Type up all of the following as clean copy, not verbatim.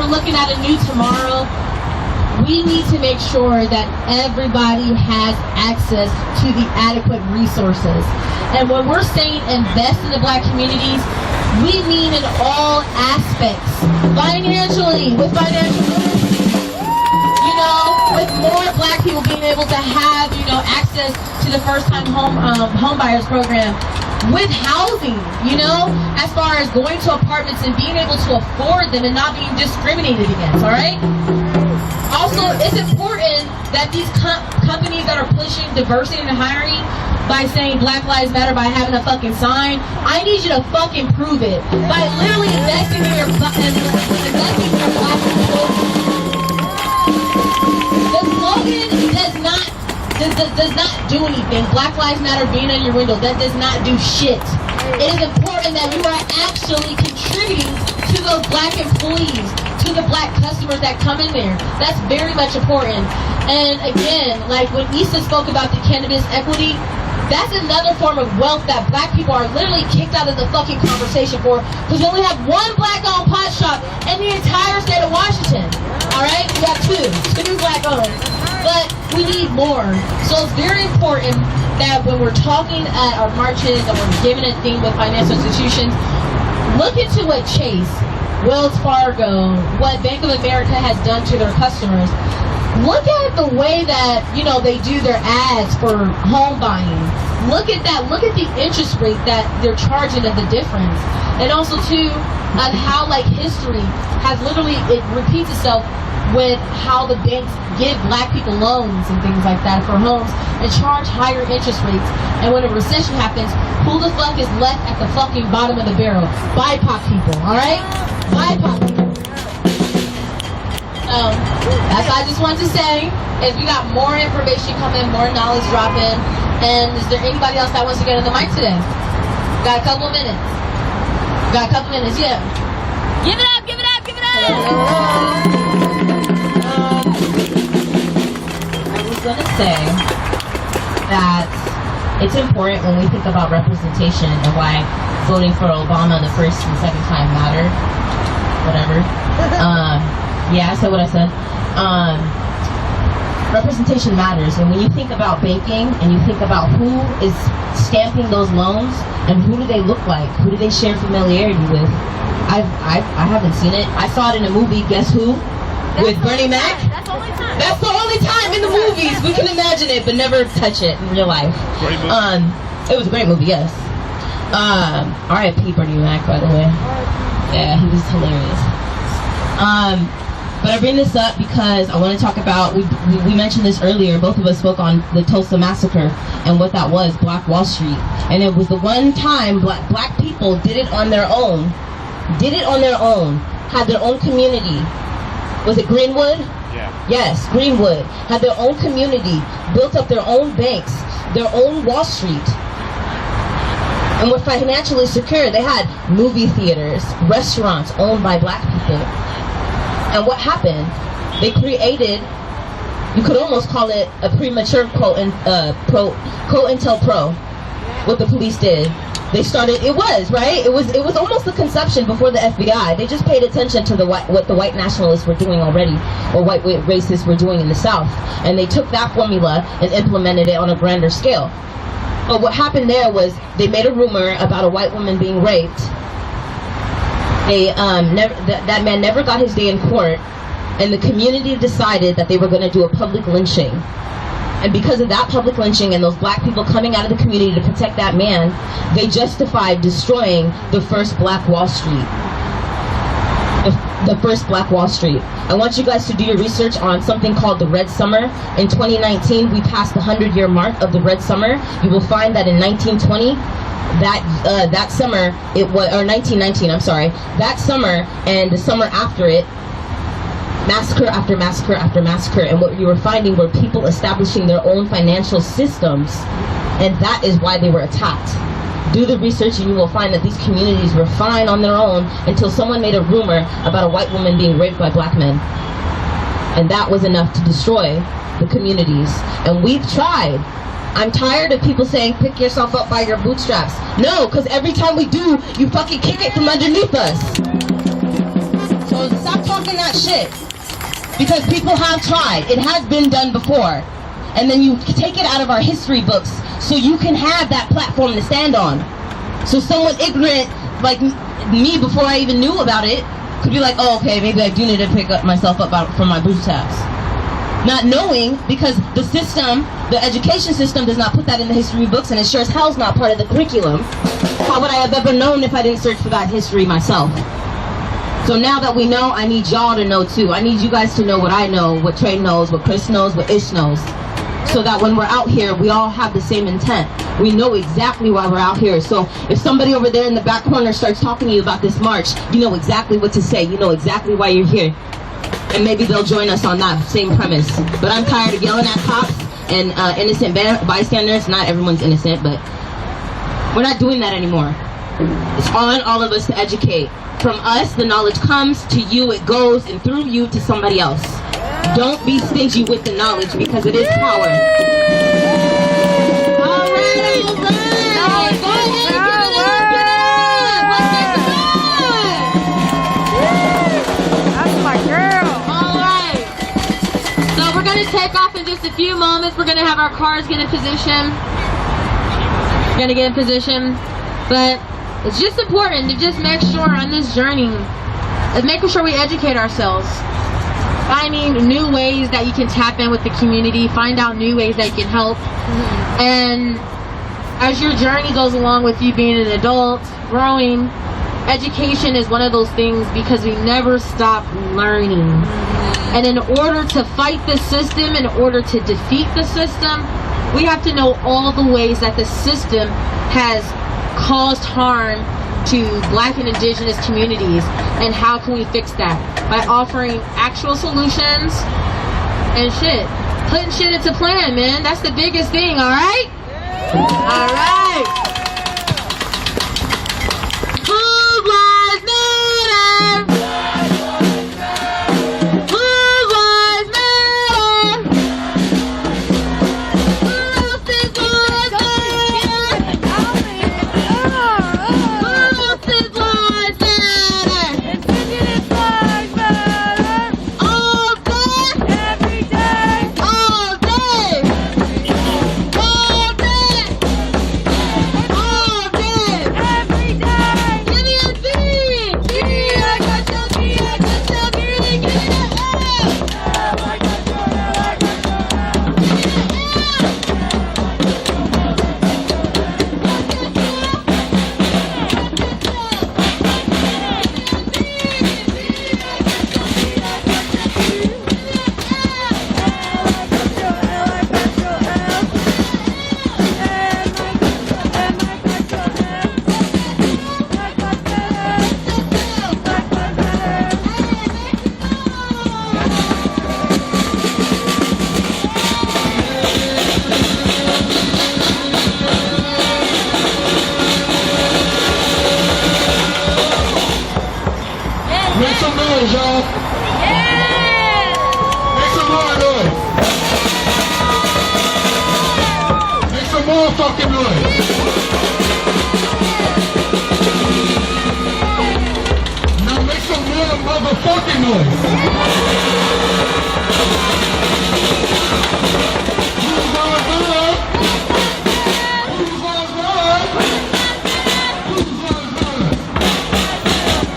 we're looking at a new tomorrow, we need to make sure that everybody has access to the adequate resources. And when we're saying invest in the Black communities, we mean in all aspects. Financially, with financial literacy, with more Black people being able to have, access to the first-time home buyers program. With housing, as far as going to apartments and being able to afford them and not being discriminated against, all right? Also, it's important that these companies that are pushing diversity and hiring by saying Black Lives Matter by having a fucking sign, I need you to fucking prove it. By literally investing in your Black people. The slogan does not do anything. Black Lives Matter being on your window, that does not do shit. It is important that you are actually contributing to those Black employees, to the Black customers that come in there. That's very much important. And again, like when Issa spoke about the cannabis equity, that's another form of wealth that Black people are literally kicked out of the fucking conversation for, because we only have one Black-owned pot shop in the entire state of Washington. All right, we have two Black-owned, but we need more. So it's very important that when we're talking at our marches and we're giving a theme with financial institutions, look into what Chase, Wells Fargo, what Bank of America has done to their customers. Look at the way that, they do their ads for home buying. Look at that. Look at the interest rate that they're charging of the difference. And also, too, of how, history has literally, it repeats itself with how the banks give Black people loans and things like that for homes and charge higher interest rates. And when a recession happens, who the fuck is left at the fucking bottom of the barrel? BIPOC people, all right? BIPOC people. That's what I just wanted to say. If you got more information coming, more knowledge dropping, and is there anybody else that wants to get on the mic today? Got a couple minutes. Yeah. Give it up, give it up, give it up! I was gonna say that it's important when we think about representation and why voting for Obama the first and second time mattered. Whatever. Yeah, I said what I said. Representation matters, and when you think about banking and you think about who is stamping those loans and who do they look like, who do they share familiarity with, I haven't seen it. I saw it in a movie, Guess Who? With Bernie Mac. That's the only time. That's the only time in the movies we can imagine it, but never touch it in real life. Great movie. It was a great movie, yes. R.I.P. Bernie Mac, by the way. Yeah, he was hilarious. But I bring this up because I want to talk about, we mentioned this earlier, both of us spoke on the Tulsa Massacre and what that was, Black Wall Street. And it was the one time black people did it on their own, had their own community. Was it Greenwood? Yeah. Yes, Greenwood. Had their own community, built up their own banks, their own Wall Street. And were financially secure. They had movie theaters, restaurants owned by Black people. And what happened? They created, you could almost call it a premature COINTELPRO, what the police did. They started, it was almost the conception before the FBI. They just paid attention to what the white nationalists were doing already, or white racists were doing in the South. And they took that formula and implemented it on a grander scale. But what happened there was they made a rumor about a white woman being raped. That man never got his day in court, and the community decided that they were going to do a public lynching. And because of that public lynching and those Black people coming out of the community to protect that man, they justified destroying the first Black Wall Street. The first Black Wall Street. I want you guys to do your research on something called the Red Summer. In 2019, we passed the 100-year mark of the Red Summer. You will find that in 1920, that summer, it was, or 1919, I'm sorry, that summer and the summer after it, massacre after massacre after massacre, and what you were finding were people establishing their own financial systems, and that is why they were attacked. Do the research and you will find that these communities were fine on their own until someone made a rumor about a white woman being raped by Black men. And that was enough to destroy the communities. And we've tried. I'm tired of people saying, pick yourself up by your bootstraps. No, because every time we do, you fucking kick it from underneath us. So stop talking. talking that shit. Because people have tried. It has been done before. And then you take it out of our history books so you can have that platform to stand on. So someone ignorant like me before I even knew about it could be like, oh, okay, maybe I do need to pick myself up from my bootstraps. Not knowing, because the system, the education system does not put that in the history books, and it sure as hell's not part of the curriculum. How would I have ever known if I didn't search for that history myself? So now that we know, I need y'all to know too. I need you guys to know what I know, what Trey knows, what Chris knows, what Ish knows. So that when we're out here, we all have the same intent. We know exactly why we're out here. So if somebody over there in the back corner starts talking to you about this march, you know exactly what to say. You know exactly why you're here. And maybe they'll join us on that same premise. But I'm tired of yelling at cops and innocent bystanders. Not everyone's innocent, but we're not doing that anymore. It's on all of us to educate. From us, the knowledge comes. To you, it goes. And through you, to somebody else. Don't be stingy with the knowledge, because it is power. All right. Go ahead, give it up. Let's get it on. That's my girl. All right. So we're going to take off in just a few moments. We're going to have our cars get in position. We're going to get in position. But it's just important to just make sure on this journey, making sure we educate ourselves. Finding new ways that you can tap in with the community, find out new ways that you can help. And as your journey goes along with you being an adult, growing, education is one of those things, because we never stop learning. And in order to fight the system, in order to defeat the system, we have to know all the ways that the system has caused harm to Black and Indigenous communities, and how can we fix that? By offering actual solutions and shit. Putting shit into plan, man. That's the biggest thing, alright? Alright. Food lives matter. Food lives matter. Food lives Fucking noise. Now make some more motherfucking noise. Who's on good? Who's on good?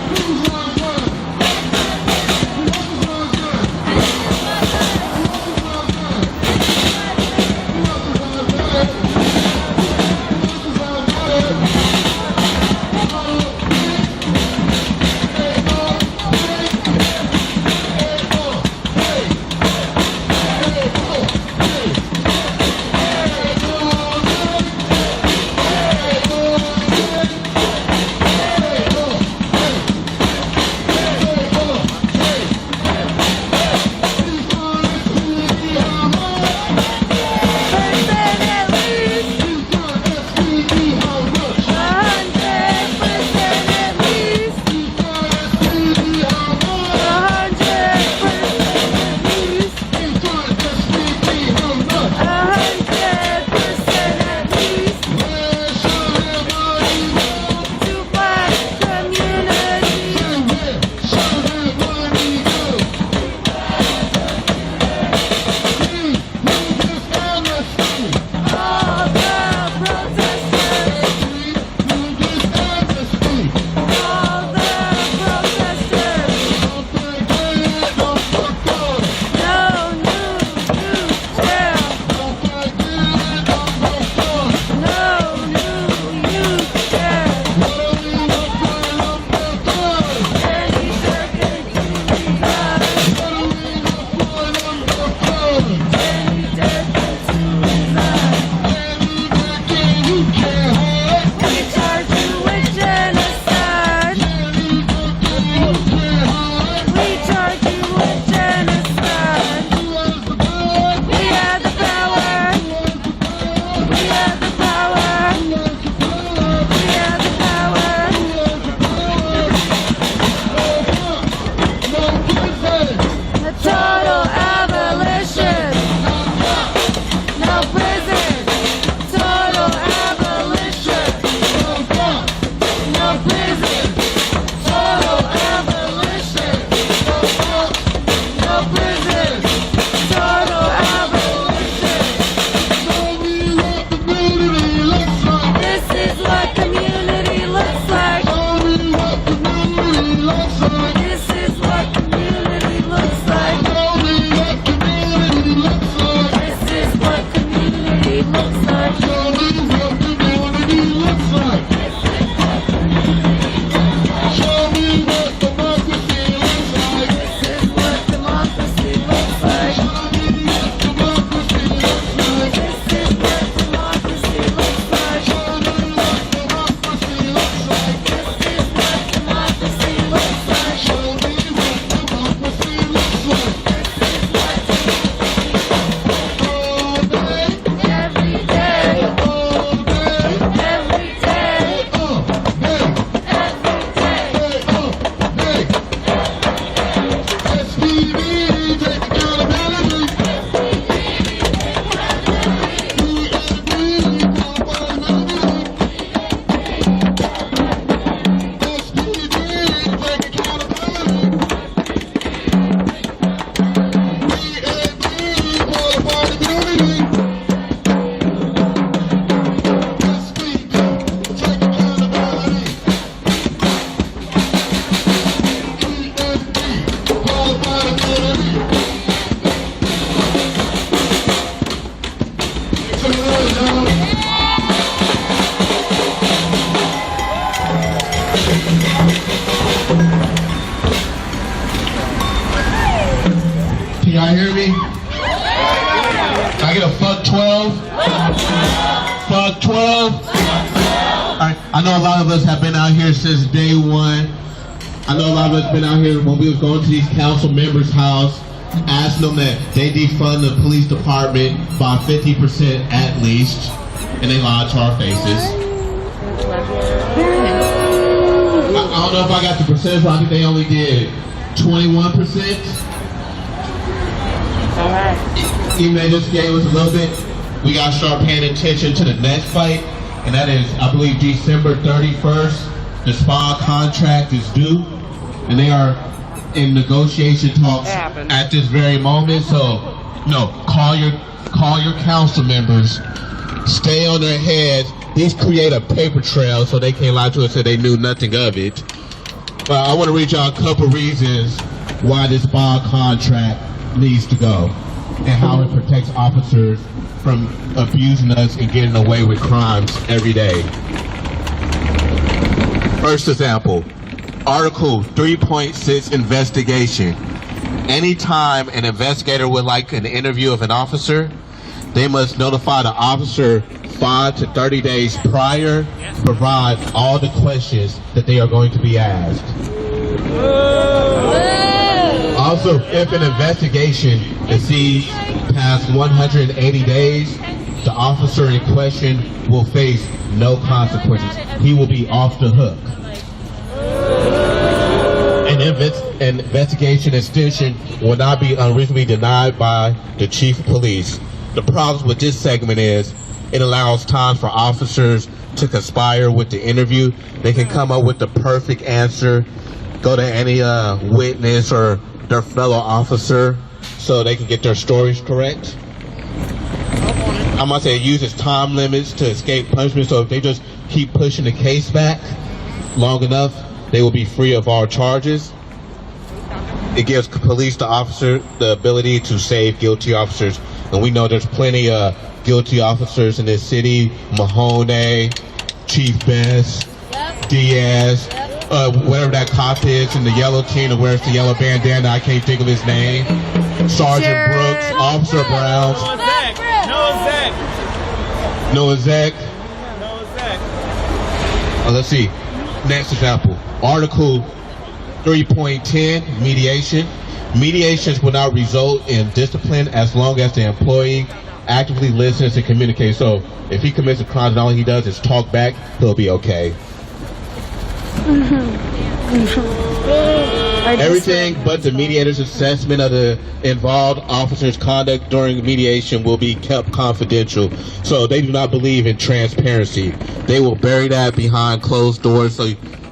Who's on good? Who's on good? Who's on good? Can y'all hear me? Can I get a fuck 12? Fuck 12? Alright, I know a lot of us have been out here since day one. I know a lot of us been out here when we was going to these council members' house, asking them that they defund the police department by 50% at least, and they lied to our faces. I don't know if I got the percentage, but I think they only did 21%. Even they just gave us a little bit. We got to start paying attention to the next fight, and that is, I believe, December 31st. The SPA contract is due, and they are in negotiation talks at this very moment. So, no, call your council members. Stay on their heads. These create a paper trail so they can't lie to us and they knew nothing of it. But I want to read y'all a couple reasons why this SPA contract needs to go and how it protects officers from abusing us and getting away with crimes every day. First example, Article 3.6 investigation. Anytime an investigator would like an interview of an officer, they must notify the officer 5 to 30 days prior to provide all the questions that they are going to be asked. Also, if an investigation exceeds past 180 days, the officer in question will face no consequences. He will be off the hook. An investigation extension will not be unreasonably denied by the chief of police. The problem with this segment is it allows time for officers to conspire with the interview. They can come up with the perfect answer, go to any witness or their fellow officer so they can get their stories correct. I'm gonna say it uses time limits to escape punishment, so if they just keep pushing the case back long enough, they will be free of all charges. It gives police the officer the ability to save guilty officers, and we know there's plenty of guilty officers in this city. Mahoney, Chief Best, Diaz, whatever that cop is in the yellow team that wears the yellow bandana, I can't think of his name. Sergeant Brooks, Officer Brown. Noah Zach. Let's see. Next example. Article 3.10, mediation. Mediations will not result in discipline as long as the employee actively listens and communicates. So if he commits a crime and all he does is talk back, he'll be okay. Everything but the mediator's assessment of the involved officer's conduct during mediation will be kept confidential. So they do not believe in transparency. They will bury that behind closed doors so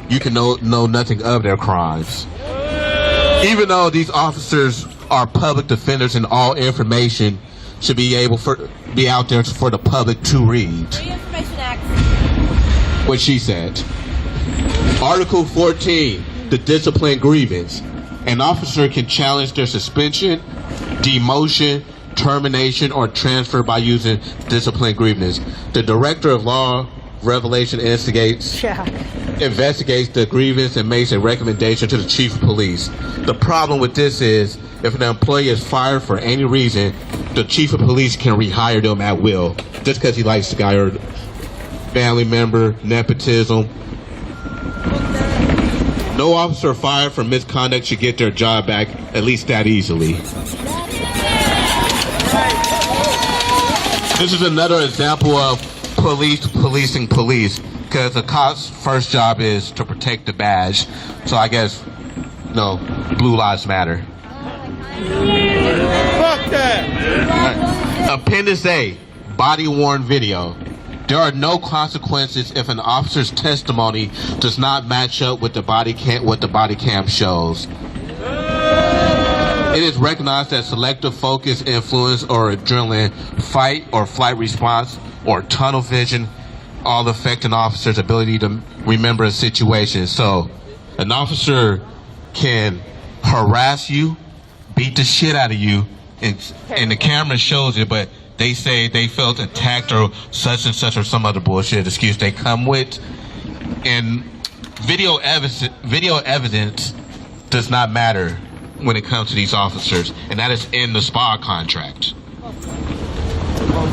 you can know nothing of their crimes. Even though these officers are public defenders and all information should be out there for the public to read. Free Information Act. What she said. Article 14, the discipline grievance. An officer can challenge their suspension, demotion, termination, or transfer by using discipline grievance. The Director of Law Revelation investigates the grievance and makes a recommendation to the Chief of Police. The problem with this is, if an employee is fired for any reason, the Chief of Police can rehire them at will, just because he likes the guy or family member, nepotism. No officer fired for misconduct should get their job back, at least that easily. This is another example of police policing police, because the cop's first job is to protect the badge. So I guess, no, Blue Lives Matter. Fuck that! Appendix A, body-worn video. There are no consequences if an officer's testimony does not match up with what the body cam shows. It is recognized that selective focus, influence, or adrenaline, fight or flight response, or tunnel vision all affect an officer's ability to remember a situation. So an officer can harass you, beat the shit out of you, and the camera shows it, but they say they felt attacked or such and such or some other bullshit excuse they come with. And video evidence does not matter when it comes to these officers, and that is in the SPA contract.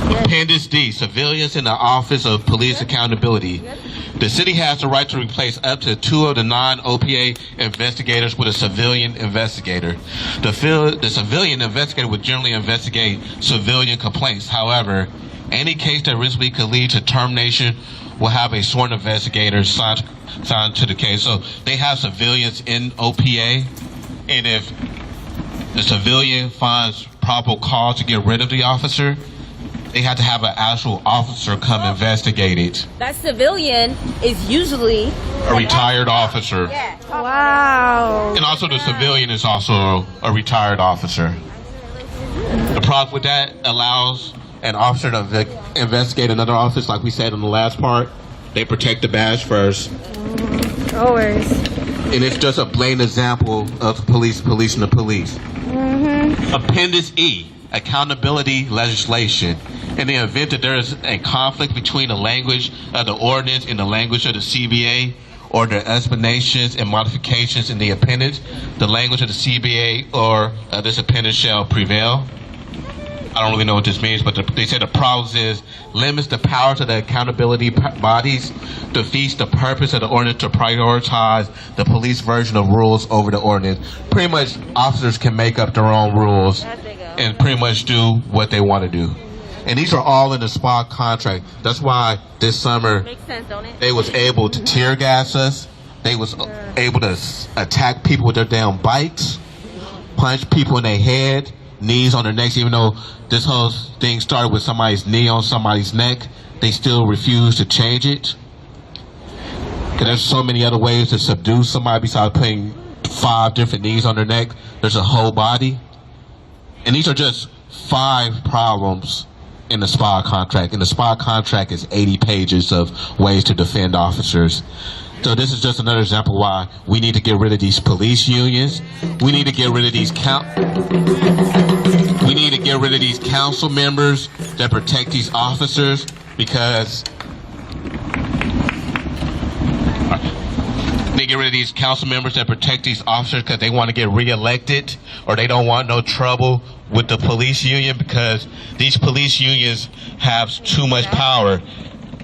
Appendix D, civilians in the Office of Police Accountability. The city has the right to replace up to 2 of the non-OPA investigators with a civilian investigator. The civilian investigator would generally investigate civilian complaints. However, any case that reasonably could lead to termination will have a sworn investigator signed to the case. So they have civilians in OPA, and if the civilian finds probable cause to get rid of the officer, they have to have an actual officer come investigate it. That civilian is usually a retired officer. Yeah. Wow. And also the civilian is also a retired officer. The problem with that allows an officer to investigate another office, like we said in the last part. They protect the badge first. Always. And it's just a blatant example of police policing the police. Appendix E, accountability legislation. In the event that there is a conflict between the language of the ordinance and the language of the CBA, or the explanations and modifications in the appendix, the language of the CBA or this appendix shall prevail. I don't really know what this means, but they say the problem is limits the powers of the accountability bodies, defeats the purpose of the ordinance to prioritize the police version of rules over the ordinance. Pretty much, officers can make up their own rules and pretty much do what they want to do. And these are all in the SPA contract. That's why this summer Makes sense, don't it? they was able to tear gas us. They was able to attack people with their damn bikes, punch people in their head, knees on their necks. Even though this whole thing started with somebody's knee on somebody's neck, they still refuse to change it. Because there's so many other ways to subdue somebody besides putting 5 different knees on their neck. There's a whole body. And these are just 5 problems in the SPA contract. And the SPA contract is 80 pages of ways to defend officers. So this is just another example why we need to get rid of these police unions. We need to get rid of these council members that protect these officers, because they get rid of these council members that protect these officers because they want to get reelected, or they don't want no trouble with the police union, because these police unions have too much power.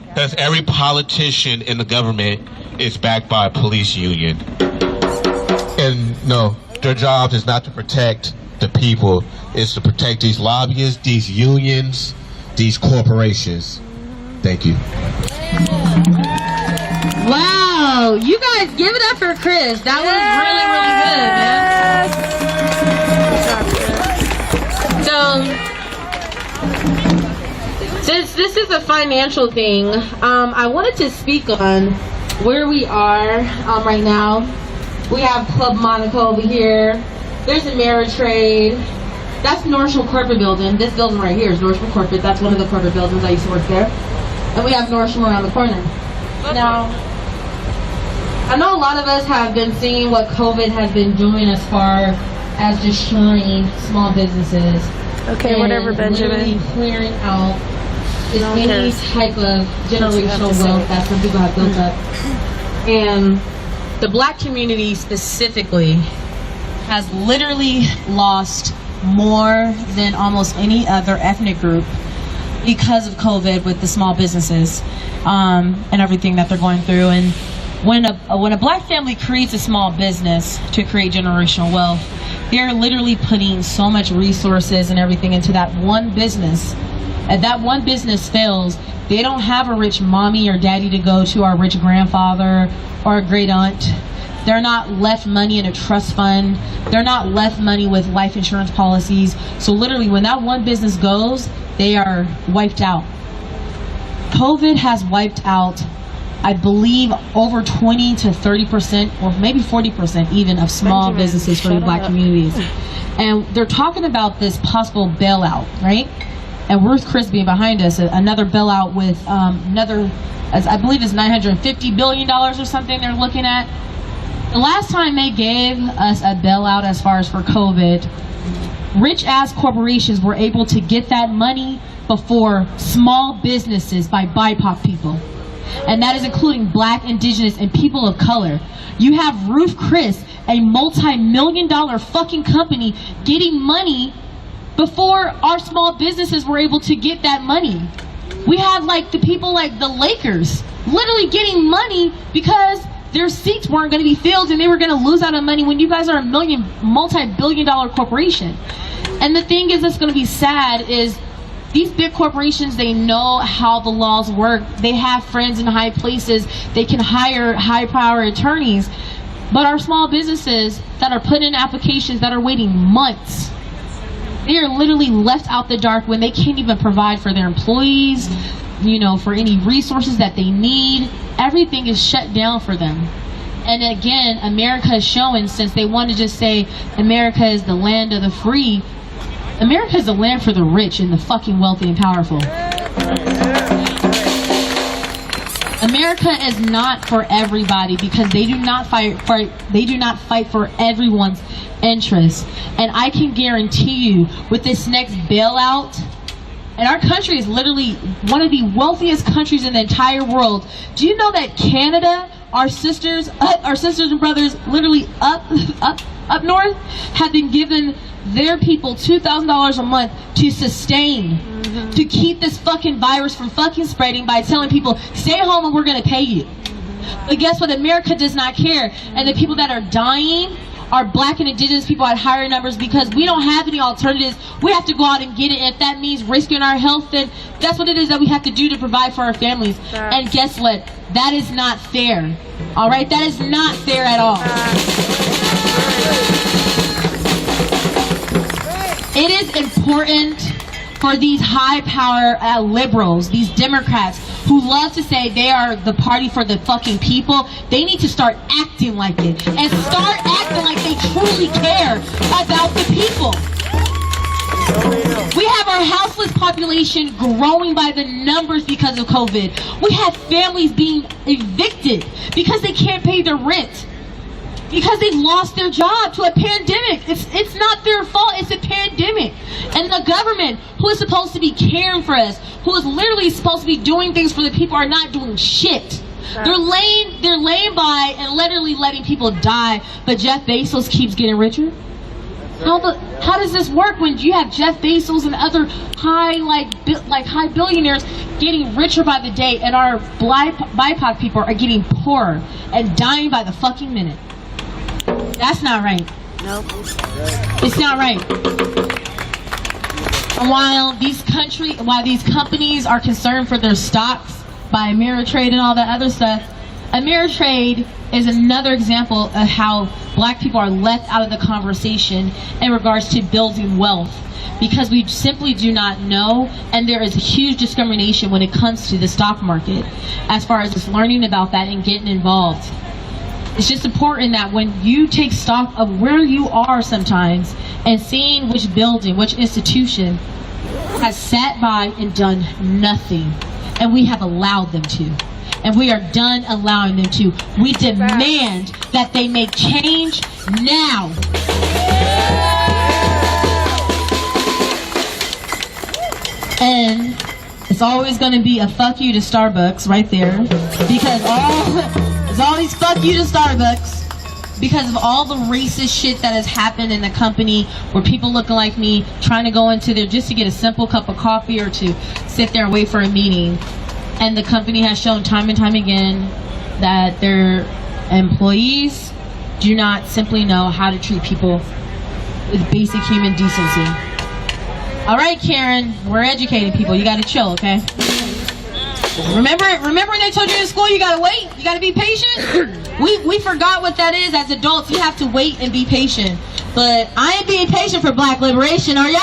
Because every politician in the government is backed by a police union. And no, their job is not to protect the people. It's to protect these lobbyists, these unions, these corporations. Thank you. Wow, you guys give it up for Chris. That was really, really good, man. So, since this is a financial thing, I wanted to speak on where we are right now. We have Club Monaco over here. There's Ameritrade. That's North Shore Corporate Building. This building right here is North Shore Corporate. That's one of the corporate buildings. I used to work there. And we have North Shore around the corner. Now, I know a lot of us have been seeing what COVID has been doing as far as destroying small businesses. Okay, whatever, Benjamin. Literally clearing out any type of generational wealth that some people have built up. And the black community specifically has literally lost more than almost any other ethnic group because of COVID, with the small businesses and everything that they're going through. And when a black family creates a small business to create generational wealth, they're literally putting so much resources and everything into that one business. And that one business fails, they don't have a rich mommy or daddy to go to, or a rich grandfather or a great aunt. They're not left money in a trust fund. They're not left money with life insurance policies. So literally, when that one business goes, they are wiped out. COVID has wiped out, I believe, over 20 to 30%, or maybe 40% even, of small businesses for the black communities. And they're talking about this possible bailout, right? And Ruth Chris being behind us, another bailout with another, as I believe is $950 billion or something they're looking at. The last time they gave us a bailout as far as for COVID, rich-ass corporations were able to get that money before small businesses by BIPOC people. And that is including Black, Indigenous, and people of color. You have Ruth Chris, a multi-million-dollar fucking company, getting money before our small businesses were able to get that money. We have like the people like the Lakers literally getting money because their seats weren't going to be filled and they were going to lose out on money when you guys are a multi-billion-dollar corporation. And the thing is that's going to be sad is these big corporations, they know how the laws work. They have friends in high places. They can hire high-power attorneys. But our small businesses that are putting in applications that are waiting months, they are literally left out the dark when they can't even provide for their employees, you know, for any resources that they need. Everything is shut down for them. And again, America is showing, since they want to just say America is the land of the free, America is the land for the rich and the fucking wealthy and powerful. America is not for everybody because they do not fight for everyone's interests. And I can guarantee you, with this next bailout, and our country is literally one of the wealthiest countries in the entire world. Do you know that Canada, our sisters and brothers, literally up north, have been given their people $2,000 a month to sustain, to keep this fucking virus from fucking spreading by telling people, stay home and we're gonna pay you. But guess what? America does not care. And the people that are dying are Black and Indigenous people at higher numbers because we don't have any alternatives. We have to go out and get it. If that means risking our health, then that's what it is that we have to do to provide for our families. And guess what? That is not fair. All right? That is not fair at all. It is important for these high-power liberals, these Democrats, who love to say they are the party for the fucking people. They need to start acting like it. And start acting like they truly care about the people. We have our houseless population growing by the numbers because of COVID. We have families being evicted because they can't pay their rent. Because they've lost their job to a pandemic. It's not their fault, it's a pandemic. And the government, who is supposed to be caring for us, who is literally supposed to be doing things for the people, are not doing shit. They're laying by and literally letting people die, but Jeff Bezos keeps getting richer. How does this work when you have Jeff Bezos and other high billionaires getting richer by the day, and our BIPOC people are getting poorer and dying by the fucking minute? That's not right. Nope. It's not right. And while these companies are concerned for their stocks by Ameritrade and all that other stuff, Ameritrade is another example of how Black people are left out of the conversation in regards to building wealth, because we simply do not know, and there is a huge discrimination when it comes to the stock market as far as just learning about that and getting involved. It's just important that when you take stock of where you are sometimes and seeing which building, which institution has sat by and done nothing, and we have allowed them to, and we are done allowing them to. We demand that they make change now. And it's always going to be a fuck you to Starbucks right there, because all these fuck you to Starbucks, because of all the racist shit that has happened in the company, where people looking like me trying to go into there just to get a simple cup of coffee or to sit there and wait for a meeting. And the company has shown time and time again that their employees do not simply know how to treat people with basic human decency. All right, Karen, we're educating people. You gotta chill, okay? Remember when they told you in school you gotta wait? You gotta be patient? We forgot what that is. As adults, you have to wait and be patient. But I ain't being patient for Black liberation, are y'all?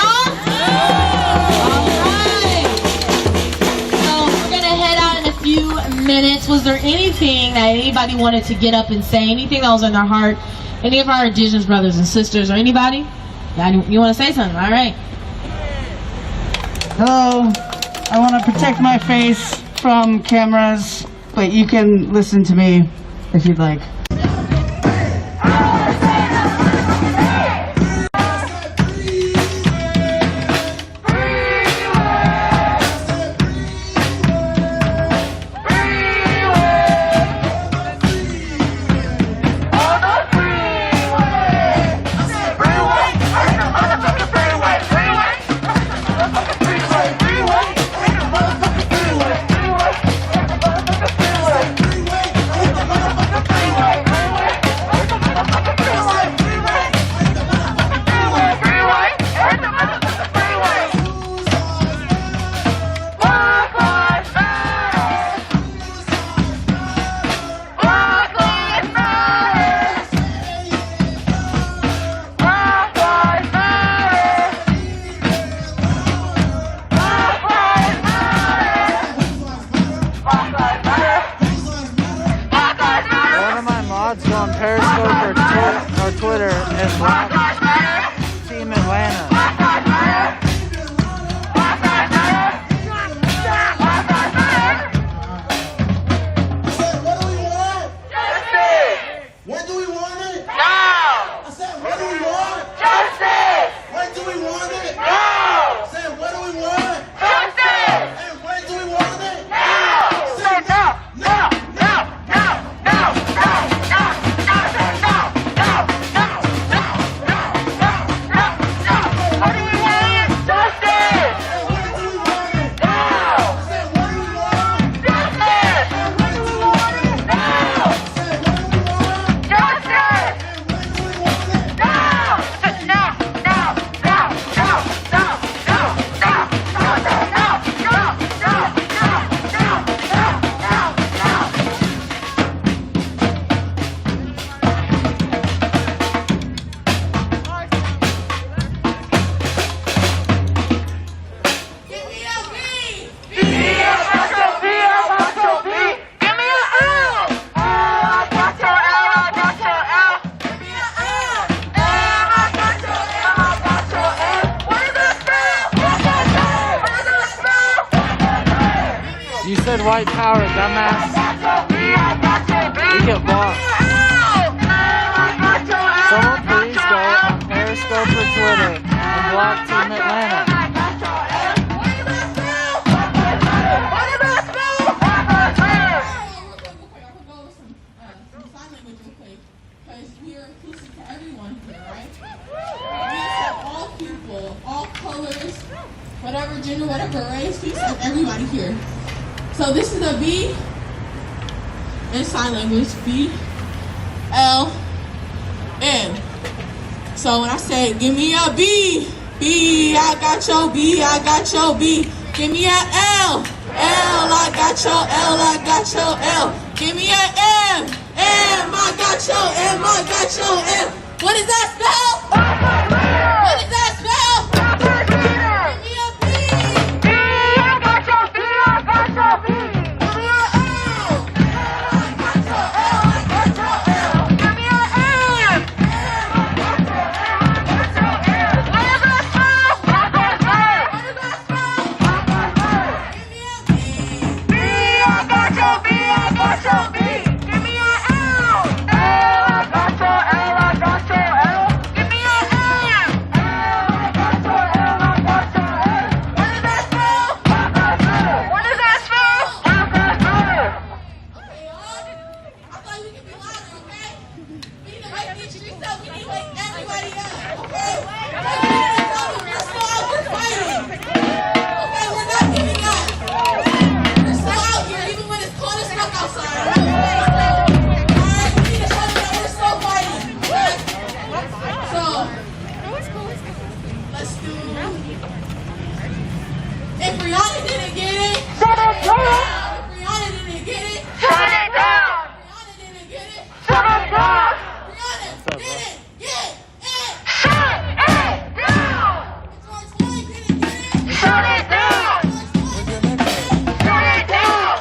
Alright. So we're gonna head out in a few minutes. Was there anything that anybody wanted to get up and say? Anything that was in their heart? Any of our Indigenous brothers and sisters or anybody? You wanna say something? Alright. Hello, I want to protect my face from cameras, but you can listen to me if you'd like. said white power, dumbass. You get blocked. Someone please go on Periscope or Twitter and block Team Atlanta. Whatever gender, whatever race, we accept everybody here. So this is a B in sign language, B, L, N. So when I say, give me a B, B, I got your B, I got your B. Give me a L, L, I got your L, I got your L. Give me a M, M, I got your M, I got your M. What does that spell? What does that spell? If Brianna didn't get it, shut it down. If Brianna didn't get it, shut it down. If Brianna didn't get it, shut it down. Brianna didn't get it. Shut it down. If George Floyd didn't get it, shut it down. Shut it down. Shut it down.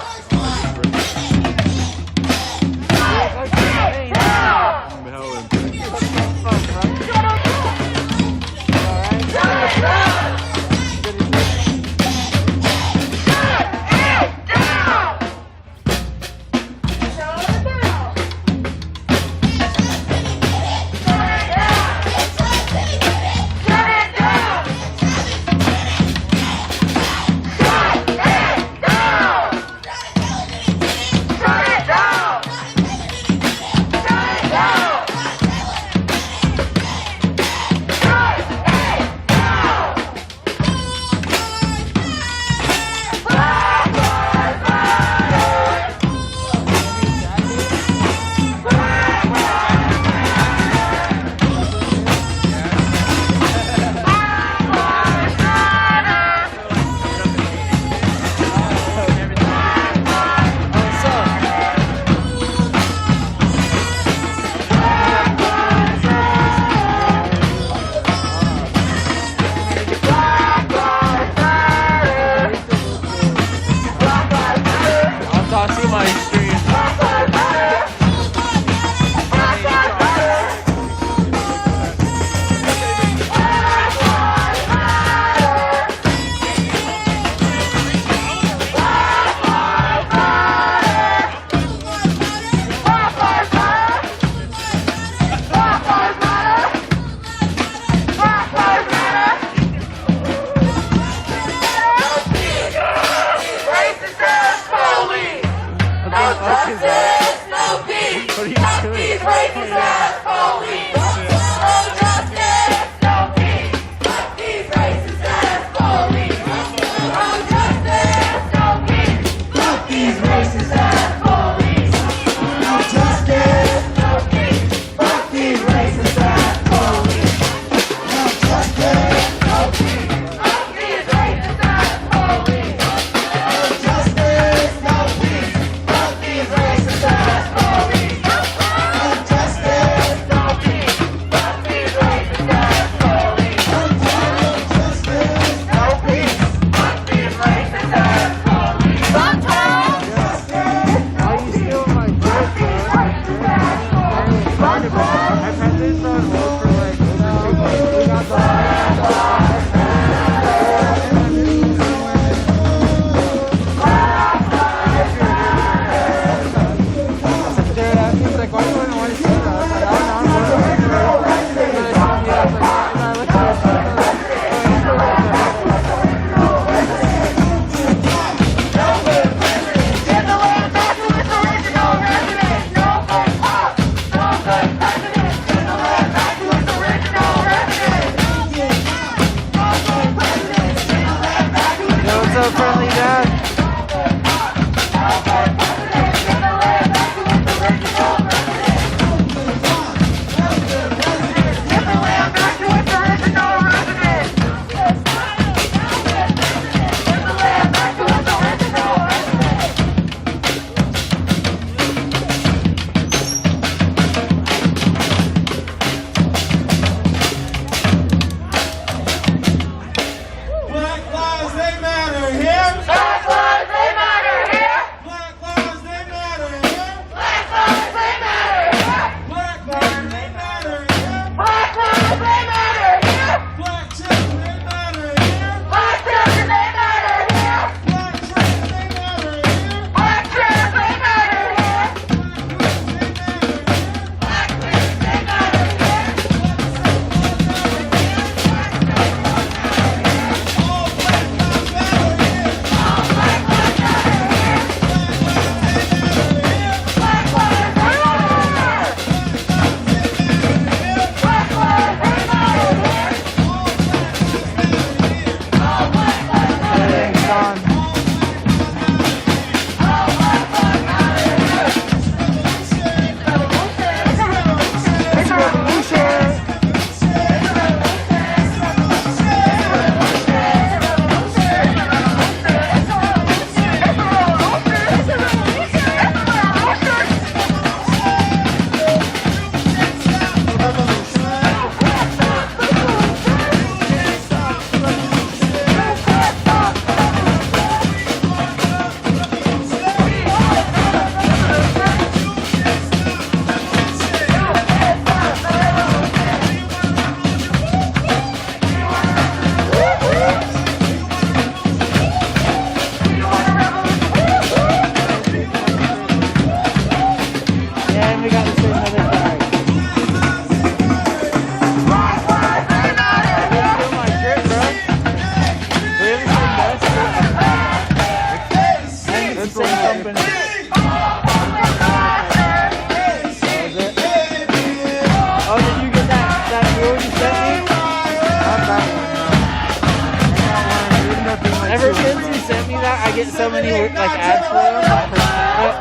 Ever since you sent me that, I get so many like ads for them.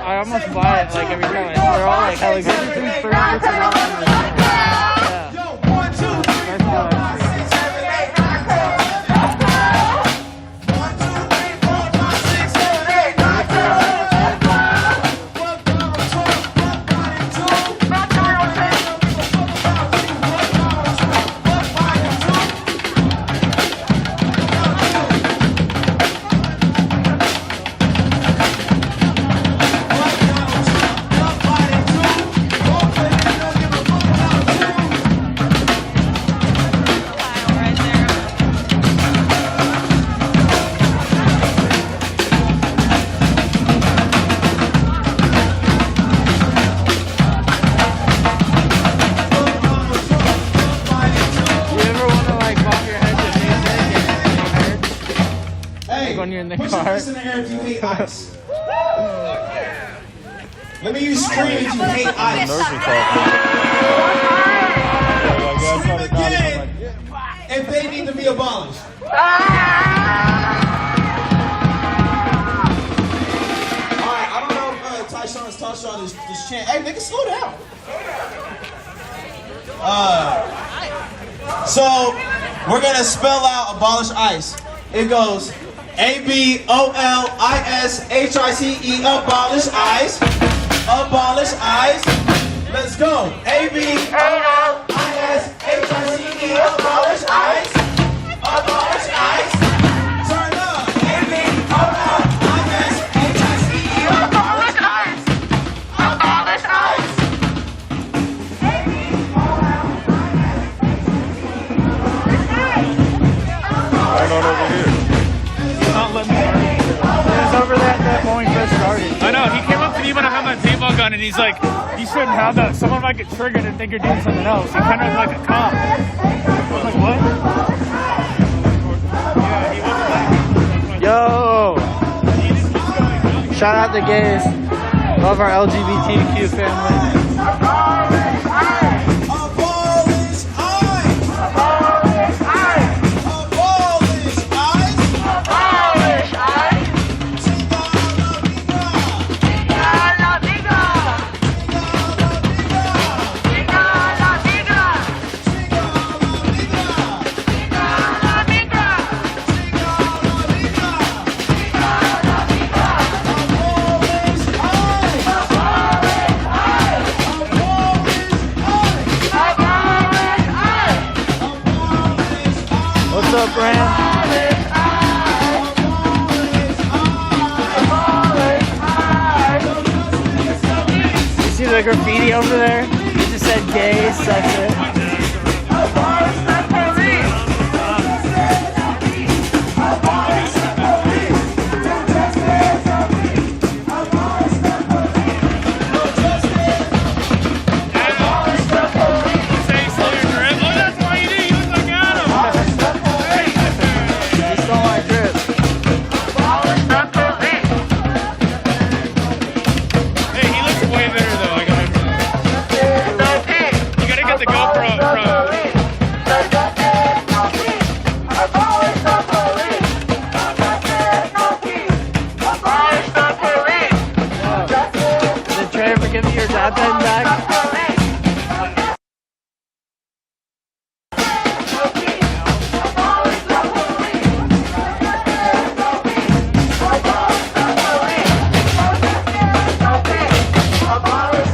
I almost buy it like every time. They're all like hella good. When you're in the car. Listen to air if you hate ice. Let me use scream if you hate ice. Scream again if they need to be abolished. Alright, I don't know if Tyshawn's taught y'all this chant. Hey, nigga, slow down. So, we're gonna spell out abolish ice. It goes ABOLISHICE, abolish ice, abolish ice. Let's go. ABOLISHICE, abolish ice, abolish ice. Turn up. ABOLISHICE, abolish ice, abolish ice. Going on over here. Over that when we first started. I know, he came up to me when I had my paintball gun and he's like, you shouldn't have that. Someone might get triggered and think you're doing something else. He kind of like a cop. I was like, what? Yeah, he wasn't like... Yo! Shout out the gays. Love our LGBTQ family. What's up, Ram? You see the graffiti over there? It just said gays, that's it. Give me your dad pen back.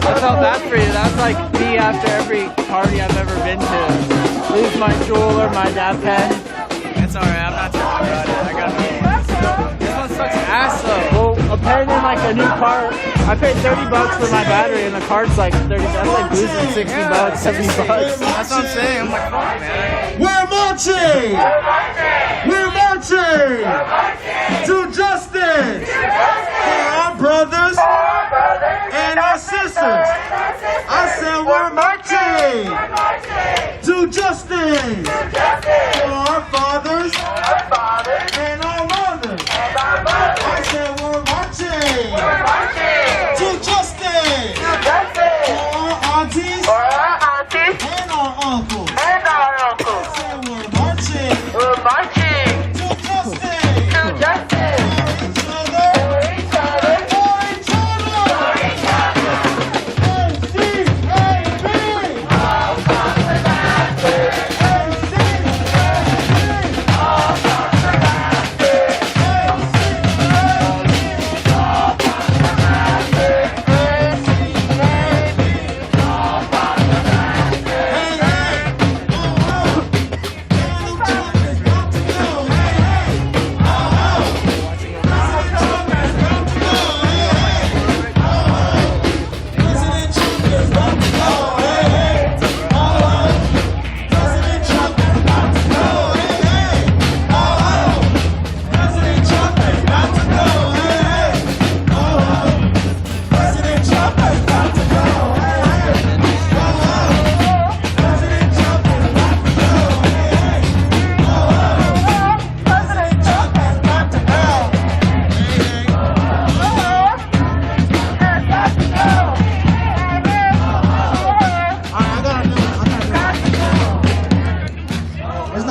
I felt bad for you. That's like me after every party I've ever been to. Lose my jewel or my dad pen. It's alright, I'm not tripping about it. I got it. This one sucks ass though. Well, a pen in like a new car. I paid $30 for my battery and the card's like 30. That's like losing $60, $70. That's what I'm saying. I'm like, fuck, man. We're marching! We're marching! To justice! For our brothers and our sisters! I said we're marching! To justice! For our fathers and our mothers! I said we're marching! To justice! For our aunties and our uncles! I said we're marching!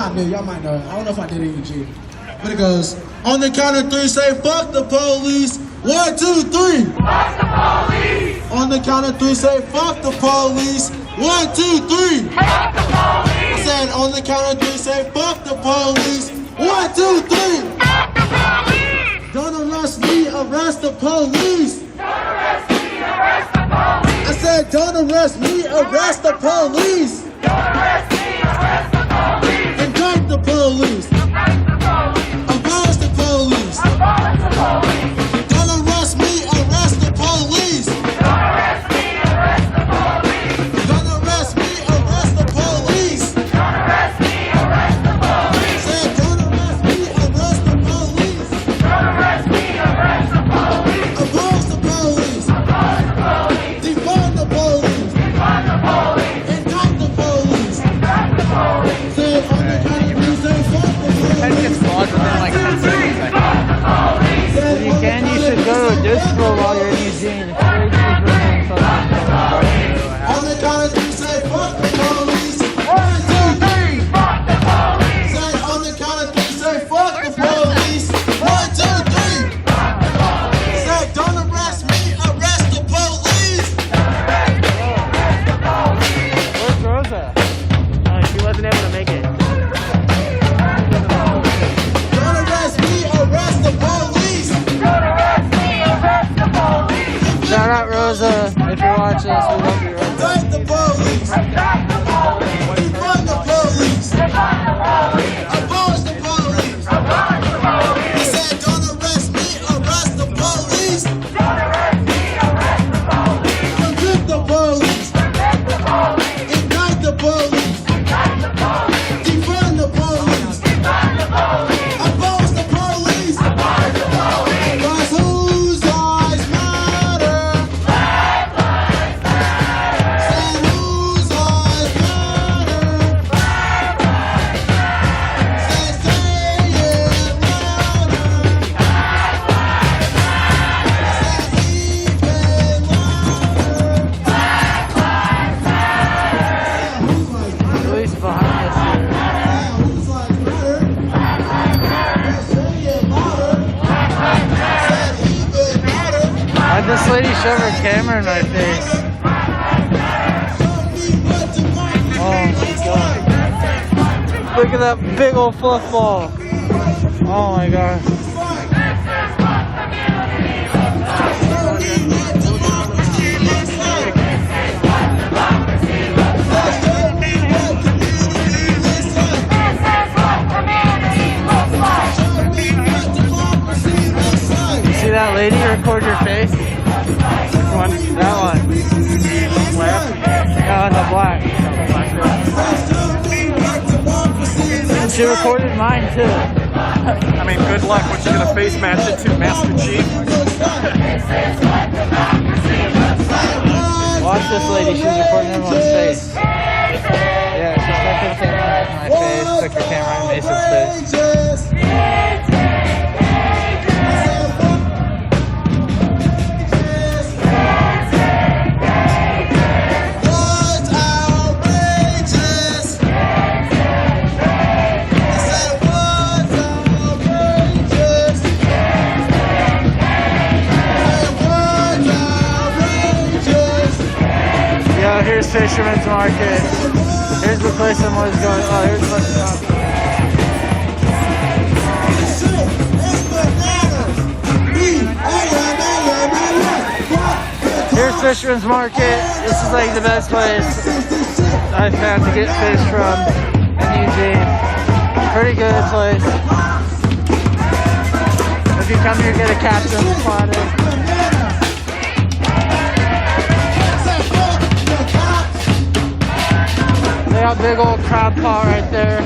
not new. Y'all might know it. I don't know if I did it in G. But it goes, on the count of 3, say fuck the police. 1, 2, 3. Fuck the police. On the count of 3, say fuck the police. 1, 2, 3. Fuck the police. I said on the count of 3, say fuck the police. 1, 2, 3. Fuck the police. Don't arrest me, arrest the police. Don't arrest me, arrest the police. I said don't arrest me, arrest the police. Don't arrest me, arrest the police. Indict the police. Indict the police. Abolish the police. Abolish the police. Don't arrest me, arrest the police. Don't arrest me, arrest the police. Don't arrest me, arrest the police. Don't arrest me, arrest the police. Say don't arrest me, arrest the police. Don't arrest me, arrest the police. Abolish the police. Abolish the police. Defund the police. Defund the police. Indict the police. Indict the police. Say on the count of 3, say fuck the police. Head gets logged within like 10 seconds. If you can, you should go to a distro while you're in Eugene. It's very cheap running something. On the count of 3, say fuck the police. 1, 2, 3. Fuck the police. Say on the count of 3, say fuck the police. 1, 2, 3. Fuck the police. Say don't arrest me, arrest the police. Don't arrest me, arrest the police. Where's Rosa? She wasn't able to make it. Don't arrest me, arrest the police. Don't arrest me, arrest the police. Shout out Rosa, if you're watching this, we love you, Rosa. Indict the police. Indict the police. Defund the police. Defund the police. Abolish the police. Abolish the police. He said don't arrest me, arrest the police. Don't arrest me, arrest the police. Convict the police. Convict the police. Indict the police. Indict the police. Defund the police. Defund the police. Abolish the police. Abolish the police. Guys, whose lives matter? Black lives matter. Say whose lives matter? Black lives matter. Say it louder. Black lives matter. Say even louder. Black lives matter. Whose lives matter? Police behind us here. Whose lives matter? Say it louder. Say even louder. Why'd this lady shove her camera in my face? Oh my god. Look at that big old fluff ball. Oh my god. See that lady record your face? Which one? That one. Where? No, in the black. And she recorded mine too. I mean, good luck. What you gonna face match it to, Master Chief? Watch this lady, she's recording everyone's face. Yeah, she stuck her camera in my face, took her camera in Mason's face. Yo, here's Fisherman's Market. Here's the place I'm always going. Oh, here's what's up. Here's Fisherman's Market. This is like the best place I've found to get fish from in Eugene. Pretty good place. If you come here, get a captain spotted. They got big old crab pot right there.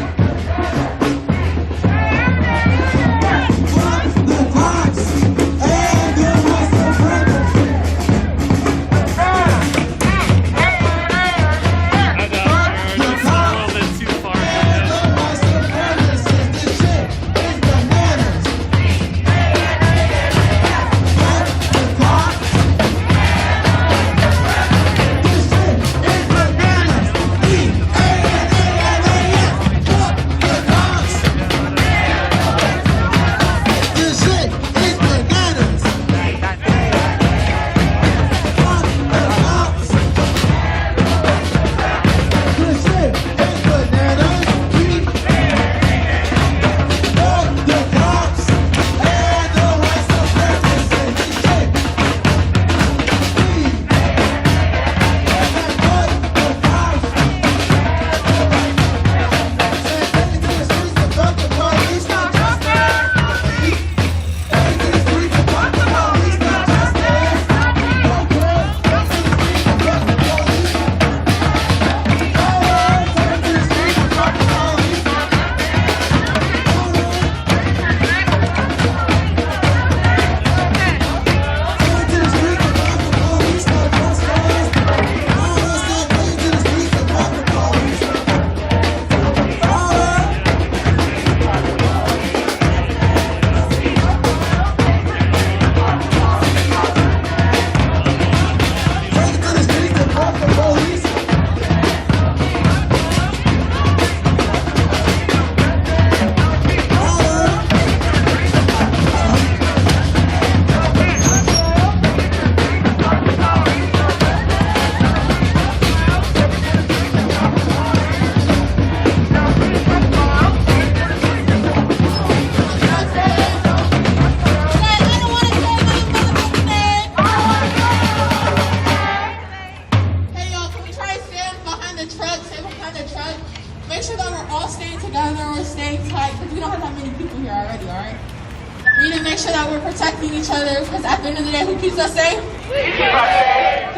We need to make sure that we're protecting each other, because at the end of the day, who keeps us safe?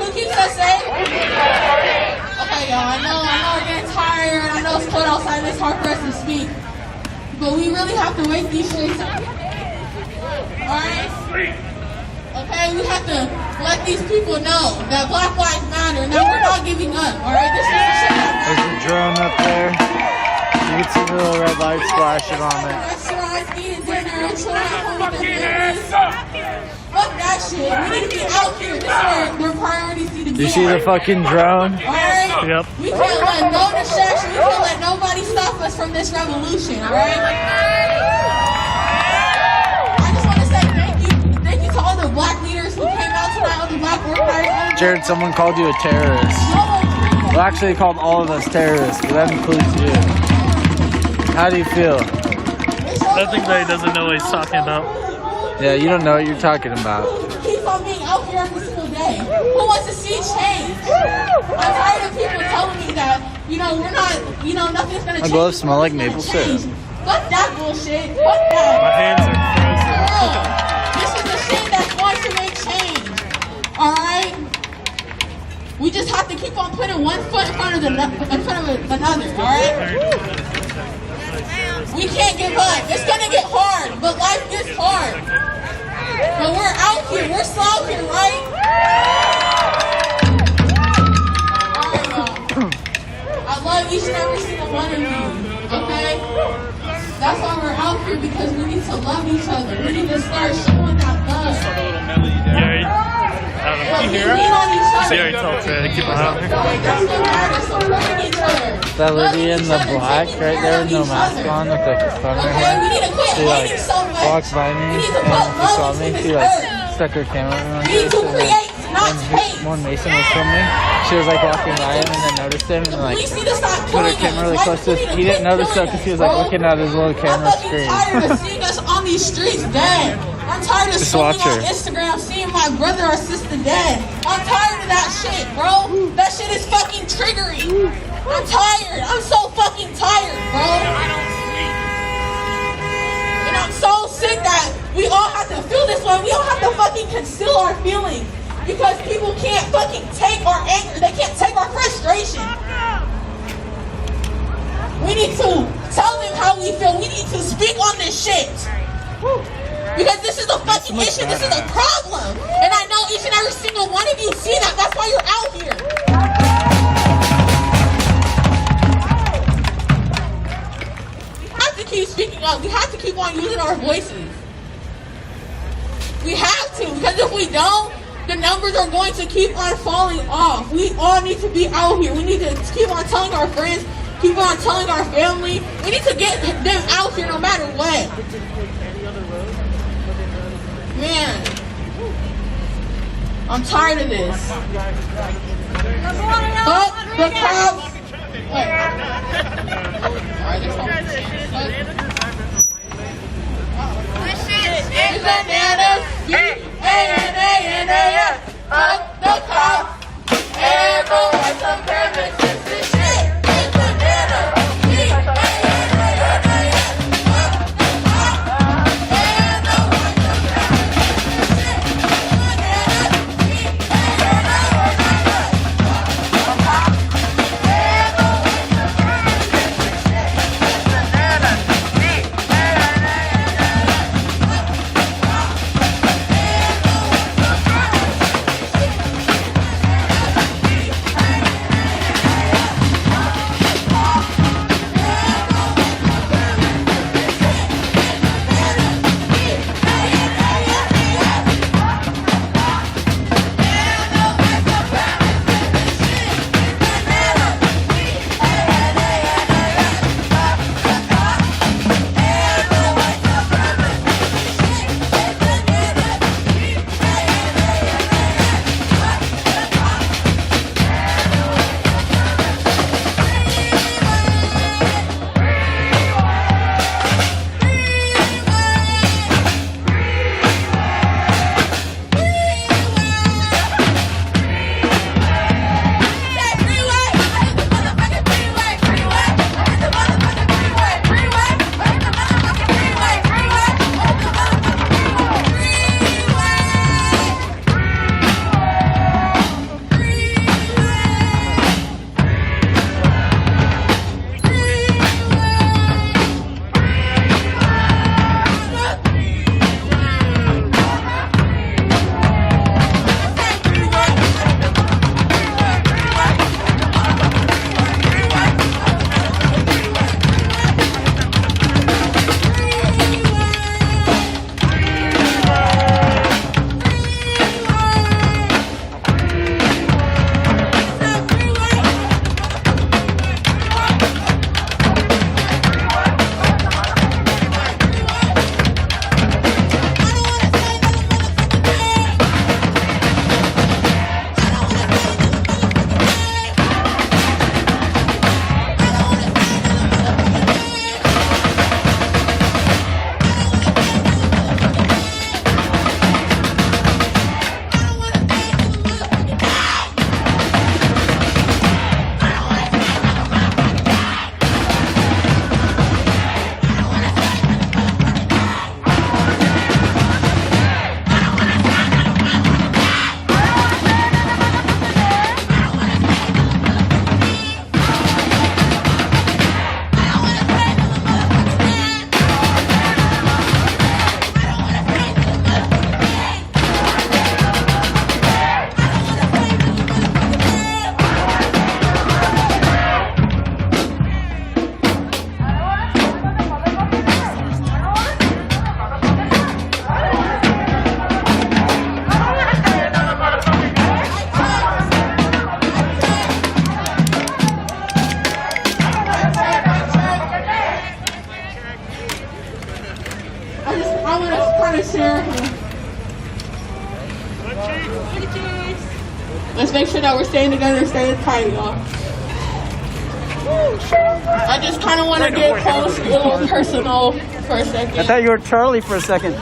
Who keeps us safe? Okay, y'all, I know we're getting tired. I know it's cold outside, it's hard for us to speak. But we really have to wake these streets up. Alright? Okay, we have to let these people know that Black Lives Matter and that we're not giving up. Alright? This is the shit that matters. There's a drone up there. You can see the little red light flashing on it. Restaurants, eating dinner, chilling home with their families. Fuck that shit. We need to be out here. This is where priorities need to be. You see the fucking drone? Alright? Yep. We can't let no distraction, we can't let nobody stop us from this revolution, alright? I just want to say thank you. Thank you to all the black leaders who came out tonight, all the black organizers. Jared, someone called you a terrorist. Well, actually, they called all of us terrorists, but that includes you. How do you feel? I think that he doesn't know what he's talking about. Yeah, you don't know what you're talking about. Keep on being out here every single day. Who wants to see change? I'm tired of people telling me that, we're not, nothing's going to change. My gloves smell like maple syrup. Fuck that bullshit. Fuck that. My hands are frozen. This is the shit that's going to make change. Alright? We just have to keep on putting one foot in front of another, alright? We can't give up. It's gonna get hard, but life gets hard. But we're out here. We're still out here, right? Alright, y'all. I love each and every single one of you. Okay? That's why we're out here, because we need to love each other. We need to start showing that love. You hear it? See how he talks to keep on out here. That lady in the black right there with no mask on with like a phone in her hand. She like walked by me and she saw me. She like stuck her camera in my face. And when Mason was filming, she was like walking by him and then noticed him and like put her camera really close to us. He didn't notice her because he was like looking at his little camera screen. I'm tired of seeing us on these streets dead. I'm tired of scrolling on Instagram seeing my brother or sister dead. I'm tired of that shit, bro. That shit is fucking triggering. I'm tired. I'm so fucking tired, bro. And I'm so sick that we all have to feel this way. We all have to fucking conceal our feelings. Because people can't fucking take our anger. They can't take our frustration. We need to tell them how we feel. We need to speak on this shit. Because this is a fucking issue. This is a problem. And I know each and every single one of you see that. That's why you're out here. We have to keep speaking up. We have to keep on using our voices. We have to. Because if we don't, the numbers are going to keep on falling off. We all need to be out here. We need to keep on telling our friends, keep on telling our family. We need to get them out here no matter what. Man, I'm tired of this. Fuck the cops. It's bananas. B-A-N-A-N-A-S. Fuck the cops. Everyone's some premises. This shit is bananas. B-A-N-A-N-A-S. Fuck the cops. Everyone's some premises. I want to kind of share. Let's make sure that we're staying together and staying tight, y'all. I just kind of want to get close, a little personal for a second. I thought you were Charlie for a second.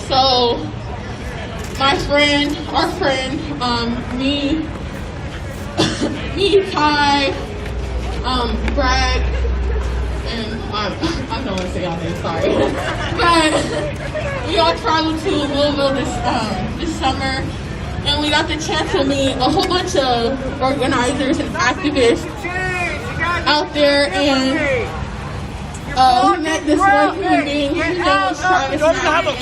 So, my friend, our friend, me, Ty, Brad, and I don't want to say y'all name, sorry. But we all traveled to Louisville this summer, and we got the chance to meet a whole bunch of organizers and activists out there, and we met this one human being. His name was Travis.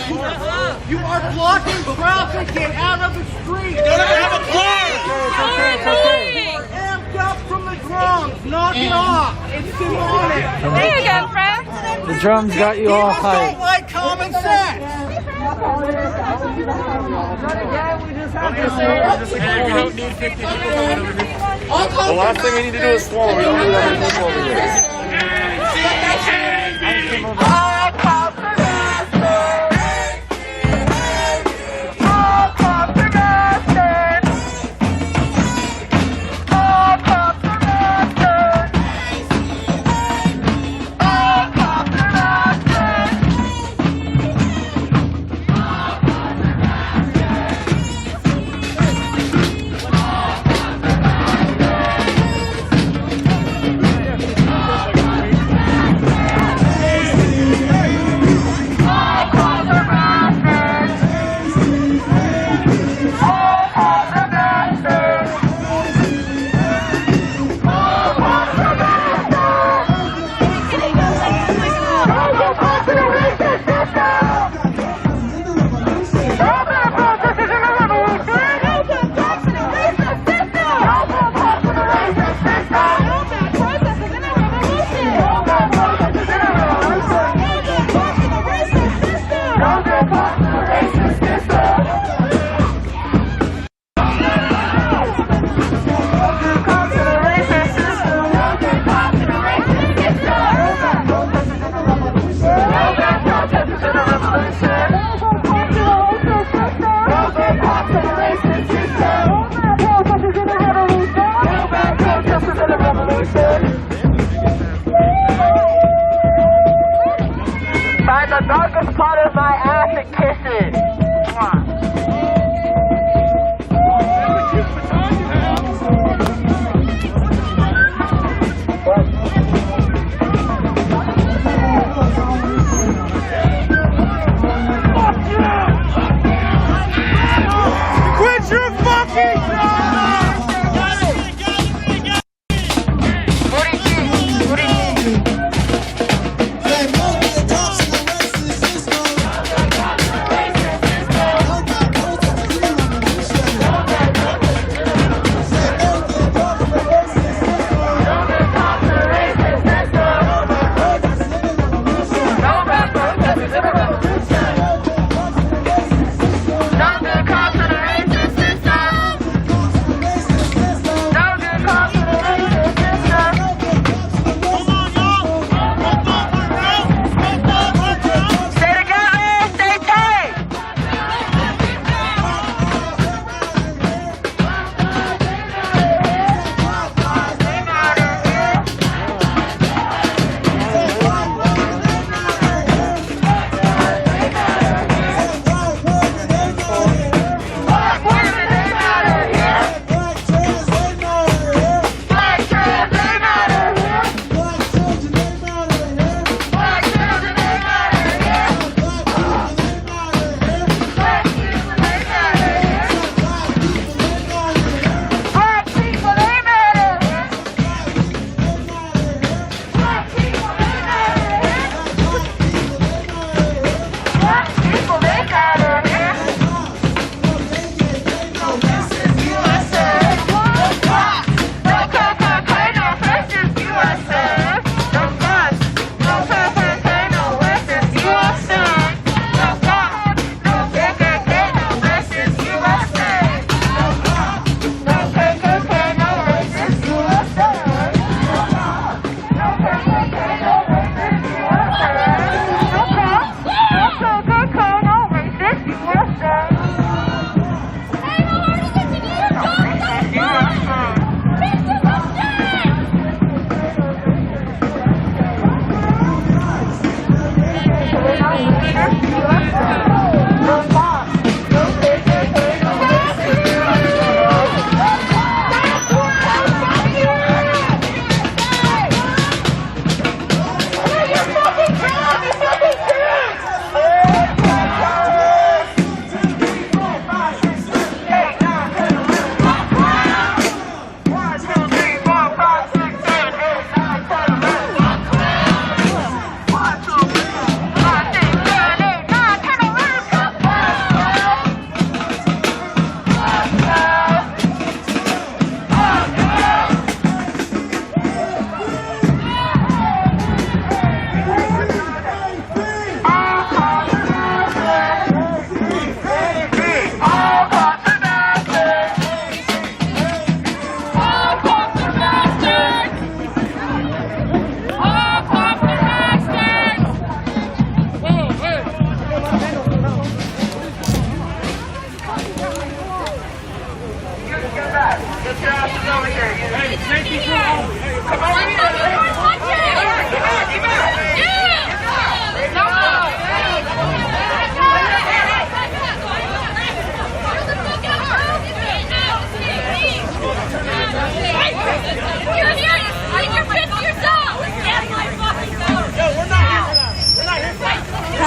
You are blocking traffic. Get out of the street. You don't have a car. You're amped up from the drums. Knock it off. It's demonic. There you go, friend. The drums got you all People don't hyped. like common sense. We don't need 50 people coming over here. The last thing we need to do is swallow. We don't need that many people over here.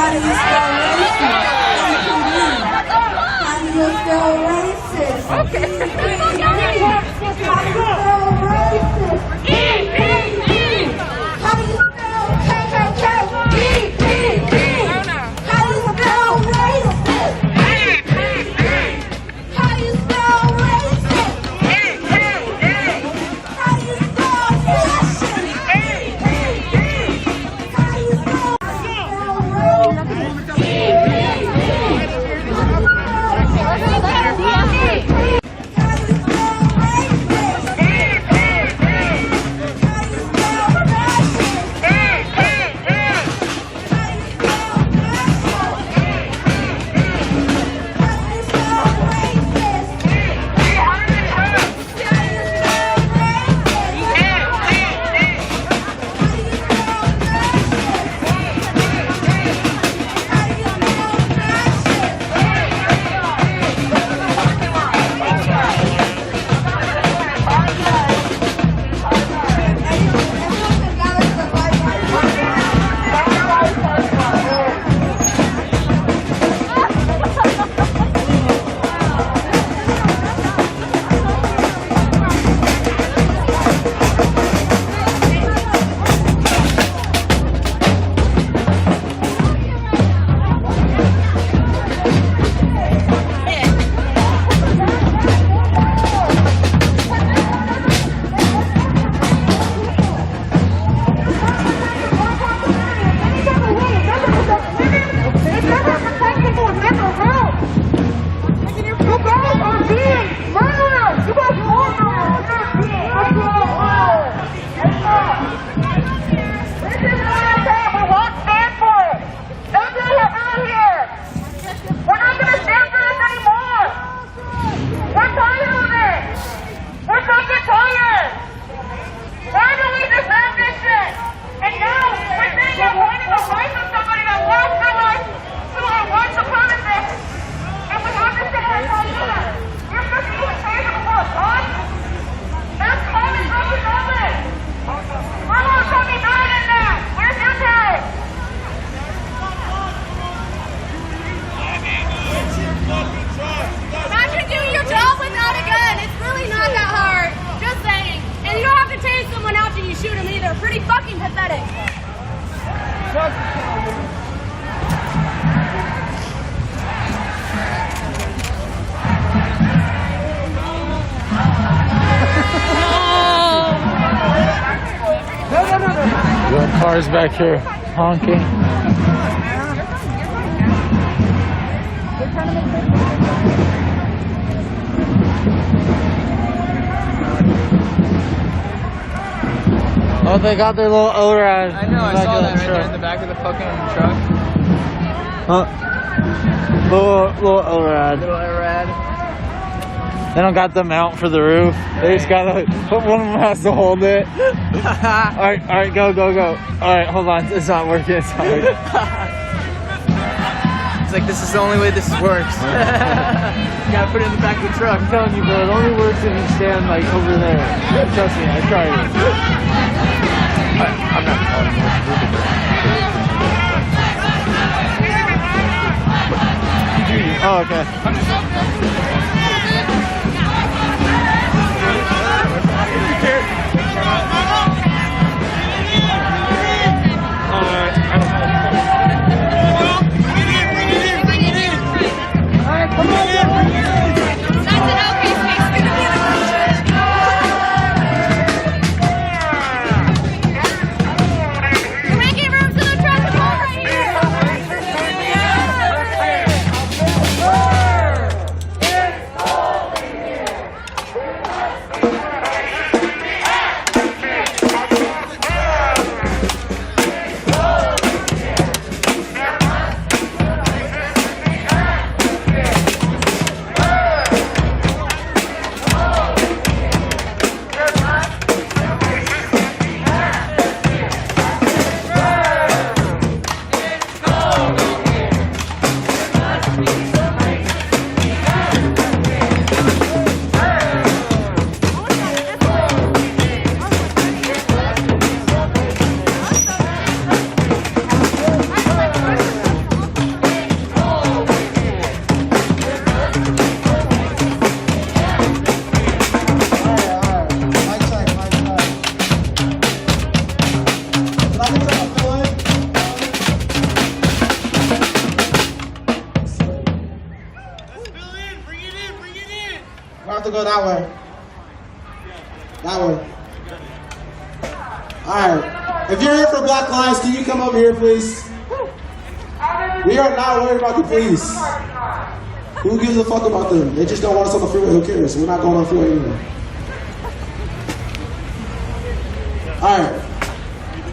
How do you spell racist? How do you spell racist? Okay. How do you spell racist? How do you spell KKK? How do you spell racist? How do you spell racist? How do you spell fashion? How do you spell Pretty fucking pathetic. Got cars back here honking. Oh, they got their little ORAD. I know, I saw that right there in the back of the fucking truck. Huh? Little ORAD. Little ORAD. They don't got the mount for the roof. They just gotta, one of them has to hold it. Alright, go. Alright, hold on, it's not working, it's not working. It's like, this is the only way this works. You gotta put it in the back of the truck. I'm telling you, bro, it only works if you stand like over there. Trust me, I tried it. I'm not telling you what to do. Oh, okay. to go that way. That way. Alright. If you're here for Black Lives, can you come over here, please? We are not worried about the police. Who gives a fuck about them? They just don't want us on the freeway. Who cares? We're not going on the freeway anyway. Alright.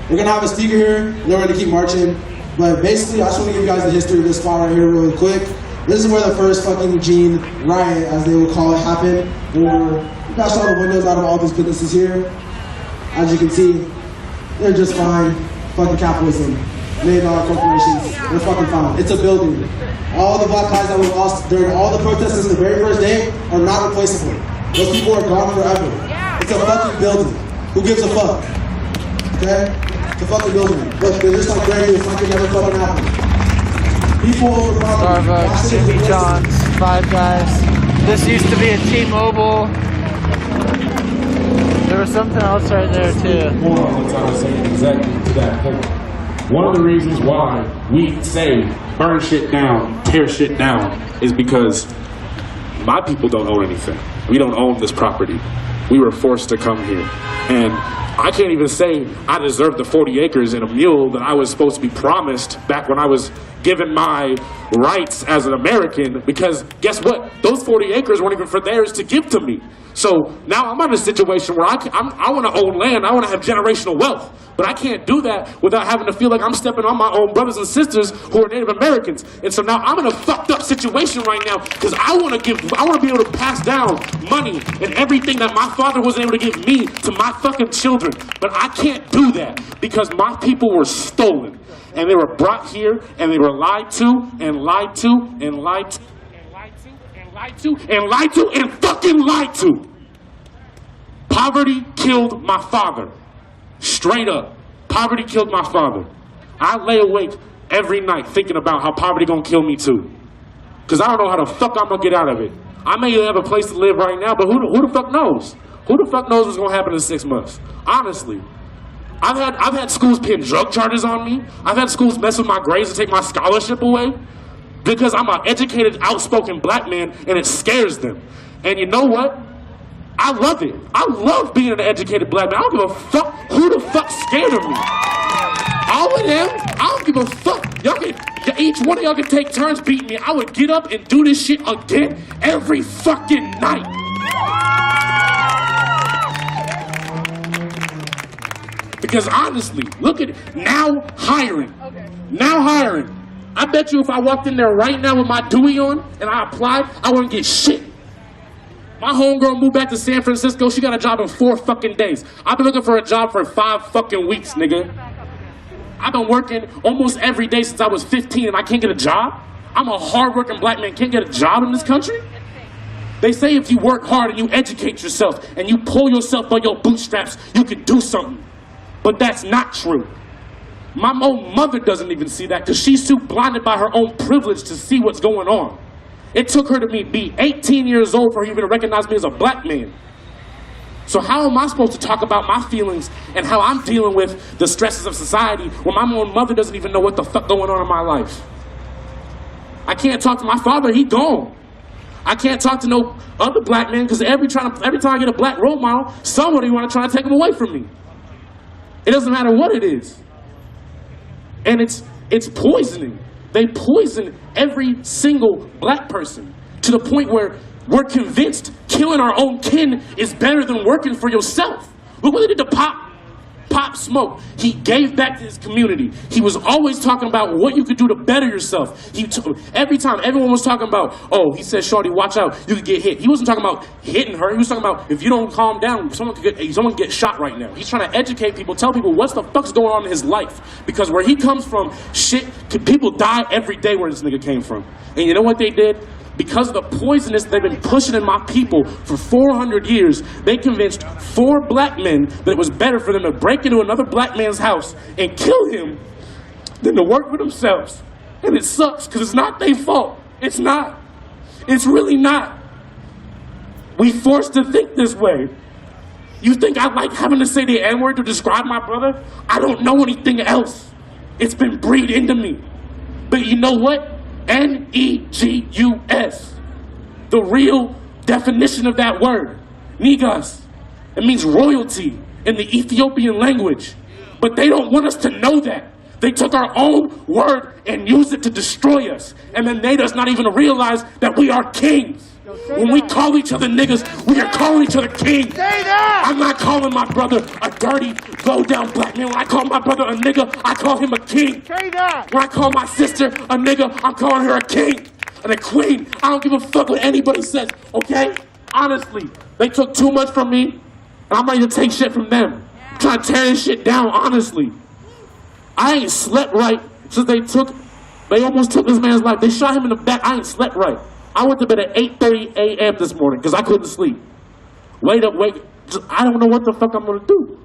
We're gonna have a speaker here. They're ready to keep marching. But basically, I just want to give you guys the history of this spot right here really quick. This is where the first fucking Eugene riot, as they would call it, happened. Where we bashed all the windows out of all these businesses here. As you can see, they're just fine. Fucking capitalism. $1 million corporations. They're fucking fine. It's a building. All the Black lives that were lost during all the protests since the very first day are not replaceable. Those people are gone forever. It's a fucking building. Who gives a fuck? Okay? It's a fucking building. Look, they're just like brand new. It's like it never fucking happened. People over property. Starbucks, Jimmy John's, Five Guys. This used to be a T-Mobile. There was something else right there too. More all the time saying exactly to that point. One of the reasons why we say burn shit down, tear shit down, is because my people don't own anything. We don't own this property. We were forced to come here. And I can't even say I deserve the 40 acres and a mule that I was supposed to be promised back when I was given my rights as an American, because guess what? Those 40 acres weren't even for theirs to give to me. So now I'm in a situation where I want to own land, I want to have generational wealth, but I can't do that without having to feel like I'm stepping on my own brothers and sisters who are Native Americans. And so now I'm in a fucked up situation right now because I want to be able to pass down money and everything that my father wasn't able to give me to my fucking children. But I can't do that because my people were stolen. And they were brought here and they were lied to and lied to and lied to and lied to and lied to and lied to and fucking lied to. Poverty killed my father. Straight up. Poverty killed my father. I lay awake every night thinking about how poverty gonna kill me too. Cause I don't know how the fuck I'm gonna get out of it. I may have a place to live right now, but who the fuck knows? Who the fuck knows what's gonna happen in 6 months? Honestly. I've had schools pin drug charges on me. I've had schools mess with my grades and take my scholarship away because I'm an educated, outspoken black man and it scares them. And you know what? I love it. I love being an educated black man. I don't give a fuck who the fuck's scared of me. All of them, I don't give a fuck. Each one of y'all can take turns beating me. I would get up and do this shit again every fucking night. Because honestly, look at it. Now hiring. Now hiring. I bet you if I walked in there right now with my Dewey on and I applied, I wouldn't get shit. My homegirl moved back to San Francisco. She got a job in 4 fucking days. I've been looking for a job for 5 fucking weeks, nigga. I've been working almost every day since I was 15 and I can't get a job. I'm a hardworking black man, can't get a job in this country? They say if you work hard and you educate yourself and you pull yourself by your bootstraps, you can do something. But that's not true. My own mother doesn't even see that because she's too blinded by her own privilege to see what's going on. It took her to be 18 years old for her even to recognize me as a black man. So how am I supposed to talk about my feelings and how I'm dealing with the stresses of society when my own mother doesn't even know what the fuck going on in my life? I can't talk to my father, he gone. I can't talk to no other black man because every time I get a black role model, somebody want to try to take him away from me. It doesn't matter what it is. And it's poisoning. They poison every single black person to the point where we're convinced killing our own kin is better than working for yourself. Look what they did to Pop Smoke. He gave back to his community. He was always talking about what you could do to better yourself. Every time everyone was talking about, oh, he said, shorty, watch out, you could get hit. He wasn't talking about hitting her. He was talking about if you don't calm down, someone could get shot right now. He's trying to educate people, tell people what's the fuck's going on in his life. Because where he comes from, people die every day where this nigga came from. And you know what they did? Because of the poisonous they've been pushing in my people for 400 years, they convinced 4 black men that it was better for them to break into another black man's house and kill him than to work for themselves. And it sucks because it's not their fault. It's not. It's really not. We forced to think this way. You think I like having to say the N-word to describe my brother? I don't know anything else. It's been breathed into me. But you know what? N-E-G-U-S. The real definition of that word, Negus. It means royalty in the Ethiopian language. But they don't want us to know that. They took our own word and used it to destroy us, and then made us not even realize that we are kings. When we call each other niggas, we are calling each other kings. I'm not calling my brother a dirty, low-down black man. When I call my brother a nigga, I call him a king. When I call my sister a nigga, I'm calling her a king and a queen. I don't give a fuck what anybody says, okay? Honestly, they took too much from me, and I'm ready to take shit from them. I'm trying to tear this shit down, honestly. I ain't slept right since they almost took this man's life. They shot him in the back. I ain't slept right. I went to bed at 8:30 a.m. this morning because I couldn't sleep. I don't know what the fuck I'm gonna do.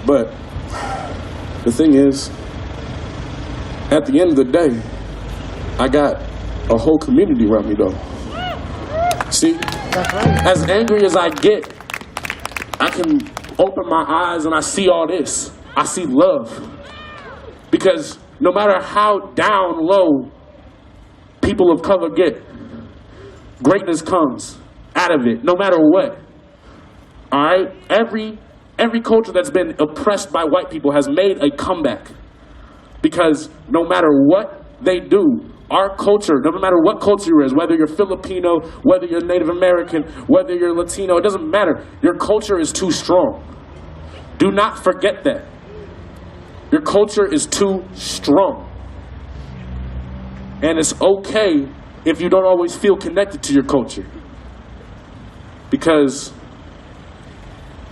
But the thing is, at the end of the day, I got a whole community around me though. See, as angry as I get, I can open my eyes and I see all this. I see love. Because no matter how down low people of color get, greatness comes out of it, no matter what. All right? Every culture that's been oppressed by white people has made a comeback. Because no matter what they do, our culture, no matter what culture you is, whether you're Filipino, whether you're Native American, whether you're Latino, it doesn't matter. Your culture is too strong. Do not forget that. Your culture is too strong. And it's okay if you don't always feel connected to your culture. Because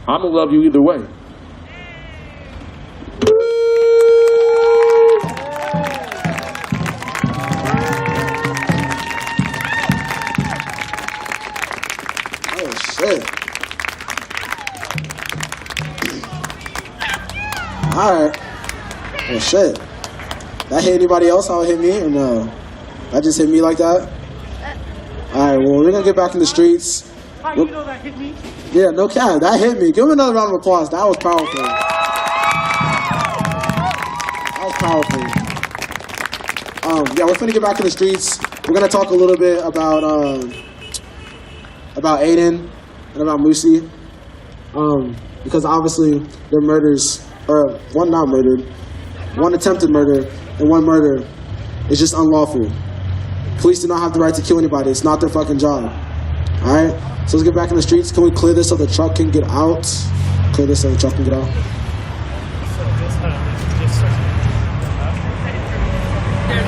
I'm gonna love you either way. Alright. Oh shit. That hit anybody else? How it hit me? Or no? That just hit me like that? Alright, well, we're gonna get back in the streets. How do you know that hit me? Yeah, no cap. That hit me. Give him another round of applause. That was powerful. That was powerful. Yeah, we're finna get back in the streets. We're gonna talk a little bit about Aiden and about Musi. Because obviously their murders, or one not murdered, one attempted murder, and one murder is just unlawful. Police do not have the right to kill anybody. It's not their fucking job. Alright? So let's get back in the streets. Can we clear this so the truck can get out? Clear this so the truck can get out.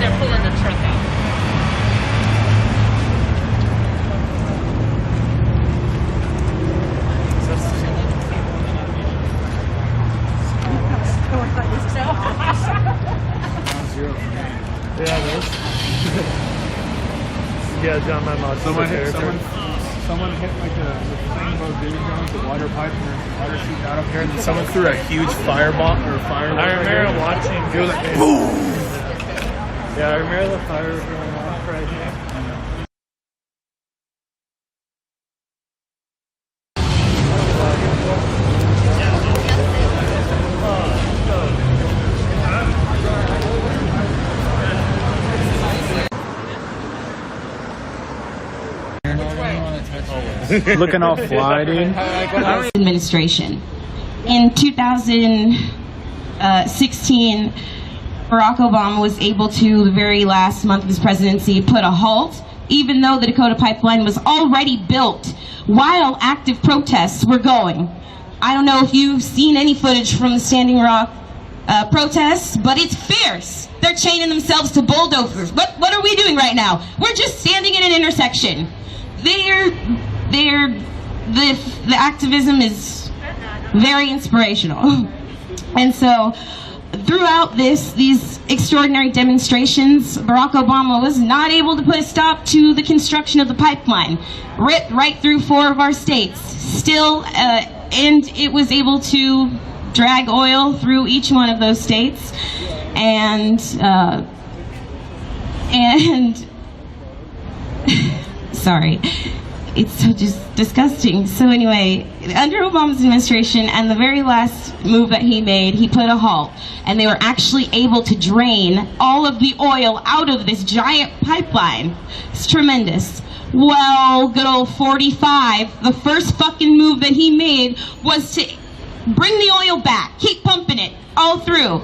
They're pulling the truck out. Yeah, it is. Yeah, John, my mom. Someone hit like the thing about David Jones, the water pipe, and the water shoot out up here, and then someone threw a huge fireball or fire. I remember watching. It was like boom. Yeah, I remember the fire going off right here. Looking all fly, dude. Administration. In 2016, Barack Obama was able to, the very last month of his presidency, put a halt, even though the Dakota Pipeline was already built while active protests were going. I don't know if you've seen any footage from the Standing Rock protests, but it's fierce. They're chaining themselves to bulldozers. What are we doing right now? We're just standing in an intersection. The activism is very inspirational. And so throughout these extraordinary demonstrations, Barack Obama was not able to put a stop to the construction of the pipeline, right through 4 of our states. Still, and it was able to drag oil through each one of those states, and sorry. it's so just disgusting. So anyway, under Obama's administration and the very last move that he made, he put a halt, and they were actually able to drain all of the oil out of this giant pipeline. It's tremendous. Well, good old 45, the first fucking move that he made was to bring the oil back, keep pumping it all through.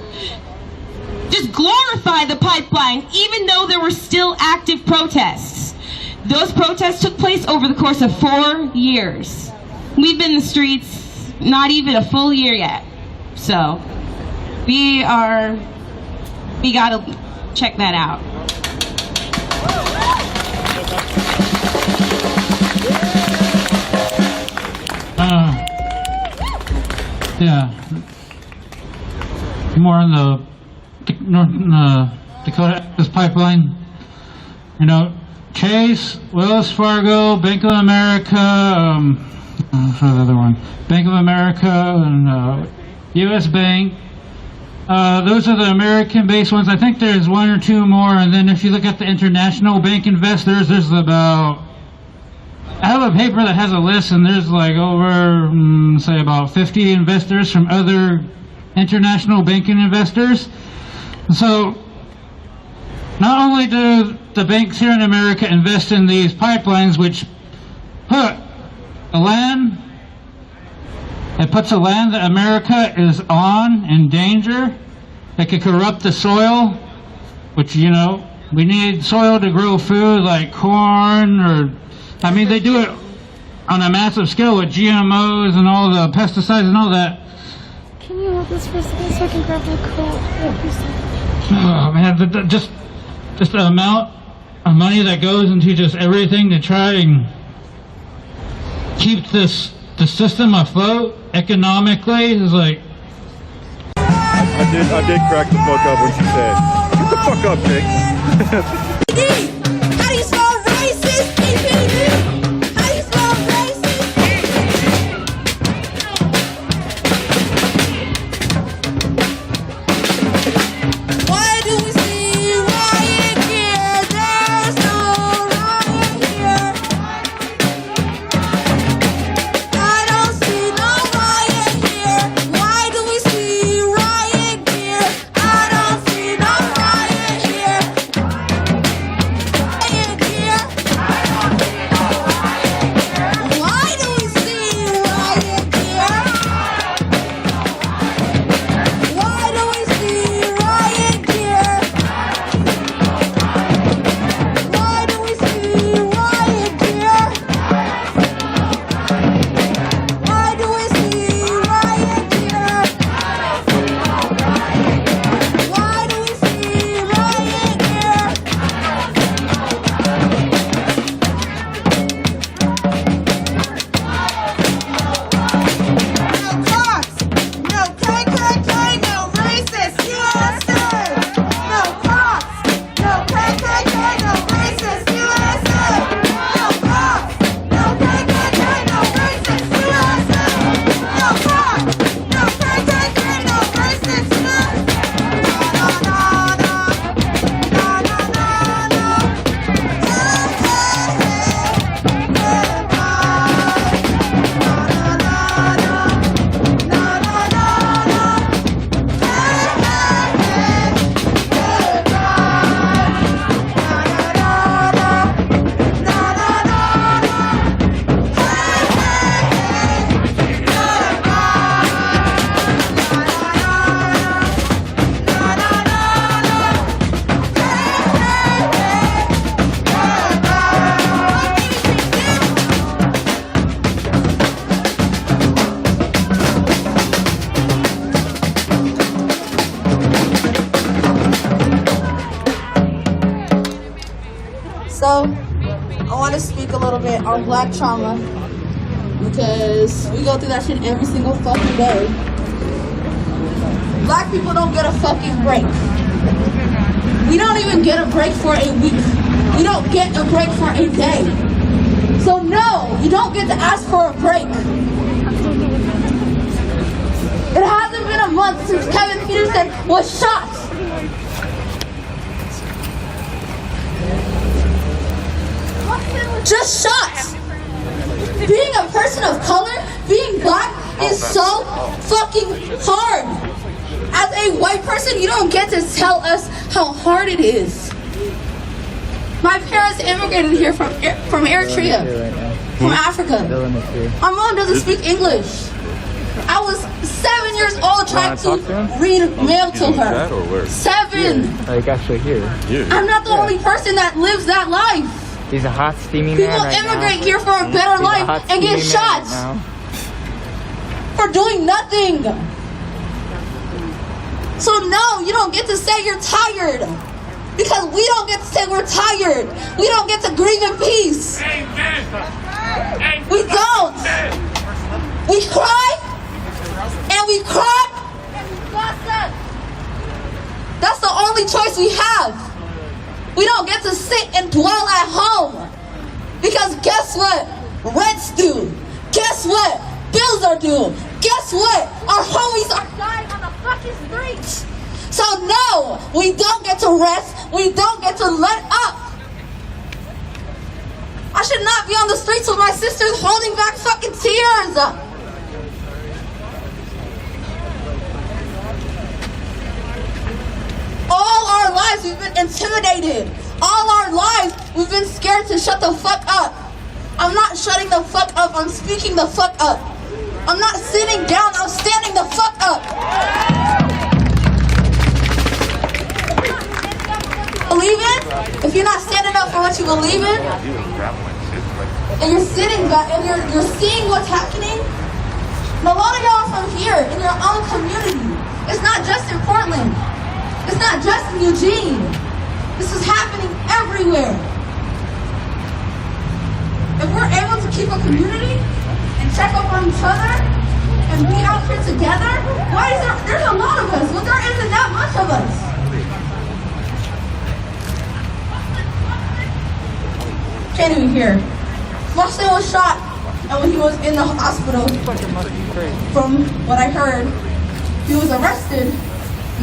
Just glorify the pipeline, even though there were still active protests. Those protests took place over the course of 4 years. We've been in the streets not even a full year yet. So, we gotta check that out. Yeah. More on the North Dakota Access Pipeline. You know, Chase, Wells Fargo, Bank of America, what's the other one? Bank of America and U.S. Bank. Those are the American-based ones. I think there's one or two more. And then if you look at the international bank investors, there's about, I have a paper that has a list, and there's like over, say, about 50 investors from other international banking investors. So, not only do the banks here in America invest in these pipelines, which put the land, it puts the land that America is on in danger. It could corrupt the soil, which, you know, we need soil to grow food like corn or, I mean, they do it on a massive scale with GMOs and all the pesticides and all that. Can you hold this for a second so I can grab the coat? Oh man, just the amount of money that goes into just everything to try and keep the system afloat economically is like. I did crack the fuck up when she said, "Get the fuck up, Jake." How do you spell racist? EPD. How do you spell racist? Why do we see riot gear? There's no riot here. I don't see no riot here. Why do we see riot gear? I don't see no riot here. Riot gear. Why do we see riot gear? Why do we see riot gear? Why do we see riot gear? Why do we see riot gear? Why do we see riot gear? No cops, no KKK, no racist USA. No cops, no KKK, no racist USA. No cops, no KKK, no racist USA. No cops, no KKK, no racist USA. No, no, no, no, no, no, no, no. So, I want to speak a little bit on black trauma because we go through that shit every single fucking day. Black people don't get a fucking break. We don't even get a break for a week. We don't get a break for a day. So no, you don't get to ask for a break. It hasn't been a month since Kevin Peterson was shot. Just shot. being a person of color, being black is so fucking hard. As a white person, you don't get to tell us how hard it is. My parents immigrated here from Eritrea, from Africa. My mom doesn't speak English. I was 7 years old trying to read mail to her. 7. Like actually here. I'm not the only person that lives that life. He's a hot, steamy People man right immigrate now. here for a better life and get shot for doing nothing. So no, you don't get to say you're tired. Because we don't get to say we're tired. We don't get to grieve in peace. We don't. We cry and we cry. That's the only choice we have. We don't get to sit and dwell at home. Because guess what? Rent's due. Guess what? Bills are due. Guess what? Our homies are dying on the fucking streets. So no, we don't get to rest. We don't get to let up. I should not be on the streets with my sisters holding back fucking tears. All our lives we've been intimidated. All our lives we've been scared to shut the fuck up. I'm not shutting the fuck up. I'm speaking the fuck up. I'm not sitting down. I'm standing the fuck up. Believe in? If you're not standing up for what you believe in, and you're sitting back and you're seeing what's happening, and a lot of y'all from here in your own community. It's not just in Portland. It's not just in Eugene. This is happening everywhere. If we're able to keep a community and check up on each other and be out here together, why is there's a lot of us, but there isn't that much of us. Can't even hear. My son was shot, and when he was in the hospital, from what I heard, he was arrested,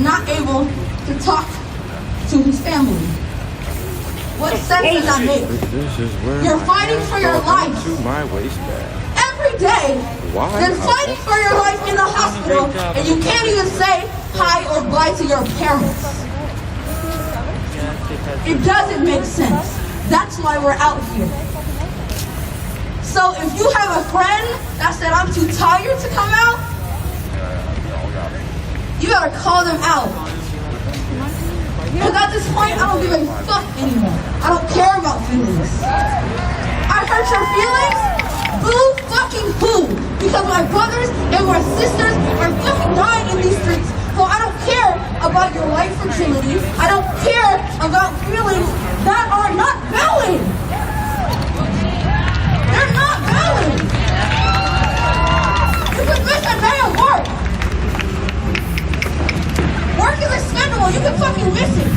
not able to talk to his family. What sense does that make? You're fighting for your life. Every day, you're fighting for your life in the hospital, and you can't even say hi or bye to your parents. It doesn't make sense. That's why we're out here. So if you have a friend that said, I'm too tired to come out, you gotta call them out. Because at this point, I don't give a fuck anymore. I don't care about feelings. I hurt your feelings? Boo fucking boo. Because my brothers and my sisters are fucking dying in these streets. So I don't care about your life fragility. I don't care about feelings that are not valid. They're not valid. You can miss a day of work. Work is expendable. You can fucking miss it.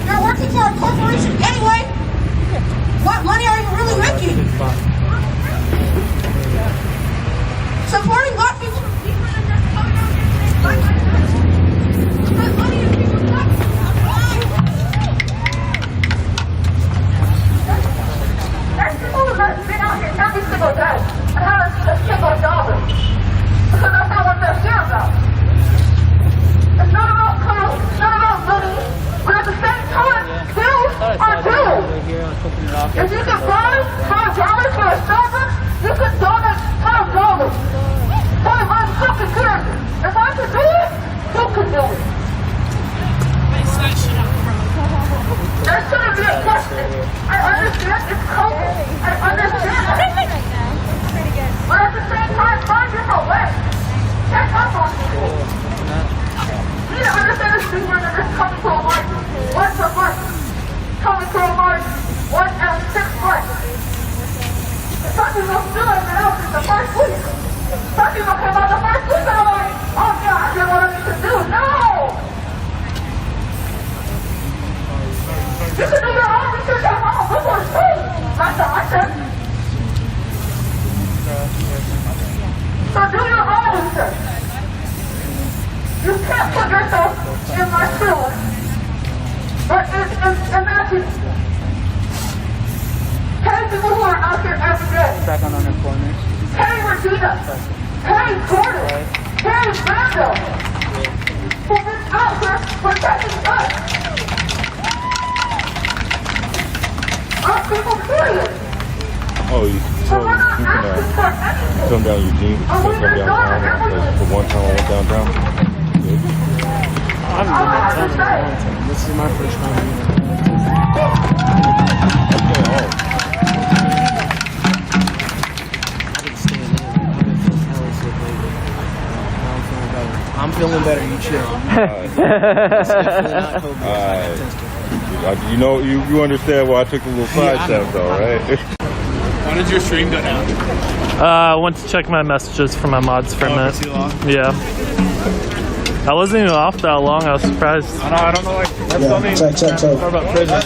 You're working for a corporation anyway. What money are you really making? Supporting black people is cheaper than just coming out and saying because money is people's black people. There's people who have been out here every single day and haven't seen a single dollar. Because that's not what they're here about. It's not about clothes, it's not about money, but at the same time, bills are bills. If you can buy $5 for a Starbucks, you can donate $5. Why am I fucking good? If I can do it, you can do it. There shouldn't be a question. I understand it's cold. I understand that. But at the same time, find different ways. Check up on people. You need to understand the street where they're just coming to a march once a month. Coming to a march once every 6 months. And some people still have been out since the first week. Some people came out the first week and I'm like, oh yeah, I did what I need to do. No! You can do your own research at home. Look for free. That's all I said. So do your own research. You can't put yourself in my shoes. But imagine, take out here every day. Back on unemployment. Hey, Regina. Hey, Jordan. Hey, Randall. Who's been out here protecting us. Our people serious. Oh, you can come down Eugene, you can come downtown. The one time I went downtown. I haven't been downtown in a long time. This is my first time here. I'm feeling better. You chill. It's definitely not COVID. I tested. You know, you understand why I took a little side step, though, right? When did your stream go down? I went to check my messages for my mods for a minute. Too long? Yeah. I wasn't even off that long. I was surprised. I don't know. Like that's something. Check. What about prisoners?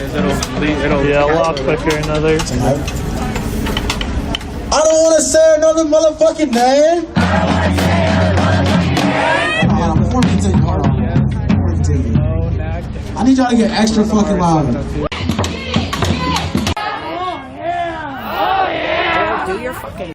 It'll yeah, a lot quicker than others. I don't want to say another motherfucking name. Before we continue, I need y'all to get extra fucking loud. Do your fucking.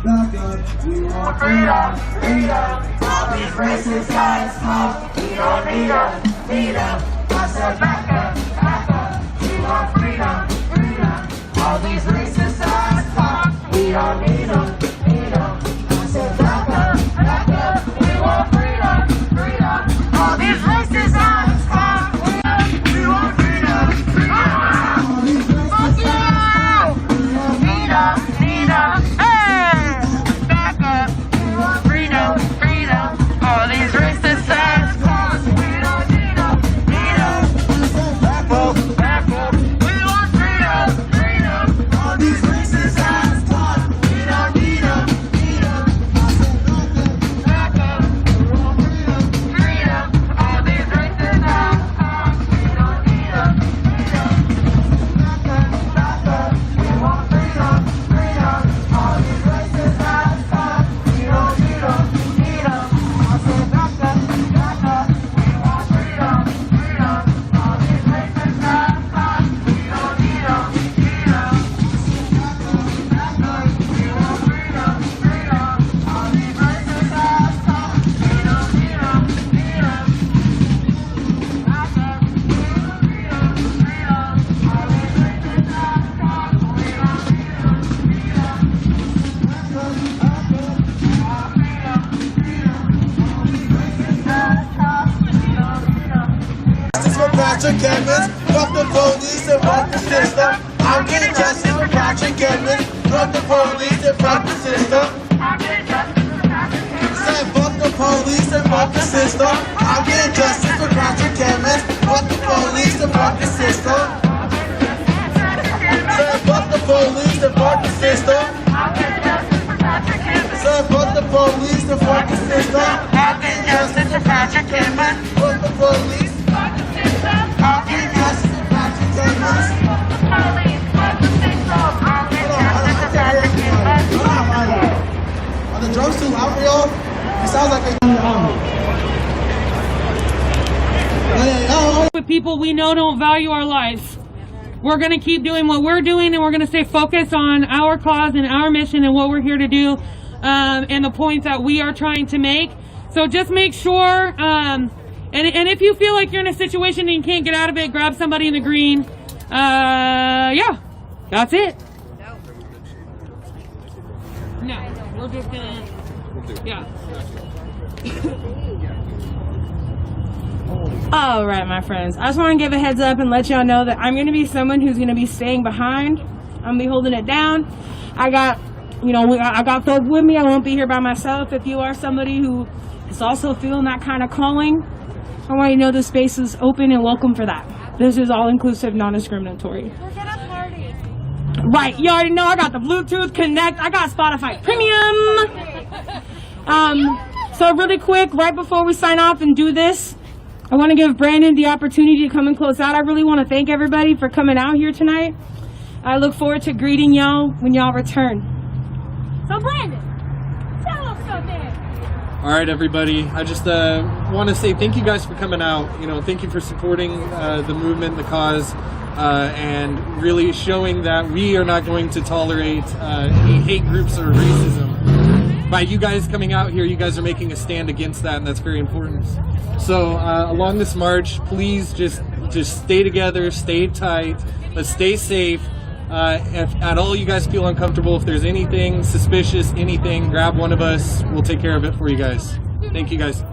back up. We want freedom, freedom. All these racist ass cops, we don't need them, need them. I said back up, we want freedom, freedom. All these racist ass cops, we don't need them, need them. I said back up, we want freedom, freedom. All these racist ass cops, we want freedom, freedom. All these racist ass cops, we want freedom, need them. Hey, back up, we want freedom, freedom. All these racist ass cops, we don't need them, need them. I said back up, we want freedom, freedom. All these racist ass cops, we don't need them, need them. I said back up, we want freedom, freedom. All these racist ass cops, we don't need them, need them. Back up, we want freedom, freedom. All these racist ass cops, we don't need them, need them. I said back up, we want freedom, freedom. All these racist ass cops, we don't need them, need them. Back up, we want freedom, freedom. All these racist ass cops, we don't need them, need them. Back up, we want freedom, freedom. All these racist ass cops, we don't need them, need them. Back up, we want freedom, freedom. All these racist ass cops, we don't need them. Justice for Patrick Edmonds, fuck the police and fuck the system. I'm getting justice for Patrick Edmonds, fuck the police and fuck the system. I'm getting justice for Patrick Edmonds. Said fuck the police and fuck the system. I'm getting justice for Patrick Edmonds, fuck the police and fuck the system. Said fuck the police and fuck the system. I'm getting justice for Patrick Edmonds. Said fuck the police and fuck the system. I'm getting justice for Patrick Edmonds, fuck the police. I'm getting justice for Patrick Edmonds. Are the drums too loud for y'all? It sounds like with people we know don't value our lives. We're going to keep doing what we're doing, and we're going to stay focused on our cause and our mission and what we're here to do, and the points that we are trying to make. So just make sure, and if you feel like you're in a situation and you can't get out of it, grab somebody in the green. Yeah, that's it. No, we're just gonna, yeah. All right, my friends. I just want to give a heads up and let y'all know that I'm going to be someone who's going to be staying behind. I'm going to be holding it down. I got, I got folks with me. I won't be here by myself. If you are somebody who is also feeling that kind of calling, I want you to know the space is open and welcome for that. This is all inclusive, non-discriminatory. We're gonna party. Right, you already know I got the Bluetooth Connect. I got Spotify Premium. So really quick, right before we sign off and do this, I want to give Brandon the opportunity to come and close out. I really want to thank everybody for coming out here tonight. I look forward to greeting y'all when y'all return. So Brandon, tell us something. All right, everybody. I just want to say thank you guys for coming out. Thank you for supporting the movement, the cause, and really showing that we are not going to tolerate any hate groups or racism. By you guys coming out here, you guys are making a stand against that, and that's very important. So along this march, please just stay together, stay tight, let's stay safe. If at all you guys feel uncomfortable, if there's anything suspicious, anything, grab one of us. We'll take care of it for you guys. Thank you guys.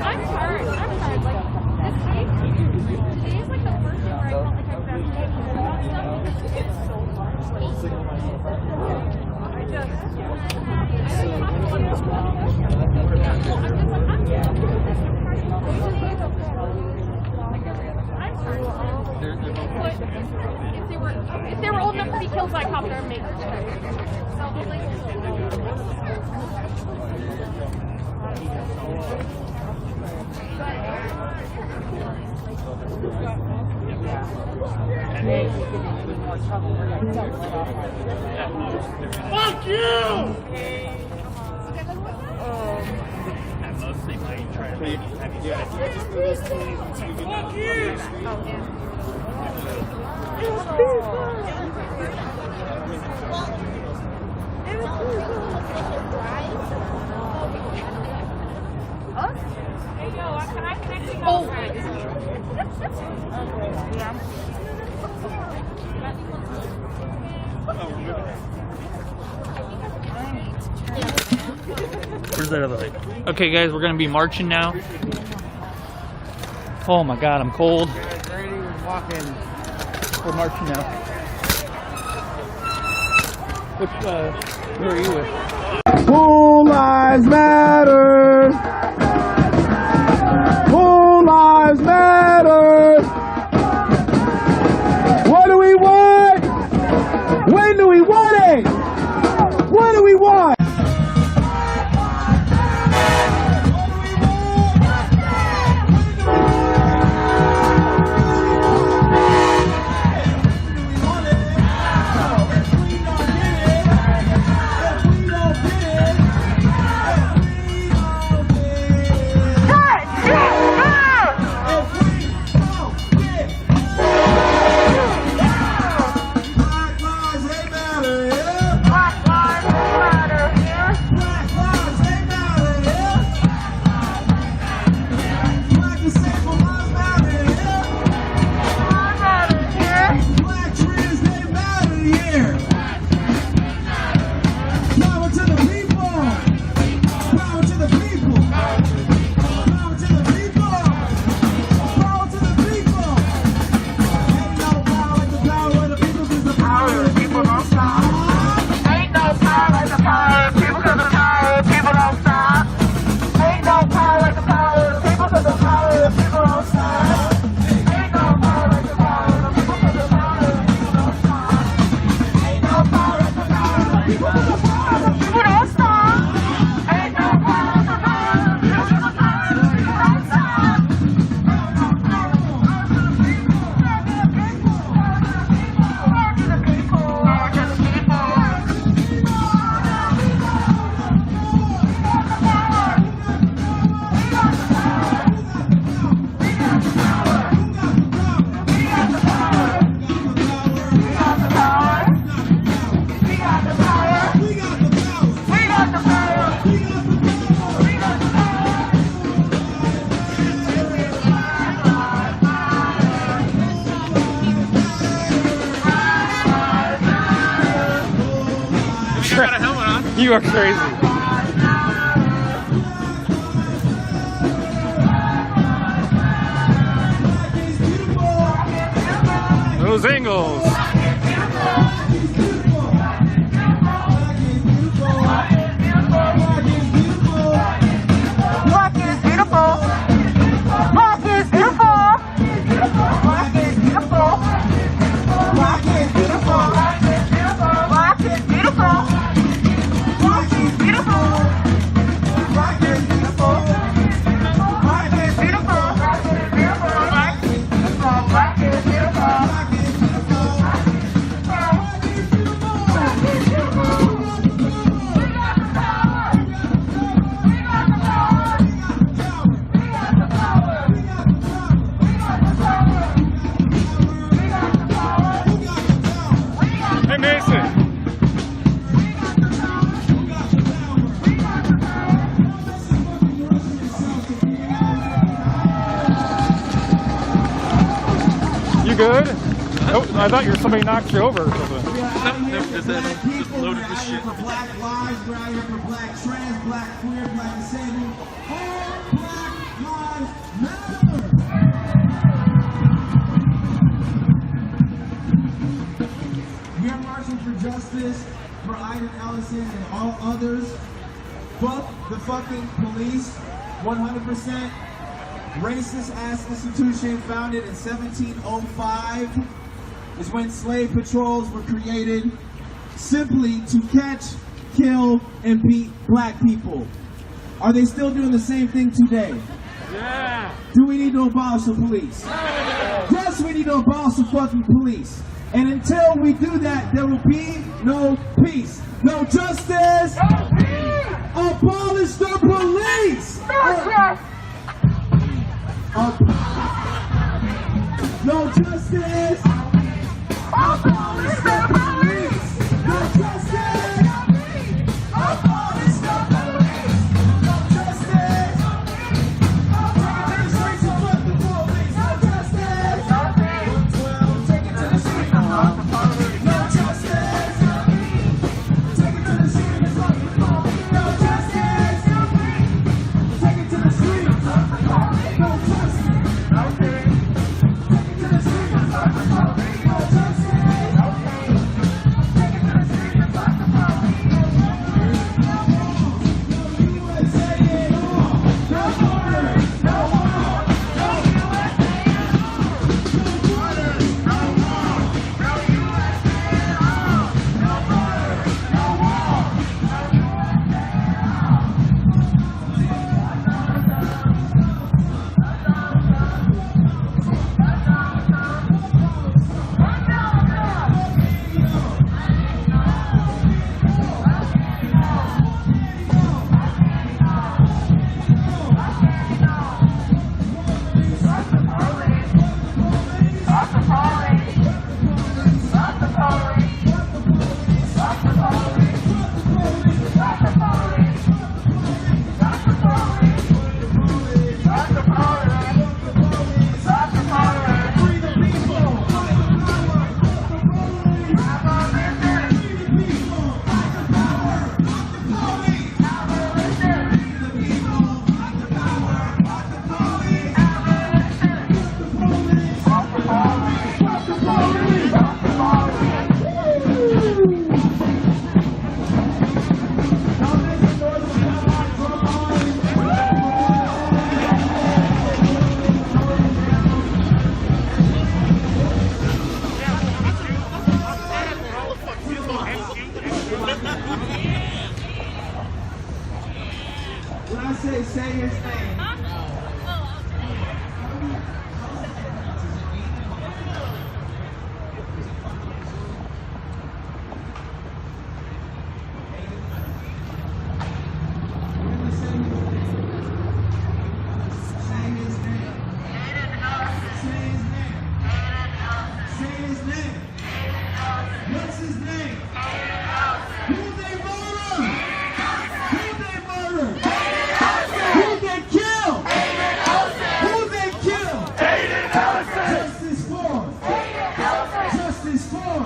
I'm sorry. Like, this If they were old enough to be killed by a cop, they're amazing. Fuck you! Fuck you! Where's that other light? Okay, guys, we're gonna be marching now. Oh my God, I'm cold. We're marching now. Who are you with? Whole lives matter. Whole lives matter. What do we want? When do we want it? What do we want? You are crazy. Those angles. Black is beautiful. Black is beautiful. Black is beautiful. Black is beautiful. Black is beautiful. Black is beautiful. Black is beautiful. Black is beautiful. Black is beautiful. Black is beautiful. Hey, Mason. You good? Oh, I thought somebody knocked you over or something. Just loaded this shit. For black lives, we're out here for black trans, black queer, black disabled. All black lives matter. We are marching for justice. for Iden Ellison and all others. Fuck the fucking police, 100%. Racist ass institution founded in 1705 is when slave patrols were created simply to catch, kill, and beat black people. Are they still doing the same thing today? Yeah. Do we need to abolish the police? Yes, we need to abolish the fucking police. And until we do that, there will be no peace, no justice. No peace. Abolish the police. No justice. Abolish the police. No justice. Abolish the police. No justice. Take it to the streets and fuck the police. No justice. 112, take it to the street. No justice. Take it to the street and fuck the police. No justice. Take it to the street. No justice. When I say his name. What's his name? Who they murder? Who they murder? Who they kill? Who they kill? Justice for. Justice for.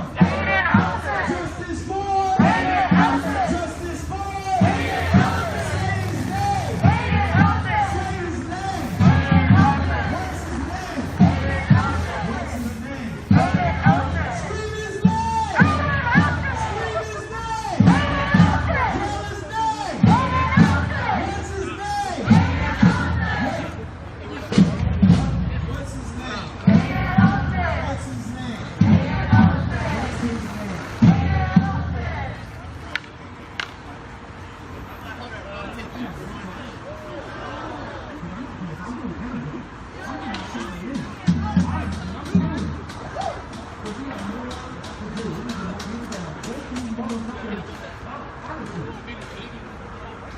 Justice for. Justice for. Say his name. Say his name. What's his name? What's his name? Scream his name. Scream his name. Call his name. What's his name? What's his name? What's his name? What's his name?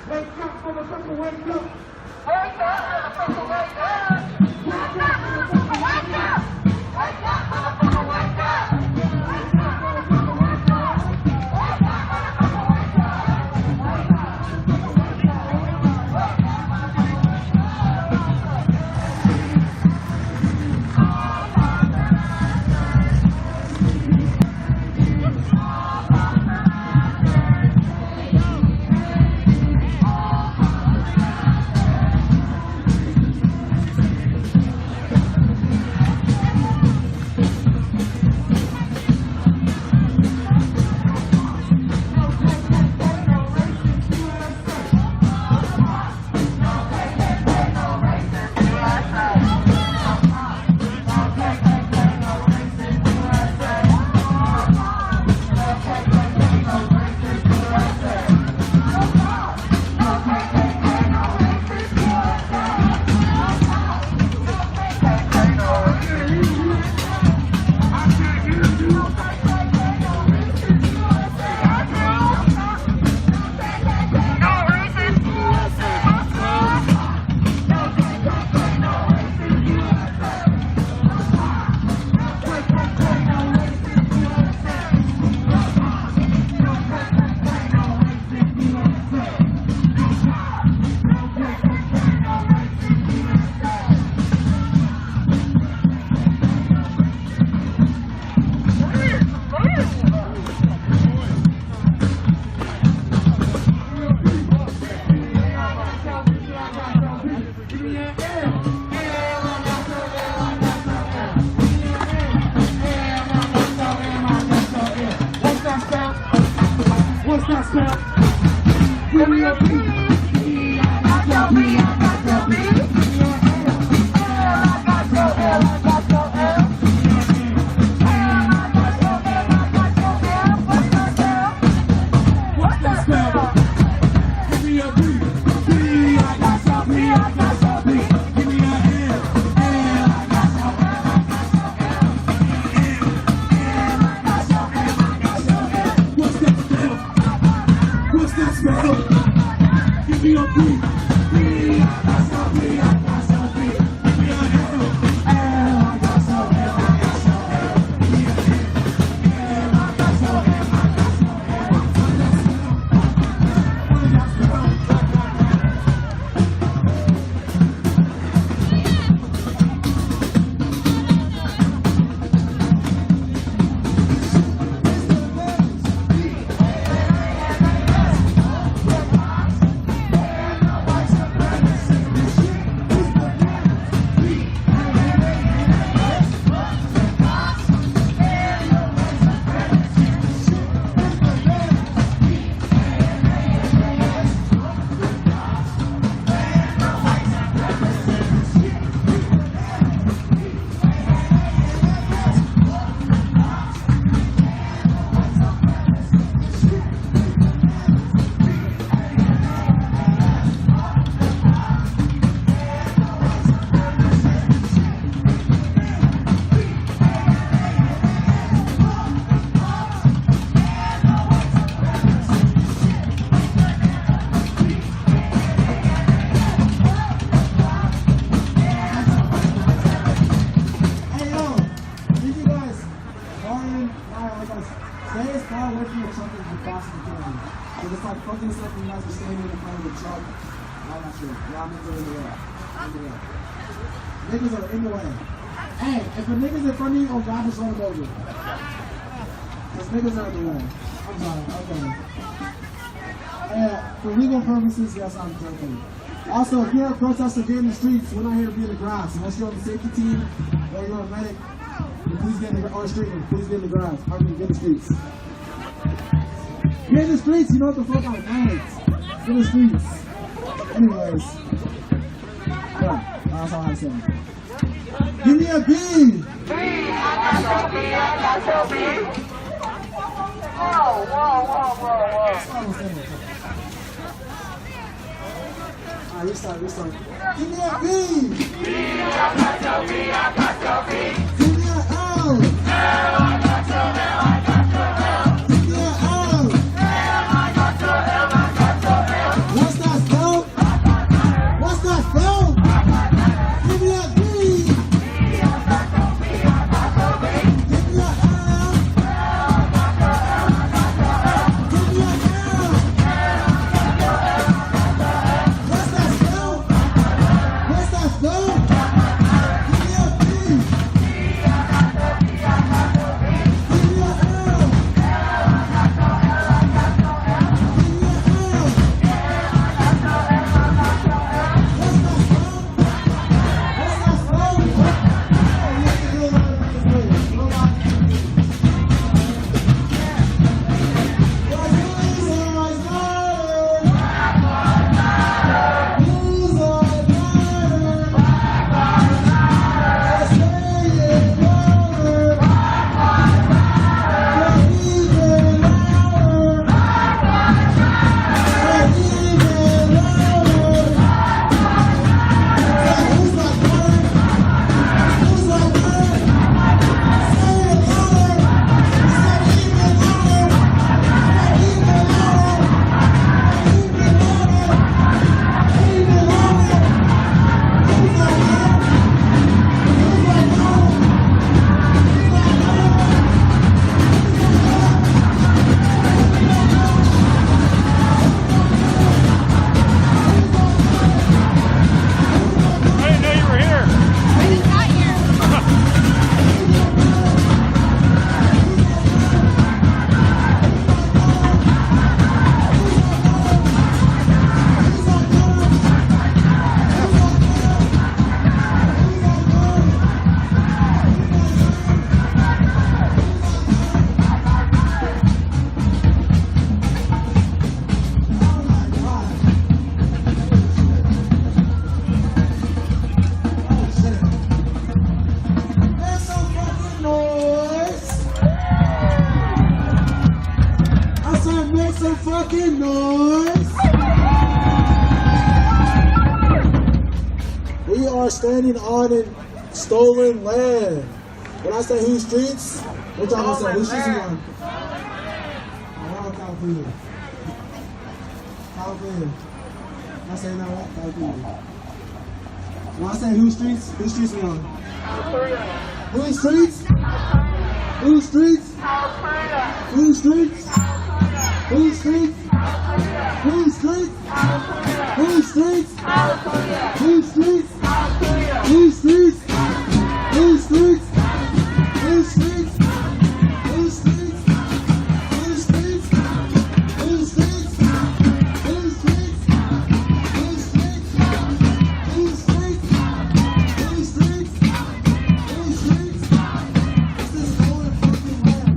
Wake up, motherfucker, wake up! Wake up, motherfucker, wake up! Wake up, motherfucker, wake up! Wake up, motherfucker, wake up! Wake up, motherfucker, wake up! Wake up, motherfucker, wake up! Niggas are in the way. Hey, if a nigga's in front of you, oh God, just run him over. Because niggas are in the way. I'm sorry, okay. For legal purposes, yes, I'm joking. Also, if you're a protester, get in the streets. We're not here to be in the grass. Unless you're on the safety team or you're a medic, please get in the or a streetman, please get in the grass. I mean, get in the streets. Get in the streets, you know what the fuck I'm saying. Get in the streets. Anyways. Yeah, that's all I'm saying. Give me a B! Alright, restart. Give me a B! Give me a L! What's that spell? What's that spell? Give me a B! Give me a L! Give me a L! What's that spell? What's that spell? Give me a B! motherfucking noise. We are standing on stolen land. When I say whose streets, what y'all gonna say? Whose streets we on? Around California. California. I say no, California. When I say whose streets we on? Whose streets? Whose streets? Whose streets? Whose streets? Whose streets? Whose streets? Whose streets? Whose streets? Whose streets? Whose streets? Whose streets? Whose streets? Whose streets? Whose streets? Whose streets? Whose streets? Whose streets? Whose streets? This is stolen fucking land.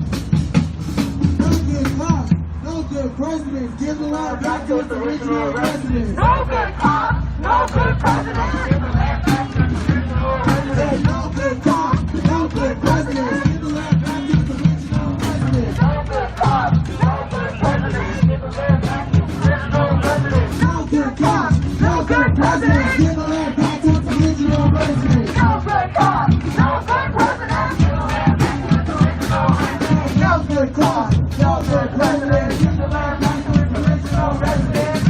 No good cop, no good president. Give the land back to its original residents. No good cop, no good president. Give the land back to its original residents. No good cop, no good president. Give the land back to its original residents. No good cop, no good president. Give the land back to its original residents. No good cop, no good president. Give the land back to its original residents. No good cop, no good president. Give the land back to its original residents. No good cop, no good president. Give the land back to its original residents.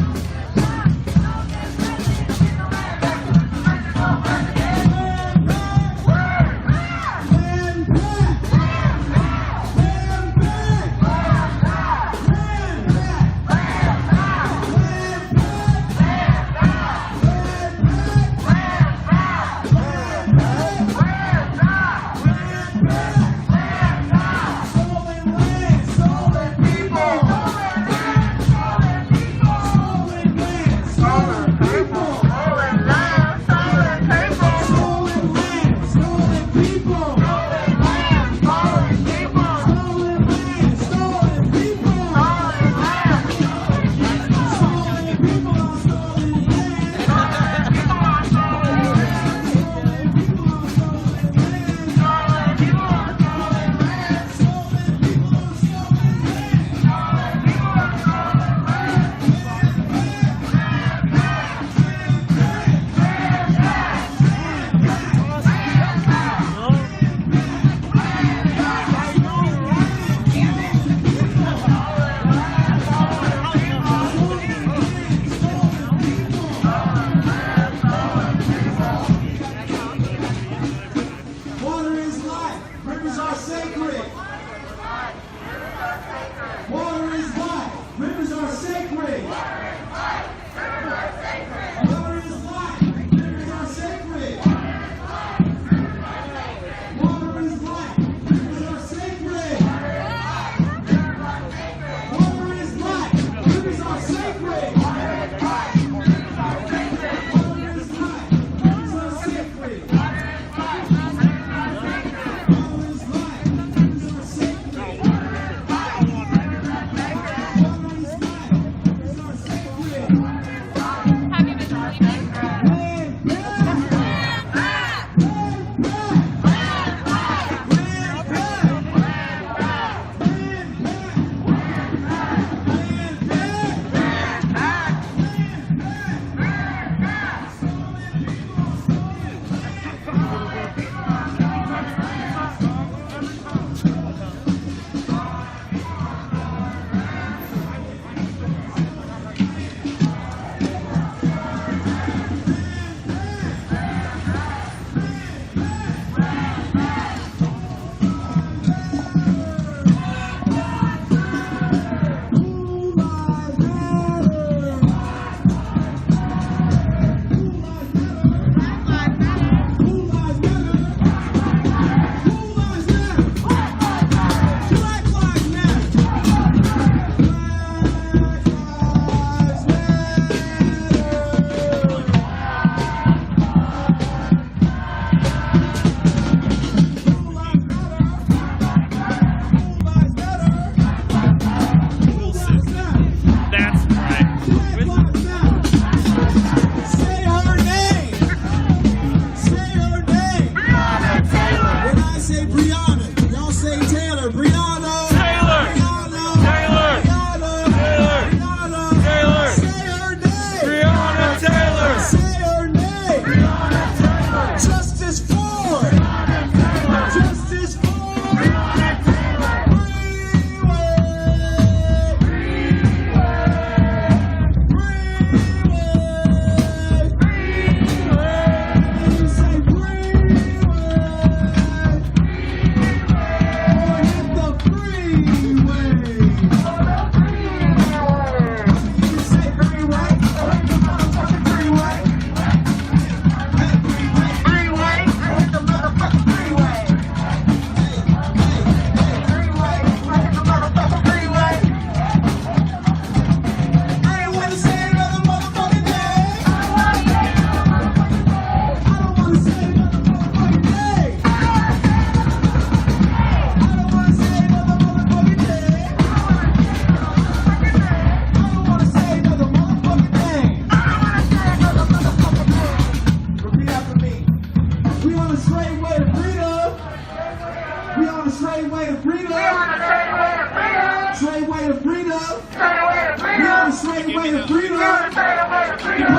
freedom. The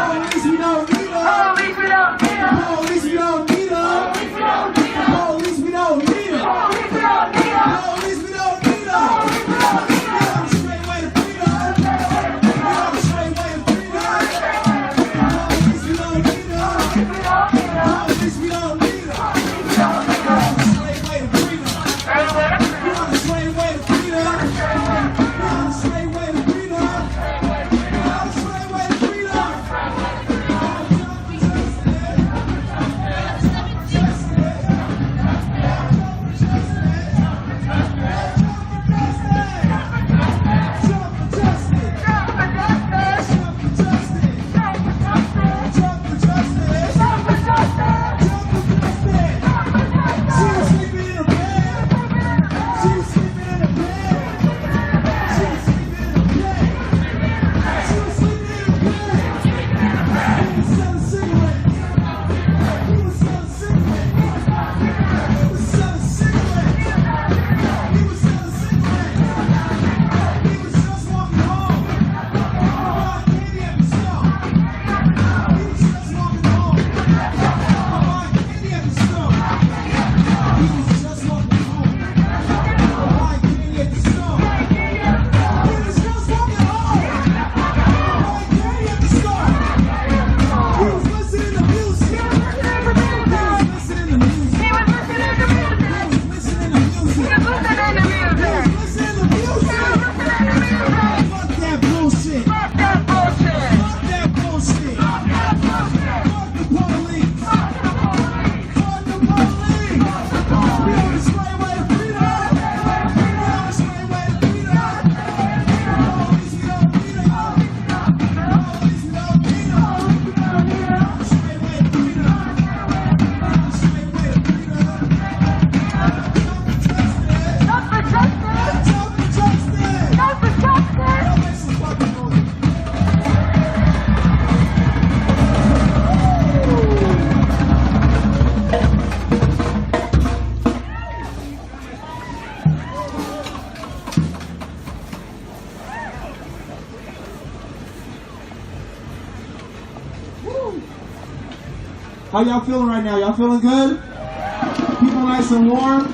police, we don't need them. Police, we don't need them. Police, we don't need them. Police, we don't need them. Police, we don't need them. Police, we don't need them. Straight way to freedom. Straight way to freedom. Police, we don't need them. Police, we don't need them. Straight way to freedom. Straight way to freedom. Straight way to freedom. Straight way to freedom. How y'all feeling right now? Y'all feeling good? People nice and warm?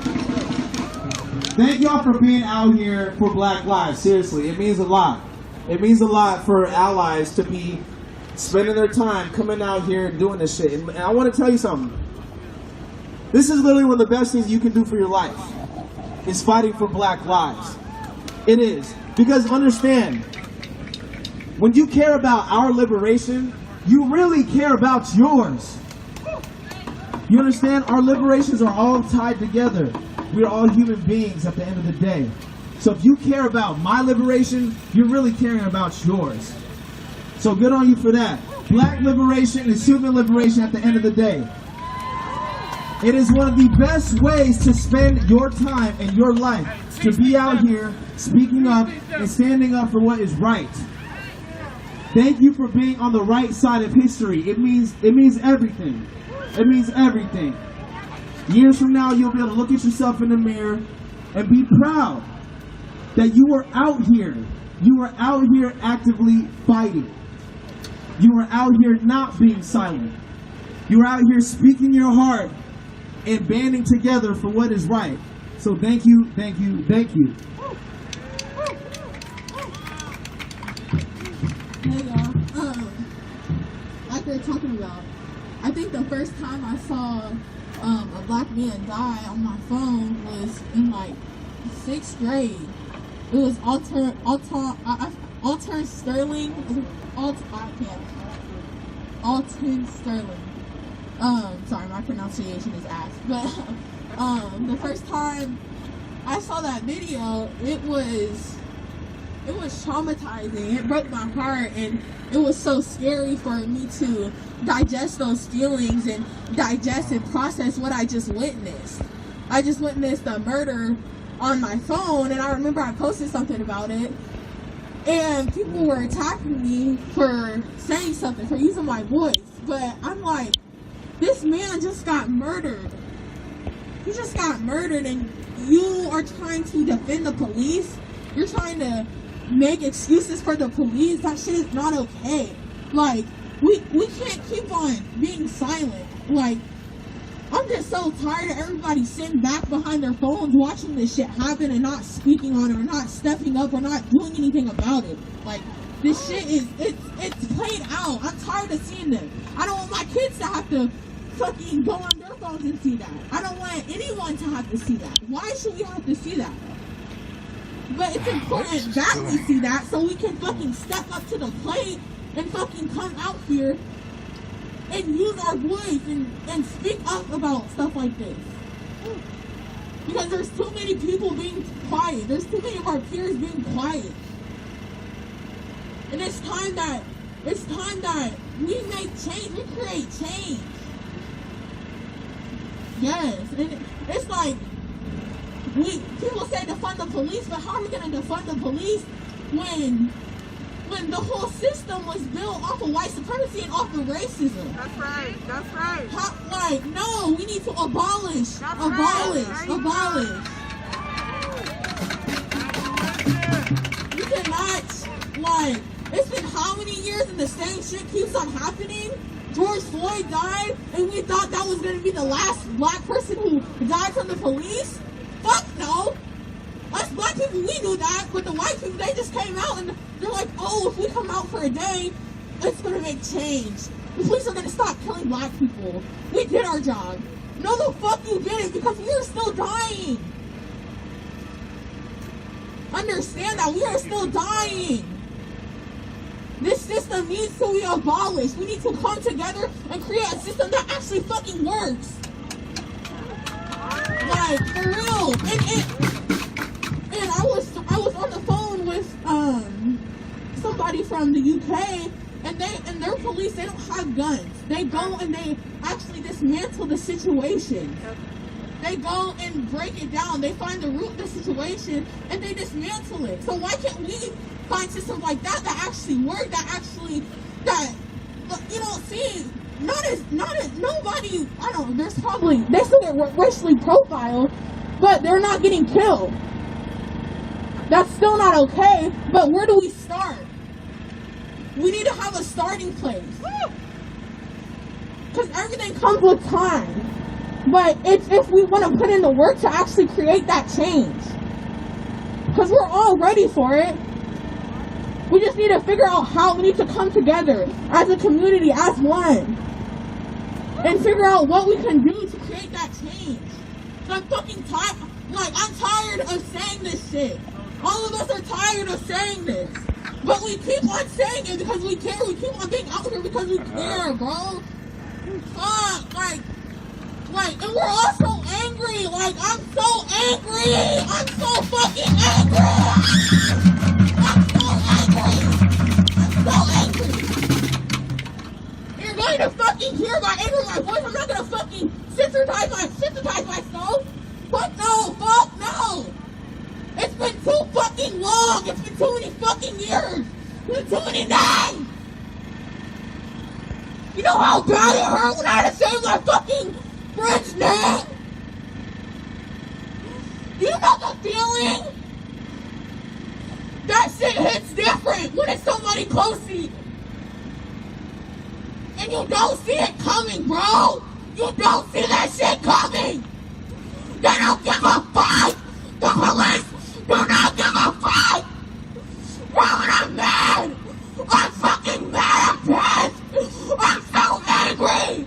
Thank y'all for being out here for Black Lives. Seriously, it means a lot. It means a lot for allies to be spending their time coming out here and doing this shit. And I want to tell you something. This is literally one of the best things you can do for your life. Is fighting for Black lives. It is. Because understand, when you care about our liberation, you really care about yours. You understand? Our liberations are all tied together. We are all human beings at the end of the day. So if you care about my liberation, you're really caring about yours. So good on you for that. Black liberation is human liberation at the end of the day. It is one of the best ways to spend your time and your life, to be out here speaking up and standing up for what is right. Thank you for being on the right side of history. It means everything. It means everything. Years from now, you'll be able to look at yourself in the mirror and be proud that you were out here. You were out here actively fighting. You were out here not being silent. You were out here speaking your heart and banding together for what is right. So thank you, thank you, thank you. Hey y'all, like they're talking about, I think the first time I saw a black man die on my phone was in like 6th grade. It was Alton Sterling. Alton Sterling. Sorry, my pronunciation is ass. But the first time I saw that video, it was traumatizing. It broke my heart, and it was so scary for me to digest those feelings and digest and process what I just witnessed. I just witnessed a murder on my phone, and I remember I posted something about it, and people were attacking me for saying something, for using my voice. But I'm like, this man just got murdered. He just got murdered, and you are trying to defend the police. You're trying to make excuses for the police. That shit is not okay. Like, we can't keep on being silent. Like, I'm just so tired of everybody sitting back behind their phones watching this shit happen and not speaking on it or not stepping up or not doing anything about it. Like, this shit is, it's played out. I'm tired of seeing this. I don't want my kids to have to fucking go on their phones and see that. I don't want anyone to have to see that. Why should we have to see that? But it's important that we see that so we can fucking step up to the plate and fucking come out here and use our voice and speak up about stuff like this. Because there's too many people being quiet. There's too many of our peers being quiet. And it's time that we make change, we create change. Yes, and it's like, people say defund the police, but how are we gonna defund the police when the whole system was built off of white supremacy and off of racism? That's right, that's right. Like, no, we need to abolish. You cannot, like, it's been how many years and the same shit keeps on happening? George Floyd died, and we thought that was going to be the last black person who died from the police? Fuck no! Us black people, we knew that, but the white people, they just came out and they're like, oh, if we come out for a day, it's going to make change. The police are going to stop killing black people. We did our job. No, the fuck you didn't, because we are still dying. Understand that we are still dying. This system needs to be abolished. We need to come together and create a system that actually fucking works. Like, for real. And I was on the phone with somebody from the UK, and their police, they don't have guns. They go and they actually dismantle the situation. They go and break it down. They find the root of the situation and they dismantle it. So why can't we find systems like that actually work, you know, see, nobody, I don't know, there's probably, they still get racially profiled, but they're not getting killed. That's still not okay, but where do we start? We need to have a starting place. Because everything comes with time. But it's if we want to put in the work to actually create that change. Because we're all ready for it. We just need to figure out how we need to come together as a community, as one. And figure out what we can do to create that change. So I'm fucking tired. Like, I'm tired of saying this shit. All of us are tired of saying this. But we keep on saying it because we care. We keep on being out here because we care, bro. Fuck, like, and we're all so angry. Like, I'm so angry. I'm so fucking angry. I'm so angry. You're going to fucking hear my anger in my voice. I'm not going to fucking synthesize myself. Fuck no. It's been too fucking long. It's been too many fucking years. It's been too many days. You know how bad it hurt when I had to say my fucking friend's name? Do you know the feeling? That shit hits different when it's somebody close to you. And you don't see it coming, bro. You don't see that shit coming. They don't give a fuck. The police do not give a fuck. Bro, and I'm mad. I'm fucking mad. I'm pissed. I'm so angry.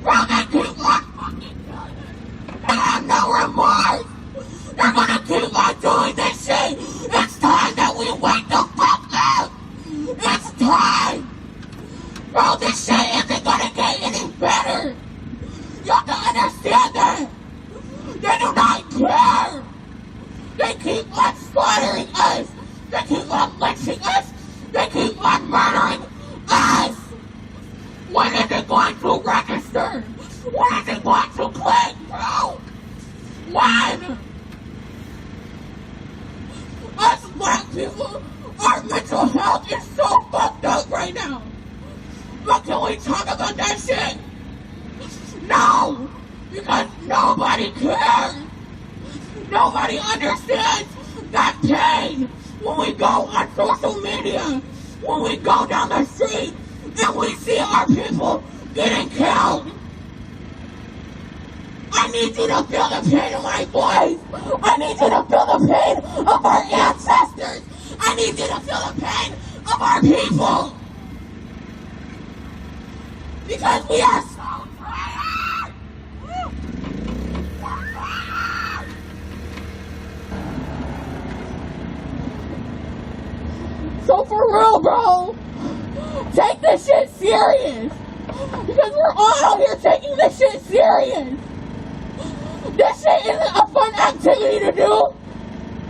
Bro, they keep on fucking doing it. They have no remorse. They're gonna keep on doing this shit. It's time that we wake the fuck up. It's time. Bro, this shit isn't gonna get any better. You have to understand that. They do not care. They keep on slaughtering us. They keep on lynching us. They keep on murdering us. When is it going to register? When is it going to click, bro? When? Us black people, our mental health is so fucked up right now. But can we talk about that shit? No! Because nobody cares! Nobody understands that pain when we go on social media, when we go down the street, and we see our people getting killed. I need you to feel the pain of my voice. I need you to feel the pain of our ancestors. I need you to feel the pain of our people. Because we are so tired. So for real, bro, take this shit serious. Because we're all out here taking this shit serious. This shit isn't a fun activity to do.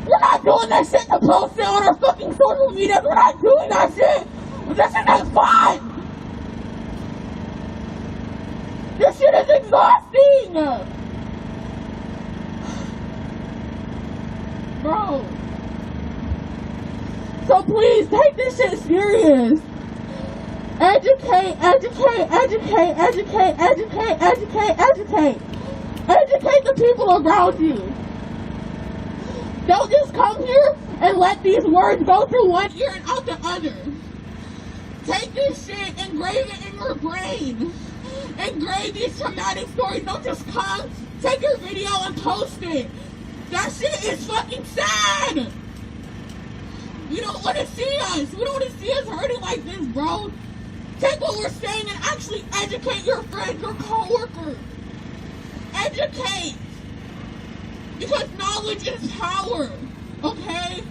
We're not doing that shit to post it on our fucking social media. We're not doing that shit. This shit is fun. This shit is exhausting. Bro. So please take this shit serious. Educate, educate, educate, educate, educate, educate, educate. Educate the people around you. Don't just come here and let these words go through one ear and out the other. Take this shit, engrave it in your brain. Engrave these traumatic stories. Don't just come, take your video and post it. That shit is fucking sad. You don't want to see us. We don't want to see us hurting like this, bro. Take what we're saying and actually educate your friends, your co-workers. Educate. Because knowledge is power. Okay?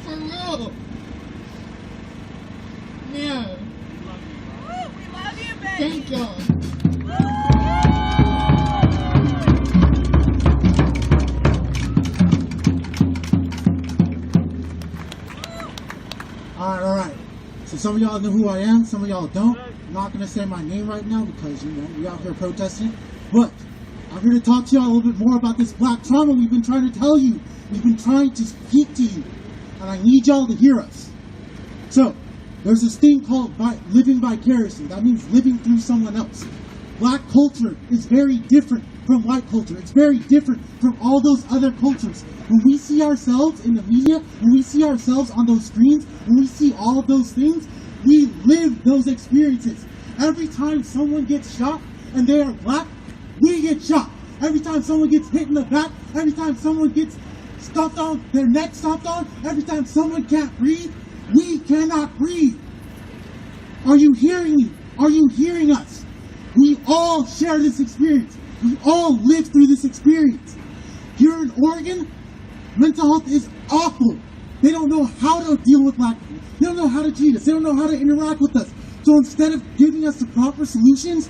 For real. Yeah. We love you, baby. Thank y'all. All right. So some of y'all know who I am, some of y'all don't. I'm not gonna say my name right now because, you know, we out here protesting. But I'm here to talk to y'all a little bit more about this black trauma we've been trying to tell you. We've been trying to speak to you. And I need y'all to hear us. So, there's this thing called living vicariously. That means living through someone else. Black culture is very different from white culture. It's very different from all those other cultures. When we see ourselves in the media, when we see ourselves on those screens, when we see all of those things, we live those experiences. Every time someone gets shot and they are black, we get shot. Every time someone gets hit in the back, every time someone gets stomped on, their neck stomped on, every time someone can't breathe, we cannot breathe. Are you hearing me? Are you hearing us? We all share this experience. We all live through this experience. Here in Oregon, mental health is awful. They don't know how to deal with black people. They don't know how to treat us. They don't know how to interact with us. So instead of giving us the proper solutions,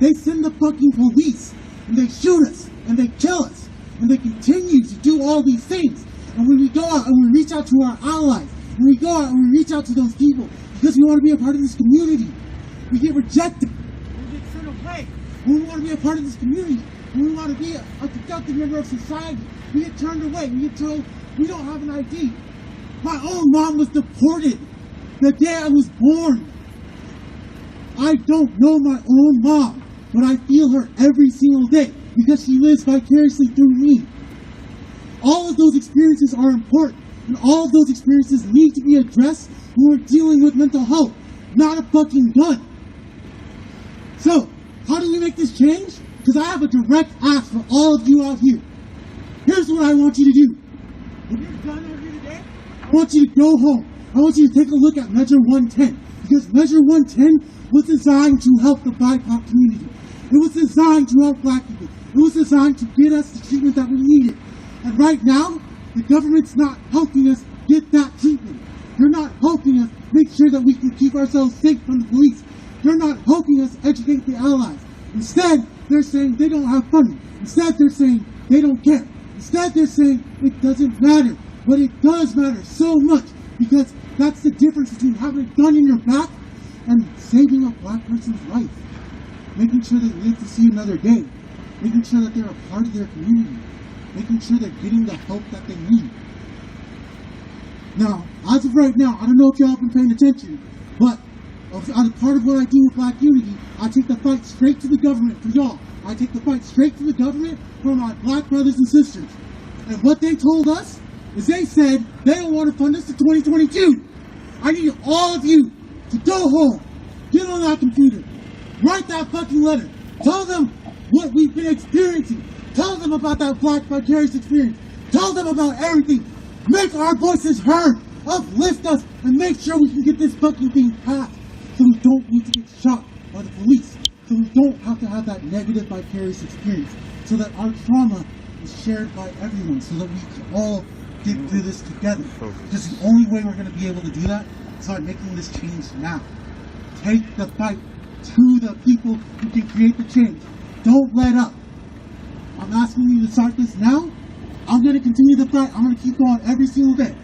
they send the fucking police and they shoot us and they kill us and they continue to do all these things. And when we go out and we reach out to our allies, when we go out and we reach out to those people because we want to be a part of this community, we get rejected. We get sent away. When we want to be a part of this community, when we want to be a productive member of society, we get turned away. We get told we don't have an ID. My own mom was deported the day I was born. I don't know my own mom, but I feel her every single day because she lives vicariously through me. All of those experiences are important, and all of those experiences need to be addressed when we're dealing with mental health, not a fucking gun. So, how do we make this change? Because I have a direct ask for all of you out here. Here's what I want you to do. When you're done over here today, I want you to go home. I want you to take a look at Measure 110. Because Measure 110 was designed to help the BIPOC community. It was designed to help black people. It was designed to get us the treatment that we needed. And right now, the government's not helping us get that treatment. They're not helping us make sure that we can keep ourselves safe from the police. They're not helping us educate the allies. Instead, they're saying they don't have funding. Instead, they're saying they don't care. Instead, they're saying it doesn't matter. But it does matter so much because that's the difference between having a gun in your back and saving a black person's life. Making sure they live to see another day. Making sure that they're a part of their community. Making sure they're getting the help that they need. Now, as of right now, I don't know if y'all have been paying attention, but as a part of what I do with Black Unity, I take the fight straight to the government for y'all. I take the fight straight to the government for my black brothers and sisters. And what they told us is they said they don't want to fund us to 2022. I need all of you to go home, get on that computer, write that fucking letter, tell them what we've been experiencing, tell them about that black vicarious experience, tell them about everything, make our voices heard, uplift us, and make sure we can get this fucking thing passed so we don't need to get shot by the police, so we don't have to have that negative vicarious experience, so that our trauma is shared by everyone, so that we can all get through this together. Because the only way we're going to be able to do that is by making this change now. Take the fight to the people who can create the change. Don't let up. I'm asking you to start this now. I'm going to continue the fight. I'm going to keep going every single day.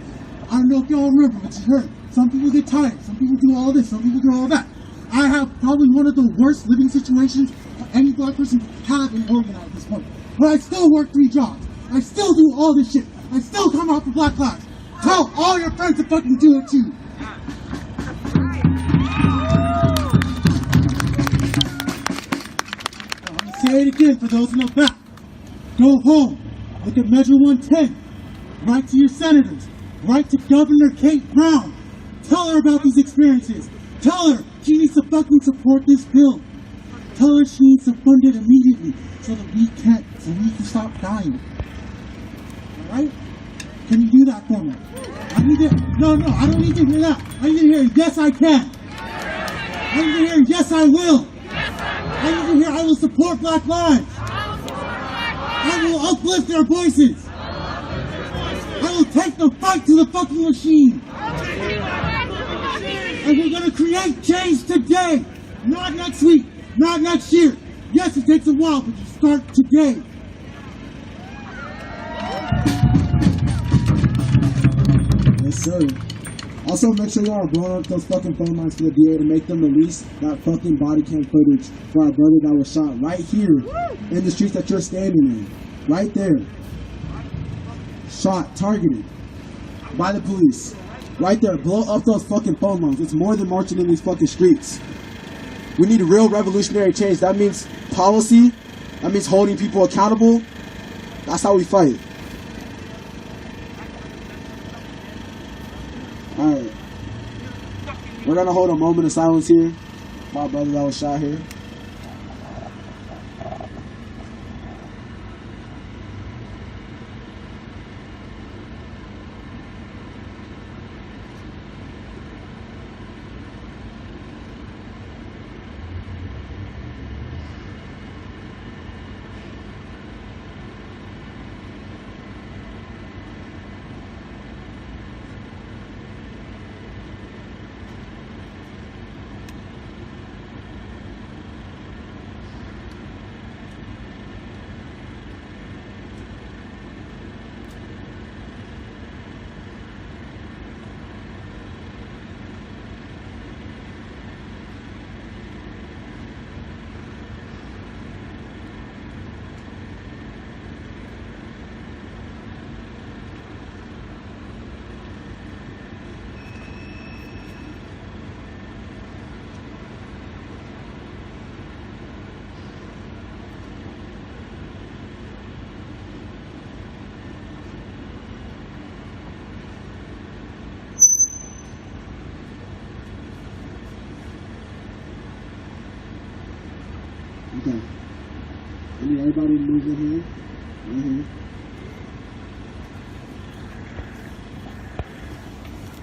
I don't know if y'all remember, but you heard. Some people get tired. Some people do all this. Some people do all that. I have probably one of the worst living situations any black person can have in Oregon at this point. But I still work 3 jobs. I still do all this shit. I still come out for Black Lives. Tell all your friends to fucking do it too. I'm gonna say it again for those in the back. Go home. Look at Measure 110. Write to your senators. Write to Governor Kate Brown. Tell her about these experiences. Tell her she needs to fucking support this bill. Tell her she needs to fund it immediately so that we can stop dying. Alright? Can you do that for me? I need to, no, I don't need to hear that. I need to hear, yes I can. I need to hear, yes I will. I need to hear, I will support Black Lives. I will uplift their voices. I will take the fight to the fucking machine. And we're going to create change today. Not next week. Not next year. Yes, it takes a while, but you start today. Yes, sir. Also, make sure y'all are blowing up those fucking phone lines for the DA to make them release that fucking body cam footage for our brother that was shot right here in the streets that you're standing in. Right there. Shot, targeted by the police. Right there. Blow up those fucking phone lines. It's more than marching in these fucking streets. We need a real revolutionary change. That means policy. That means holding people accountable. That's how we fight. Alright. We're gonna hold a moment of silence here. My brother that was shot here. Okay. I need everybody to move in here. Right here.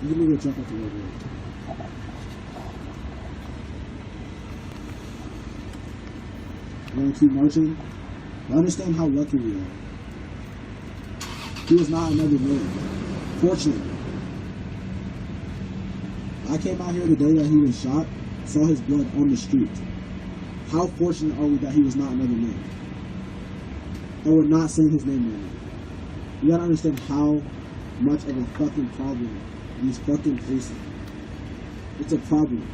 You can move a truck up the road. We're gonna keep marching. I understand how lucky we are. He was not another man. Fortunately. I came out here the day that he was shot, saw his blood on the street. How fortunate are we that he was not another man? And we're not saying his name right now. You gotta understand how much of a fucking problem he's fucking facing. It's a problem.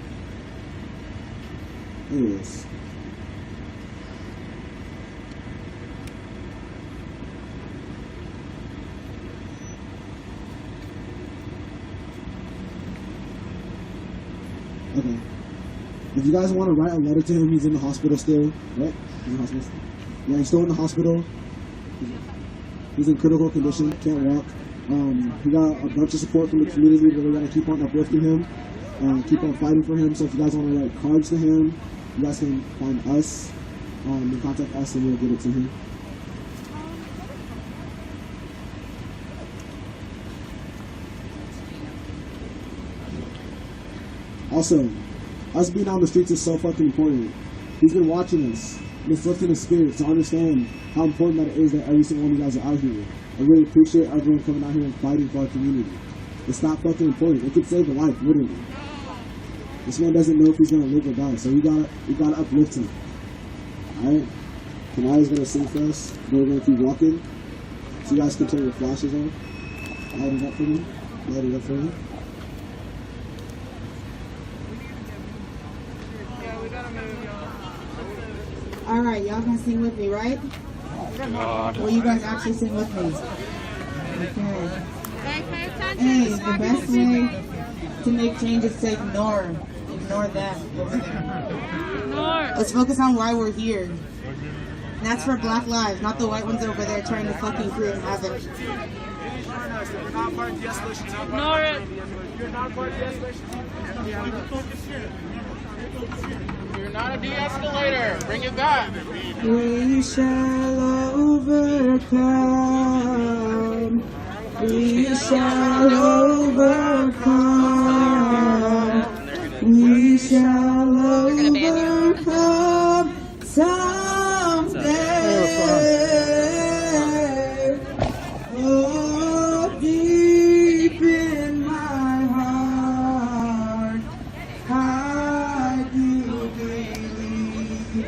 Anyways. Okay. If you guys want to write a letter to him, he's in the hospital still, right? He's in the hospital. Yeah, he's still in the hospital. He's in critical condition, can't walk. He got a bunch of support from the community, but we're going to keep on uplifting him, keep on fighting for him. So if you guys want to write cards to him, you guys can find us, and contact us, and we'll get it to him. Also, us being on the streets is so fucking important. He's been watching us, and it's lifting his spirits to understand how important that it is that every single one of you guys are out here. I really appreciate everyone coming out here and fighting for our community. It's not fucking important. It could save a life, literally. This man doesn't know if he's gonna live or die, so we gotta uplift him. Alright? Kanaya's gonna sing for us, but we're gonna keep walking. So you guys can turn your flashes on. Light it up for me. Light it up for me. Alright, y'all gonna sing with me, right? God. Will you guys actually sing with me? Okay. Hey, the best way to make change is to ignore them over there. Let's focus on why we're here. And that's for Black lives, not the white ones over there trying to fucking create havoc. Ignore it. You're not a de-escalator. Bring it back. We shall overcome. We shall overcome. We shall overcome someday. Oh, deep in my heart, I do believe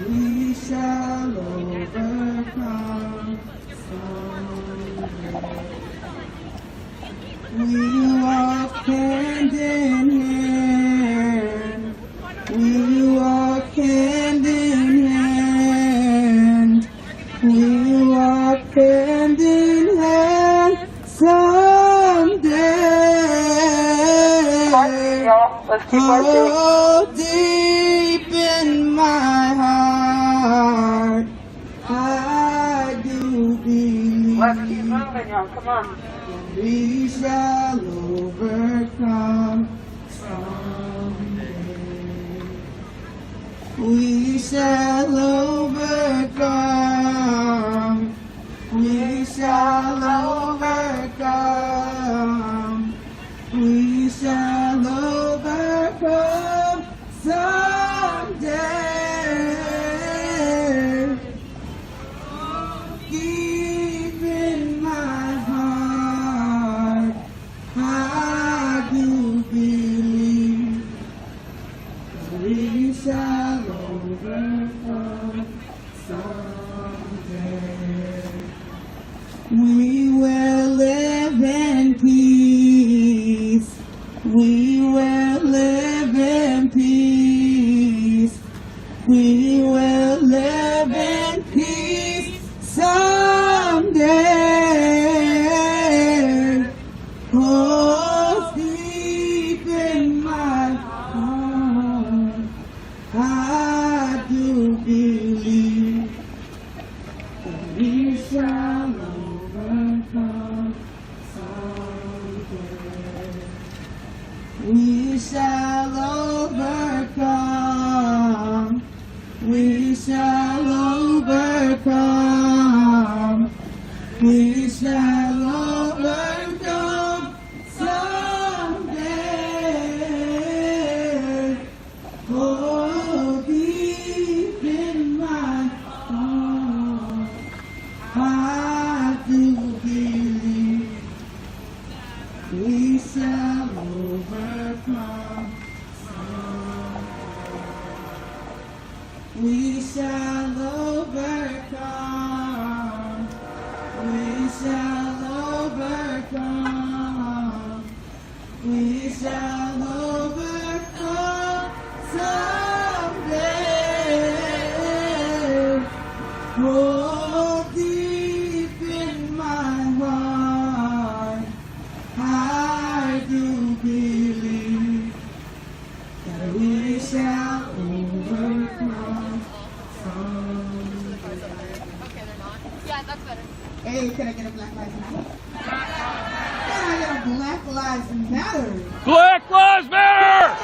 we shall overcome someday. We walk hand in hand. We walk hand in hand. We walk hand in hand someday. Oh, deep in my heart, I do believe. Let's keep moving, y'all. Come on. We shall overcome someday. We shall overcome. We shall overcome. We shall overcome someday. Deep in my heart, I do believe we shall overcome someday. We will live in peace. We will live in peace. We will live in peace someday. Oh, deep in my heart, I do believe that we shall overcome someday. We shall overcome. We shall overcome. We shall overcome someday. Oh, deep in my heart, I do believe we shall overcome someday. We shall overcome. We shall overcome. We shall overcome someday. Oh, deep in my heart, I do believe that we shall overcome someday. Okay, they're not. Yeah, that's better. Hey, can I get a Black Lives Matter? Can I get a Black Lives Matter? Black Lives Matter!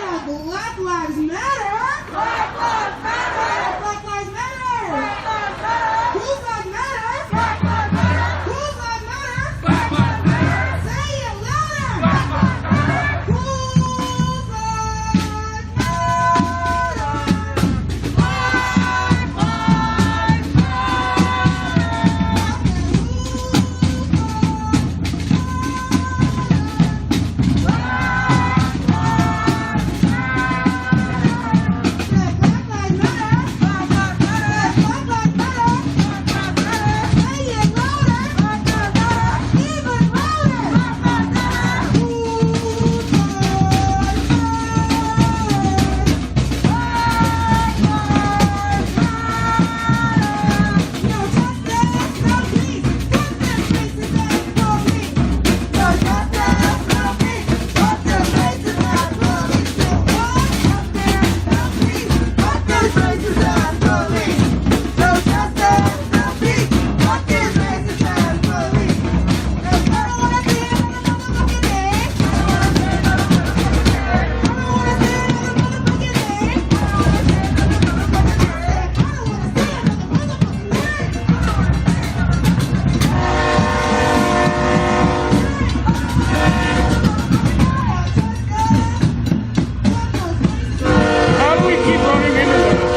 Black Lives Matter! Black Lives Matter! Black Lives Matter! Whose lives matter? Black Lives Matter! Whose lives matter? Black Lives Matter! Say it louder! Black Lives Matter! Whose lives matter? Black Lives How do we keep running into this?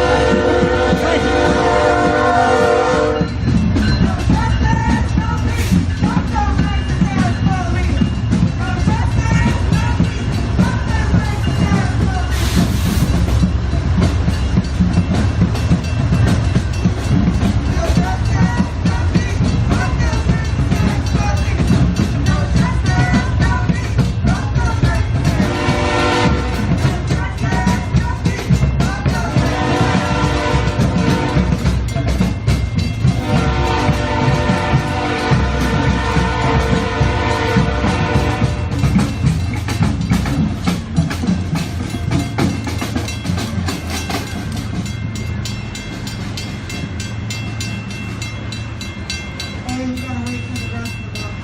And you gotta wait for the rest of the book.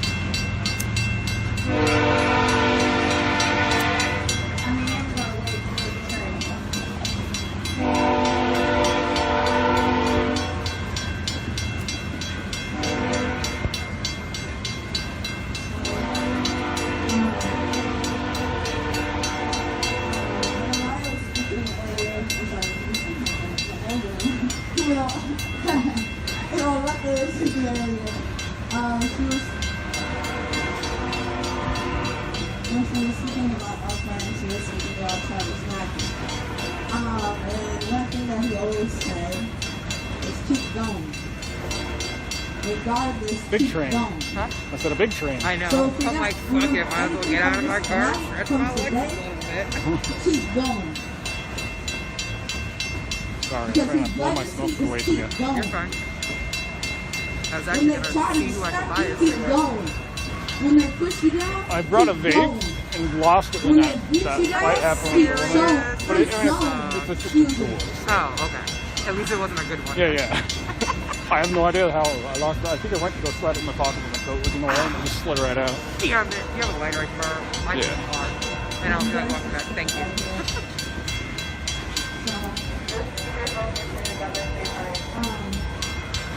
I mean, you gotta wait for the train. When she was speaking about our friends, she was speaking about Travis Mackey. And one thing that he always said is keep going. Regardless, Big keep train. going. Huh? I said a big train. I know. So if we I'm got- like, fuck it, might as well get out of my car, stretch my legs a today, little bit. keep going. Sorry, I'm Because trying his to blow my legacy smoke is away from you. keep going. You're fine. I was When actually they gonna try see to who I could stop buy you, it keep from. going. When they push you down, I brought a keep vape going. and lost it when When that, they beat that you fight down, happened. keep But going. it, Keep it's going. just a tool. Oh, okay. At least it wasn't a good one. Yeah, yeah. I have no idea how I lost it. I think I went to go slide it in my pocket when my coat was in the way and it just slid right out. You have a lighter I can borrow. I Yeah. can car. And I'll be like, welcome back. Thank you.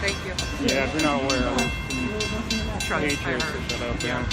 Thank you. Yeah, if you're not aware of it. Trust, I Nature heard. to shut up, yeah.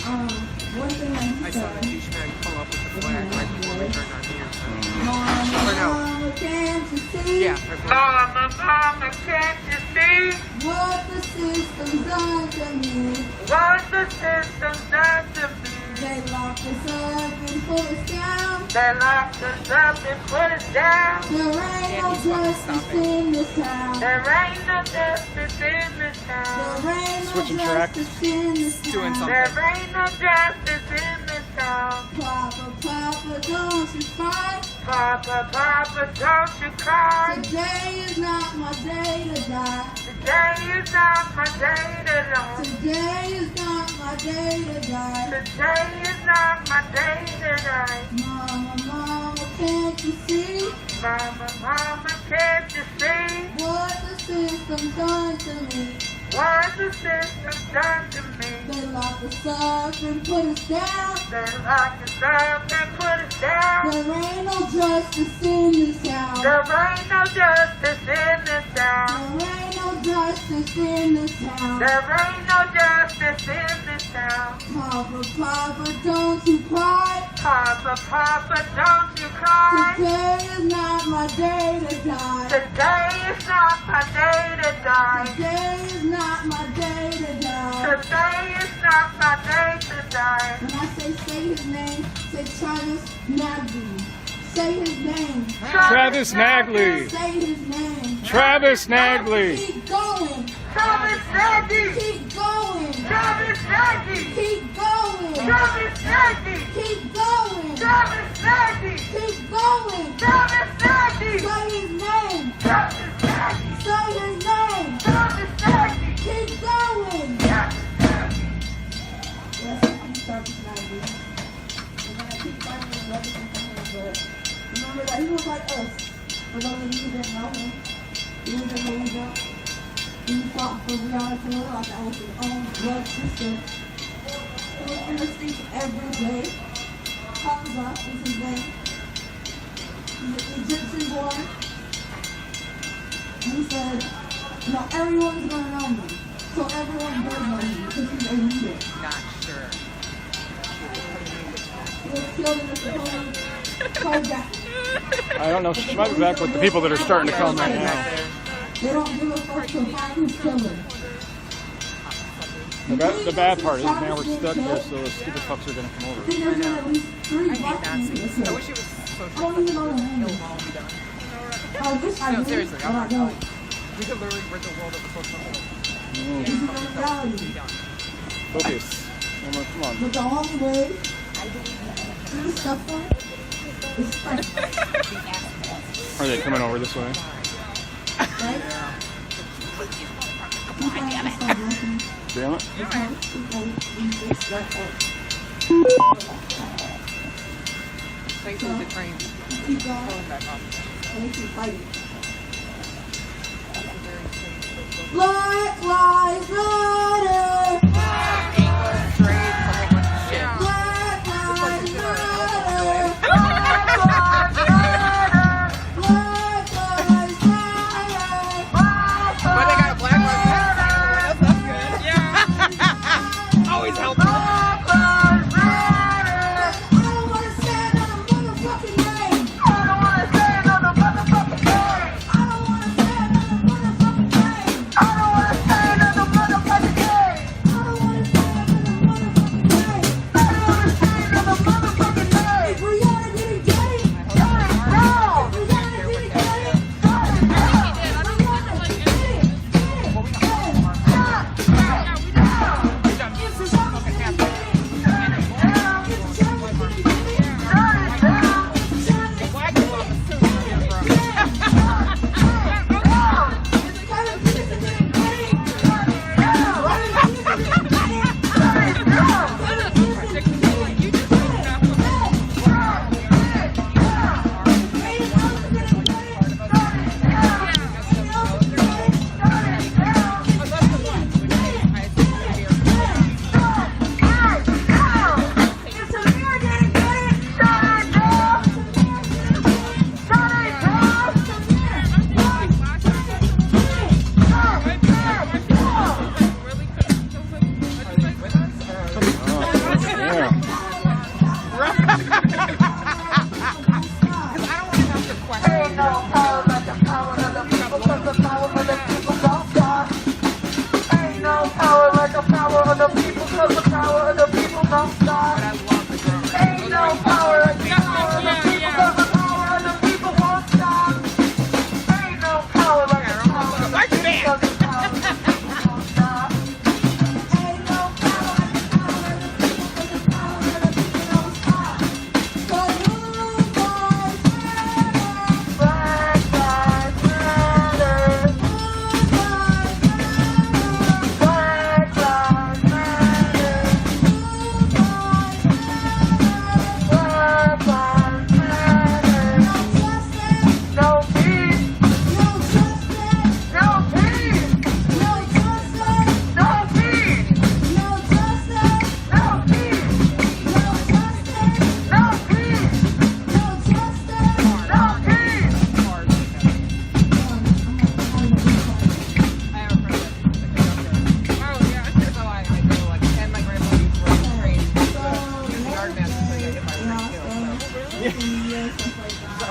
One thing that he I saw said. the douchebag pull up with the flag right before we turned on here. So. Mama, Or no. mama, can't you see? Yeah. Mama, mama, can't you see? What the system's done to me. What the system's done to me. They locked us up and put us down. They locked us up and put us down. There ain't no justice in this town. There ain't no justice in this town. There ain't no Switching tracks. justice in this town. Doing something. There ain't no justice in this town. Papa, Papa, don't you cry. Papa, Papa, don't you cry. Today is not my day to die. Today is not my day to die. Today is not my day to die. Today is not my day to die. Mama, mama, can't you see? Mama, mama, can't you see? What the system done to me. What the system done to me? They lock us up and put us down. They lock us up and put us down. There ain't no justice in this town. There ain't no justice in this town. There ain't no justice in this town. There ain't no justice in this town. Papa, Papa, don't you cry. Papa, Papa, don't you cry. Today is not my day to die. Today is not my day to die. Today is not my day to die. Today is not my day to die. When I say his name, say Travis Nagley. Say his name. Travis Nagley. Say his name. Travis Nagley. Keep going. Travis Nagley. Keep going. Travis Nagley. Keep going. Travis Nagley. Keep going. Travis Nagley. Keep going. Travis Nagley. Say his name. Travis Nagley. Say his name. Travis Nagley. Keep going. Travis Nagley. Yes, I'm Travis Nagley. We're gonna keep fighting and loving him, but remember that he was like us. For those of you that know him, he was in Louisiana. He fought for Breonna Taylor like that was his own blood sister. He was in the streets every day. Hamza is his name. He's an Egyptian boy. And he said, you know, everyone's gonna know me. So everyone does know me because he's a leader. Not sure. He was killed in the carjacking. I don't know. She might be back with the people that are starting to come right now. They don't give a fuck to find who's killing. The bad part is now we're stuck here, so the stupid fucks are going to come over. I think there's at least 3 black people. I wish it was so. I don't even know the name. I wish I did, seriously, but I don't. We could literally rid the world of the social media. This is the reality. Focus. Come on. But the only way to do stuff for it is first. Are they coming over this way? Right? Damn it. The train. Keep going. And keep fighting. Black Lives Matter! Black Lives Matter! Black Lives Matter! Black Lives Matter! But they got a Black Lives Matter. That's good. Yeah. Always helpful. Black Lives Matter! I don't want to say another motherfucking name! I don't want to say another motherfucking name! I don't want to say another motherfucking name! I don't want to say another motherfucking name! I don't want to say another motherfucking name! I don't want to say another motherfucking name! If Rihanna didn't get it, shut it down! If Rihanna didn't get it, shut it down! Rihanna, get it!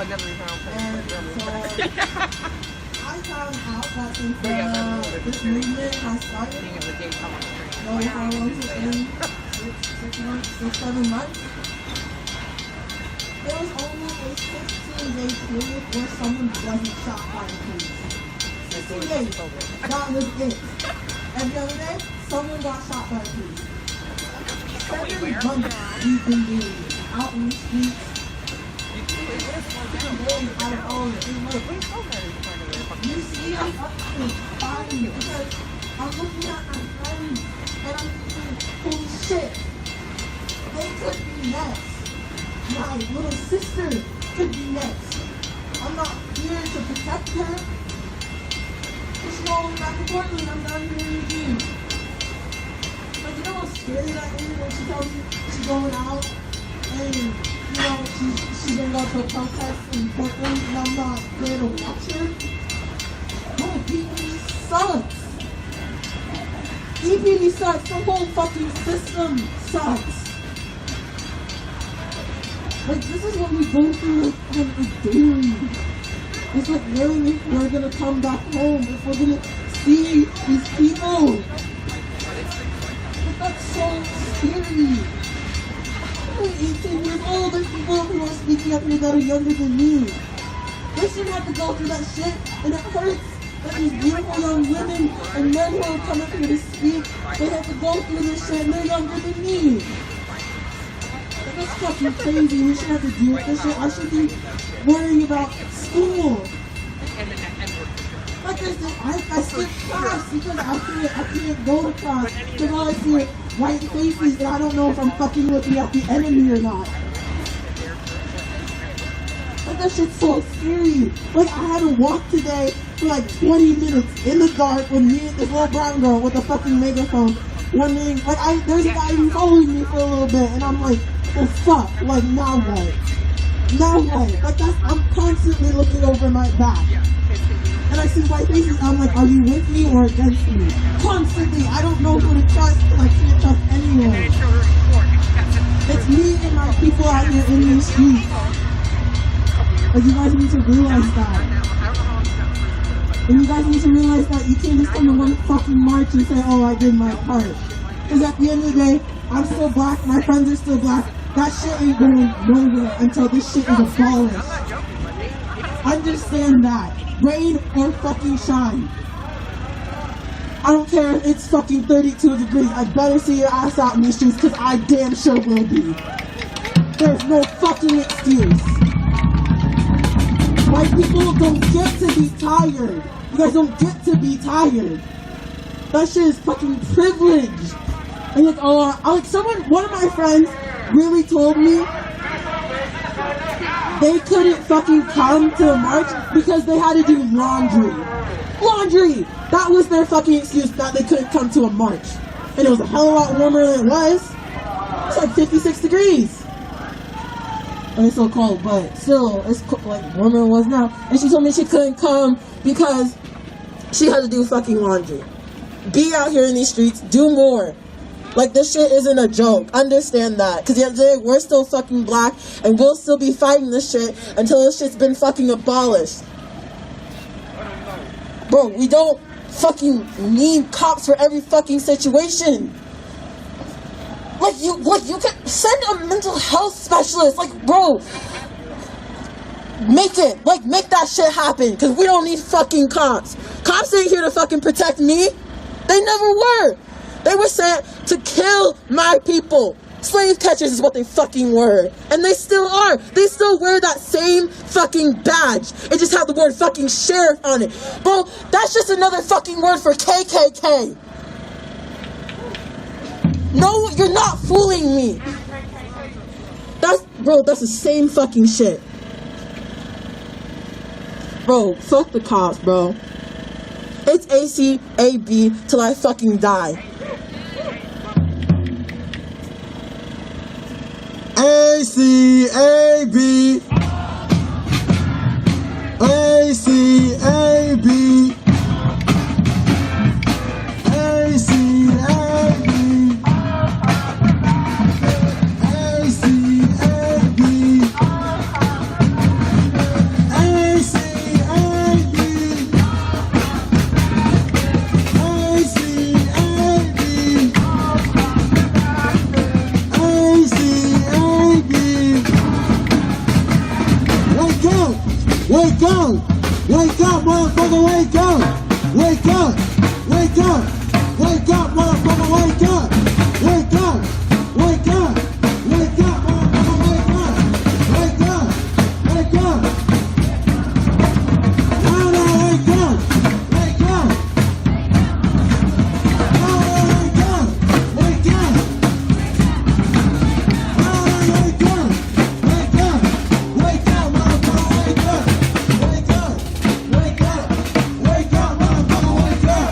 I found out that since this movement has started, know how long it's been? 6 months, 7 months? There was only a 16-day period where someone wasn't shot by the police. 16 days. That was it. Every other day, someone got shot by the police. 7 months we've been doing it. Out in the streets. Out of all of it. You see, I'm fucking fighting because I'm looking at my friends and I'm thinking, holy shit, they could be next. My little sister could be next. I'm not here to protect her. She's rolling back and forth and I'm down here in the game. Like, you know how scary that is when she tells you she's going out and, you know, she's gonna go to a protest in Portland and I'm not there to watch her? No, EPD sucks. EPD sucks. The whole fucking system sucks. Like, this is what we go through on a daily. It's like knowing if we're gonna come back home, if we're gonna see these people. Like, that's so scary. I'm 18 years old, there's people who are speaking up here that are younger than me. They shouldn't have to go through that shit, and it hurts that these beautiful young women and men who are coming here to speak, they have to go through this shit and they're younger than me. That's fucking crazy. We shouldn't have to deal with this shit. I should be worrying about school. Like I said, I skipped class because I can't go to class because all I see are white faces and I don't know if I'm fucking looking at the enemy or not. Like, that shit's so scary. Like, I had to walk today for like 20 minutes in the dark with me and this little brown girl with a fucking megaphone wondering, like, there's a guy who's following me for a little bit and I'm like, well, fuck, like, now what? Now what? Like, I'm constantly looking over my back. And I see white faces, I'm like, are you with me or against me? Constantly, I don't know who to trust, and I can't trust anyone. It's me and my people out here in these streets. Like, you guys need to realize that. And you guys need to realize that you can't just come to one fucking march and say, oh, I did my part. Because at the end of the day, I'm still black, my friends are still black. That shit ain't going nowhere until this shit is abolished. Understand that. Rain or fucking shine. I don't care if it's fucking 32 degrees. I better see your ass out in these streets because I damn sure will be. There's no fucking excuse. White people don't get to be tired. You guys don't get to be tired. That shit is fucking privilege. And like, one of my friends really told me they couldn't fucking come to the march because they had to do laundry. Laundry! That was their fucking excuse that they couldn't come to a march. And it was a hell of a lot warmer than it was. It's like 56 degrees. And it's so cold, but still, it's like warmer than it was now. And she told me she couldn't come because she had to do fucking laundry. Be out here in these streets, do more. Like, this shit isn't a joke. Understand that. Because the other day, we're still fucking black, and we'll still be fighting this shit until this shit's been fucking abolished. Bro, we don't fucking need cops for every fucking situation. Like, you can send a mental health specialist. Like, bro, make that shit happen. Because we don't need fucking cops. Cops ain't here to fucking protect me. They never were. They were sent to kill my people. Slave catchers is what they fucking were. And they still are. They still wear that same fucking badge. It just had the word fucking sheriff on it. Bro, that's just another fucking word for KKK. No, you're not fooling me. That's the same fucking shit. Bro, fuck the cops, bro. It's ACAB till I fucking die. ACAB. ACAB. ACAB. Wake up! Wake up, motherfucker, wake up! Wake up! Wake up! Wake up, motherfucker, wake up! Wake up! Wake up! Wake up, motherfucker, wake up! Wake up! Wake up! Louder, wake up! Wake up! Louder, wake up! Wake up! Louder, wake up! Wake up! Wake up, motherfucker, wake up! Wake up! Wake up! Wake up, motherfucker, wake up!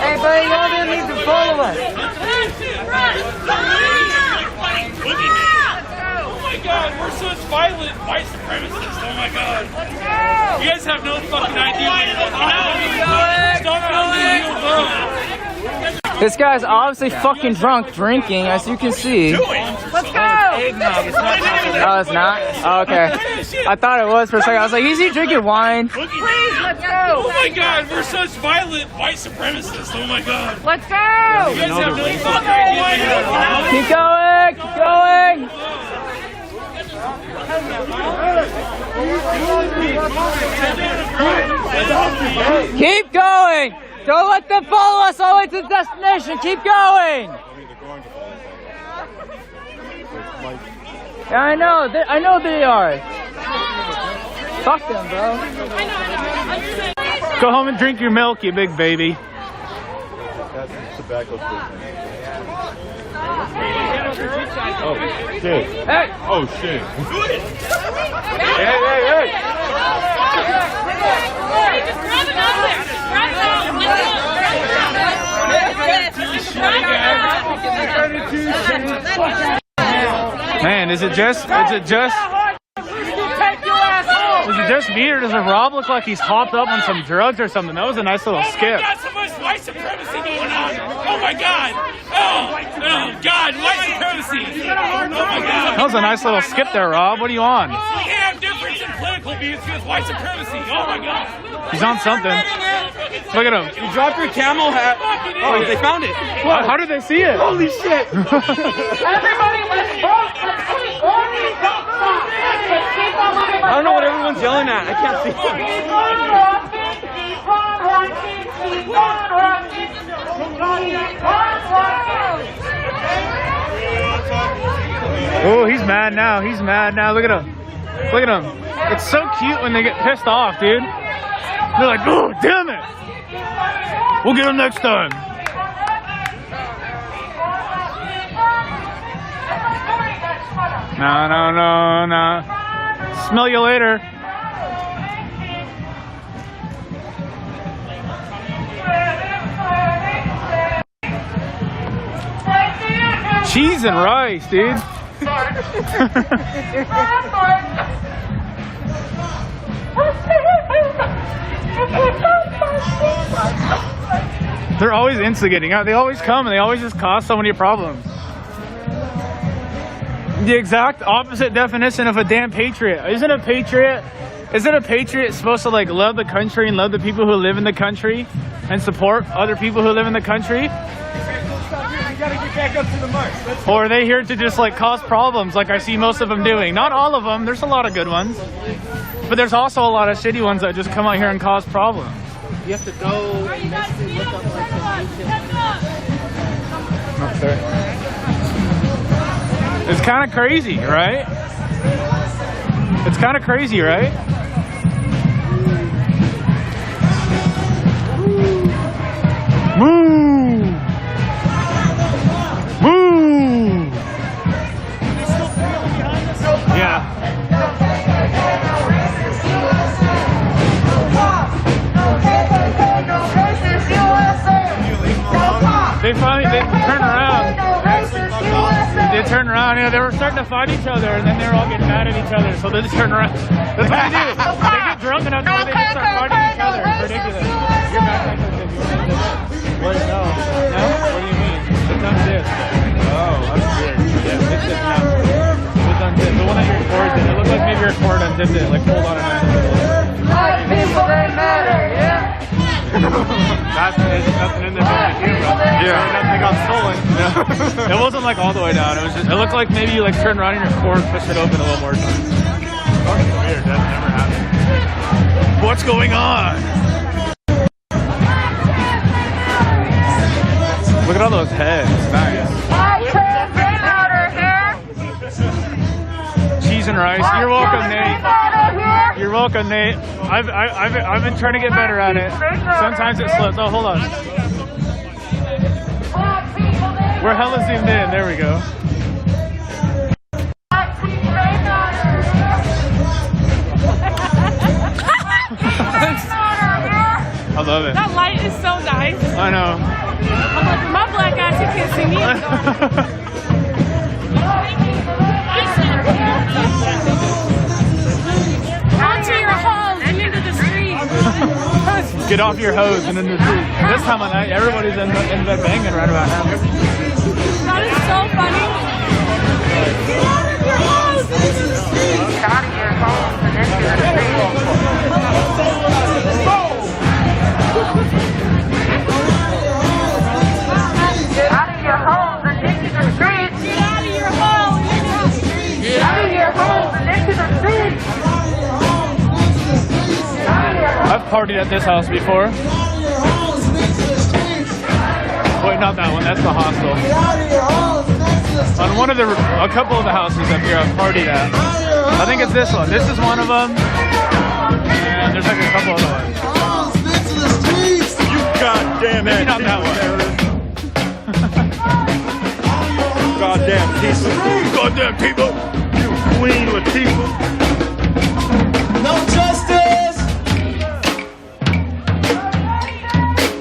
Hey, buddy, y'all didn't need to follow us. Oh my god, we're such violent white supremacists. Oh my god. You guys have no fucking idea what This guy's obviously fucking drunk drinking, as you can see. Let's go! Oh, it's not? Oh, okay. I thought it was for a second. I was like, is he drinking wine? Please, let's go! Oh my god, we're such violent white supremacists. Oh my god. Let's go! You guys have no fucking idea. Keep going! Keep going! Keep going! Don't let them follow us all the way to the destination! Keep going! Yeah, I know they are. Fuck them, bro. Go home and drink your milk, you big baby. That's tobacco business. Oh shit. Hey! Oh shit. Hey, hey, hey! Man, is it just me, or does Rob look like he's hopped up on some drugs or something? That was a nice little skip. We got so much white supremacy going on. Oh my god. Oh god, white supremacy. Oh my god. That was a nice little skip there, Rob. What are you on? We can't have difference in political views because white supremacy. Oh my god. He's on something. Look at him. You dropped your camel hat. Oh, they found it. What? How did they see it? Holy shit. Everybody, let's vote. I don't know what everyone's yelling at. I can't see. Oh, he's mad now. He's mad now. Look at him. Look at him. It's so cute when they get pissed off, dude. They're like, oh, damn it. We'll get them next time. No. Smell you later. Cheese and rice, dude. They're always instigating. They always come and they always just cause so many problems. The exact opposite definition of a damn patriot. Isn't a patriot supposed to like love the country and love the people who live in the country and support other people who live in the country? Or are they here to just like cause problems like I see most of them doing? Not all of them, there's a lot of good ones. But there's also a lot of shitty ones that just come out here and cause problems. You have to go and basically look up like the ancient. It's kind of crazy, right? It's kind of crazy, right? Woo! Woo! Yeah. They turn around. They turn around. Yeah, they were starting to fight each other, and then they were all getting mad at each other. So they just turn around. That's what they do. They get drunk enough and they just start fighting each other. It's ridiculous. You're back like this. What? No. No? What do you mean? It's undid. Oh, that's weird. Yeah, it's just now. It's undid. The one that you recorded did. It looked like maybe your record undid it. Like pulled on and undid it. People, they matter, yeah. That's nothing in there too, bro. Yeah, nothing got stolen. Yeah. It wasn't like all the way down. It was just. It looked like maybe you like turned around in your cord, push it open a little more. Fucking weird. That never happened. What's going on? Look at all those heads. Nice. Cheese and rice. You're welcome, Nate. You're welcome, Nate. I've been trying to get better at it. Sometimes it slips. Oh, hold on. We're hella zoomed in. There we go. I love it. That light is so nice. I know. I'm like, my black ass, you can't see me. Onto your hose and into the street. Get off your hose and into the street. This time of night, everybody's in bed banging right about now. That is so funny. Get out of your hose and into the street. Get out of your hose and into the street. Get out of your hose and into the street. Get out of your hose and into the street. Get out of your hose and into the street. I've partied at this house before. Wait, not that one. That's the hostel. On a couple of the houses up here I've partied at. I think it's this one. This is one of them. And there's like a couple other ones. You goddamn maybe not that one. Goddamn people. Goddamn people. You Queen Latifah. No justice.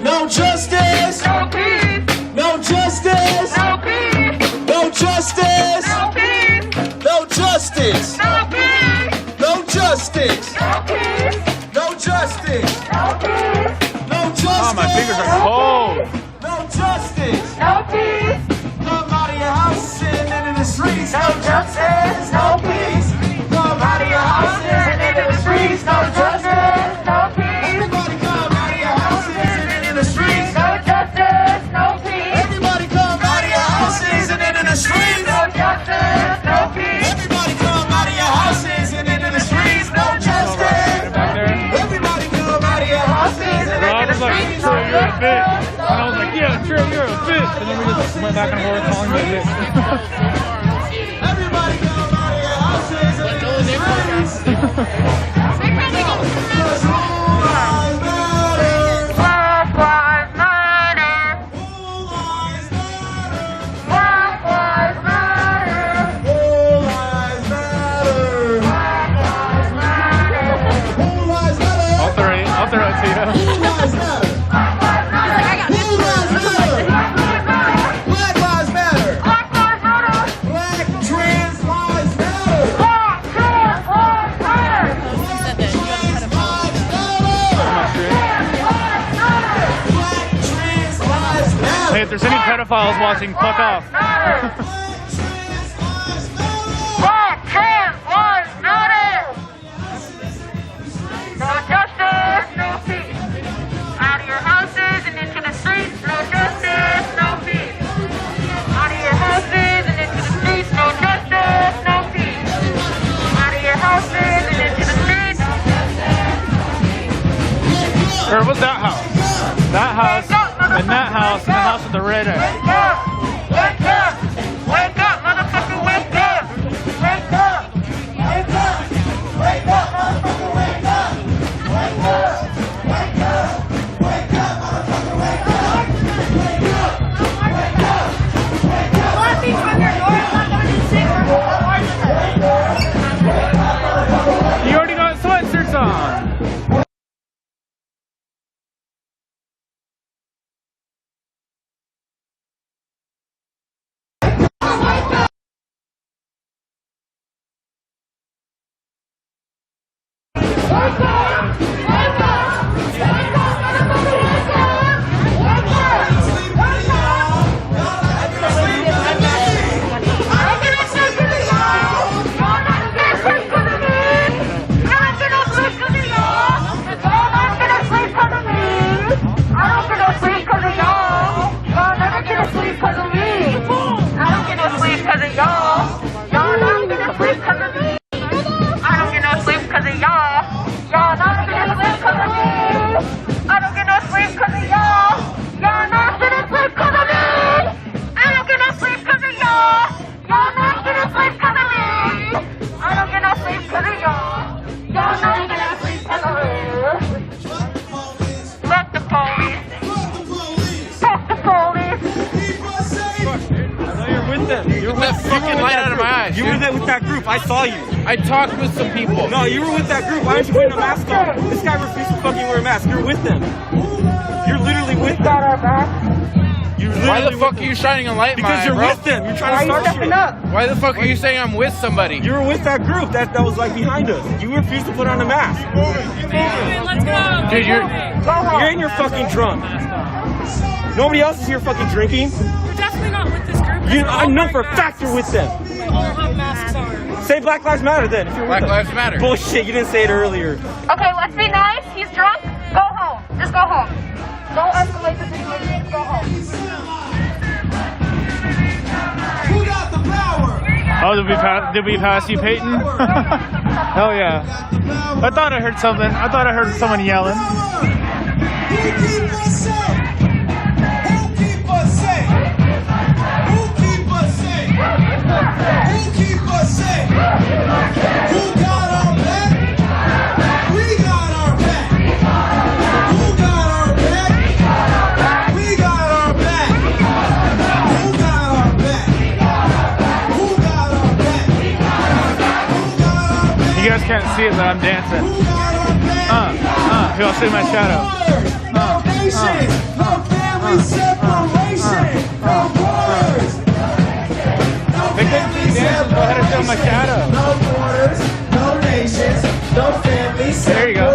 No justice. No peace. No justice. No peace. No justice. No peace. No justice. No peace. No justice. No peace. No justice. No peace. No justice. Oh, my fingers are cold. No justice. No peace. Come out of your house and into the streets. No justice. No peace. Come out of your house and into the streets. No justice. No peace. Everybody come out of your houses and into the streets. No justice. No peace. Everybody come out of your houses and into the streets. No justice. No peace. Everybody come out of your houses and into the streets. No justice. Everybody come out of your houses and Well, I into was the like, streets. sure, you're a bitch. And I was like, yeah, sure, you're a bitch. And then we just went back and forth calling me a bitch. Everybody come out of your houses and into the streets. Black lives matter. Hey, if there's any pedophiles watching, fuck off. Black trans lives matter. No justice, no peace. Out of your houses and into the streets. No justice, no peace. Out of your houses and into the streets. No justice, no peace. Out of your houses and into the streets. Or what's that house? That house, and that house, and the house with the red egg. Wake up! Wake up! Wake up, motherfucker, wake up! Wake up! Wake up! Wake up, motherfucker, wake up! Wake up! Wake up! Wake up, motherfucker, wake up! Wake up! Wake up! Wake up! Let me from your door. You already got sweatshirts on. You were there with that group. I saw you. I talked with some people. No, you were with that group. Why aren't you putting a mask on? This guy refused to fucking wear a mask. You're with them. You're literally with them. Why the fuck are you shining a light in my eye, Because you're bro? with them. You're trying to start shit. Why the fuck are you saying I'm with somebody? You were with that group that was like behind us. You refused to put on a mask. Let's go. Dude, you're in your fucking drunk. Nobody else is here fucking drinking. We're definitely not with this group. I know for a fact you're with them. We all have masks on. Say Black Lives Matter then. If you're Black with them. Lives Matter. Bullshit, you didn't say it earlier. Okay, let's be nice. He's drunk. Go home. Just go home. Don't escalate the situation. Just go home. Who got the power? Oh, did we pass you, Peyton? Hell yeah. I thought I heard something. I thought I heard someone yelling. Who keep us safe? Who keep us safe? Who keep us safe? Who keep us safe? Who got our back? We got our back. Who got our back? We got our back. Who got our back? Who got our back? Who got our back? You guys can't see it, but I'm dancing. Who got our back? Here, I'll show you my shadow. No nation, no family separation, no borders. No family separation. Go ahead and show my shadow. No borders, no nations, no family separation. There you go.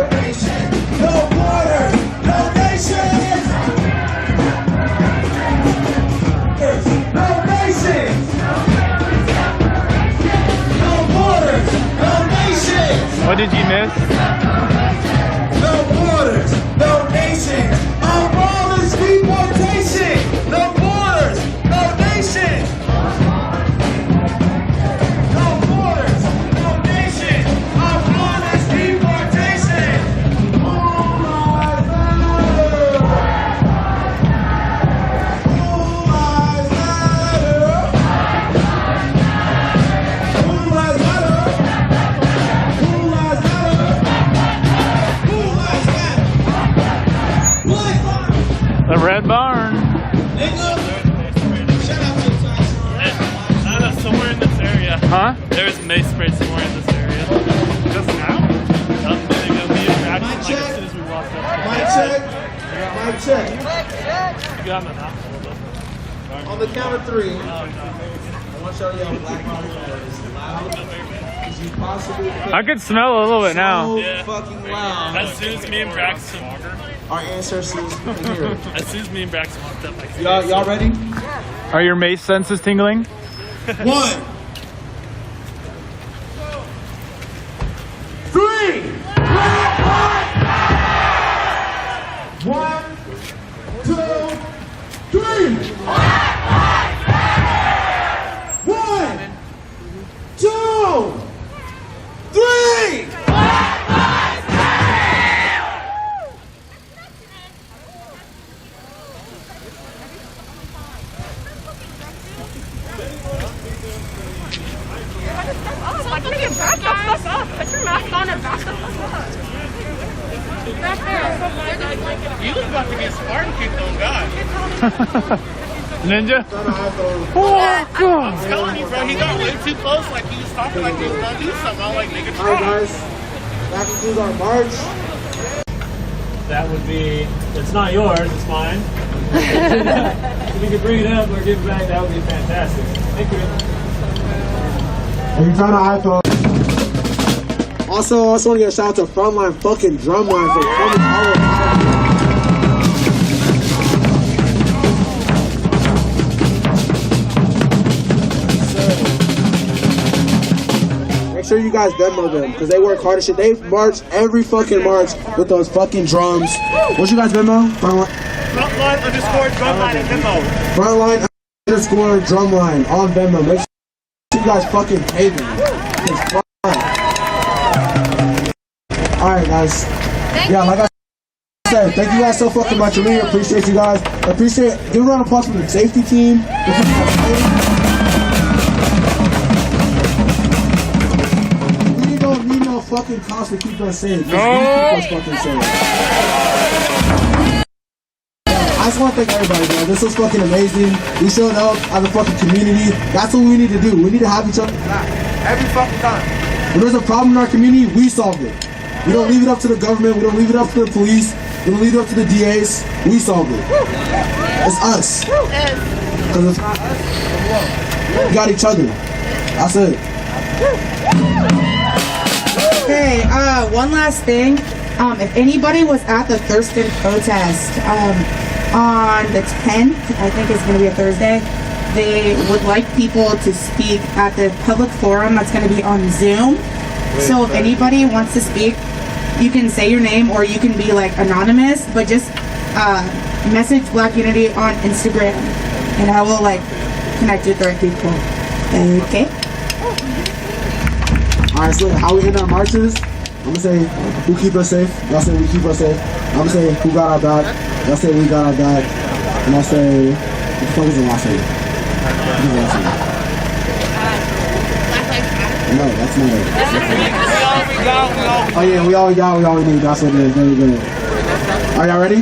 No borders, no nations. No nations. No borders, no nations. What did you miss? No borders, no nations. Abolished deportation. No borders, no nations. No borders, no nations. Abolished deportation. All lives matter. All lives matter. All lives matter. All lives matter. The Red Barn. Somewhere in this area. Huh? There was mace spray somewhere in this area. Just now? Mic check. Mic check. Mic check. On the count of three, I want to show y'all Black Lives Matter as loud as you possibly can. I could smell a little bit now. So fucking loud. As soon as me and Braxton our ancestors in here. As soon as me and Braxton walked up, I Y'all ready? Are your mace senses tingling? 1, 3. 1, 2, 3. 1, 2, 3. I'm gonna get back the fuck up. Put your mask on and back the fuck up. Back there. You was about to get Spartan kicked on God. Ninja? Oh, God. I'm telling you, bro, he got way too close. Like, he was talking like he was going to do something. I'm like, nigga, try. Alright, guys. That concludes our march. That would be, it's not yours, it's mine. If you could bring it up or give it back, that would be fantastic. Thank you. Are you trying to iPhone? Also, I just want to get a shout out to Frontline fucking Drumline for coming all over. Make sure you guys Venmo them because they work hard as shit. They march every fucking march with those fucking drums. What's you guys Venmo? Frontline _ Drumline and Venmo. Frontline _ Drumline on Venmo. Make sure you guys fucking pay them. Alright guys. Like I said, thank you guys so fucking much. I really appreciate you guys. Give a round of applause for the safety team. We don't need no fucking cops to keep us safe. No. Keep us fucking safe. I just want to thank everybody, bro. This was fucking amazing. We showed up as a fucking community. That's what we need to do. We need to have each other back every fucking time. When there's a problem in our community, we solve it. We don't leave it up to the government. We don't leave it up to the police. We don't leave it up to the DAs. We solve it. It's us. Because it's not us. We got each other. That's it. Hey, one last thing. If anybody was at the Thurston protest on the 10th, I think it's going to be a Thursday, they would like people to speak at the public forum that's going to be on Zoom. So if anybody wants to speak, you can say your name or you can be like anonymous, but just message Black Unity on Instagram and I will like connect you with the right people. Okay? Alright, so how we end our marches? I'm gonna say who keep us safe. Y'all say we keep us safe. I'm gonna say who got our back. Y'all say we got our back. And I'll say what the fuck is the last thing? No, that's not it. Oh yeah, we all we need. That's what it is. Very good. Are y'all ready?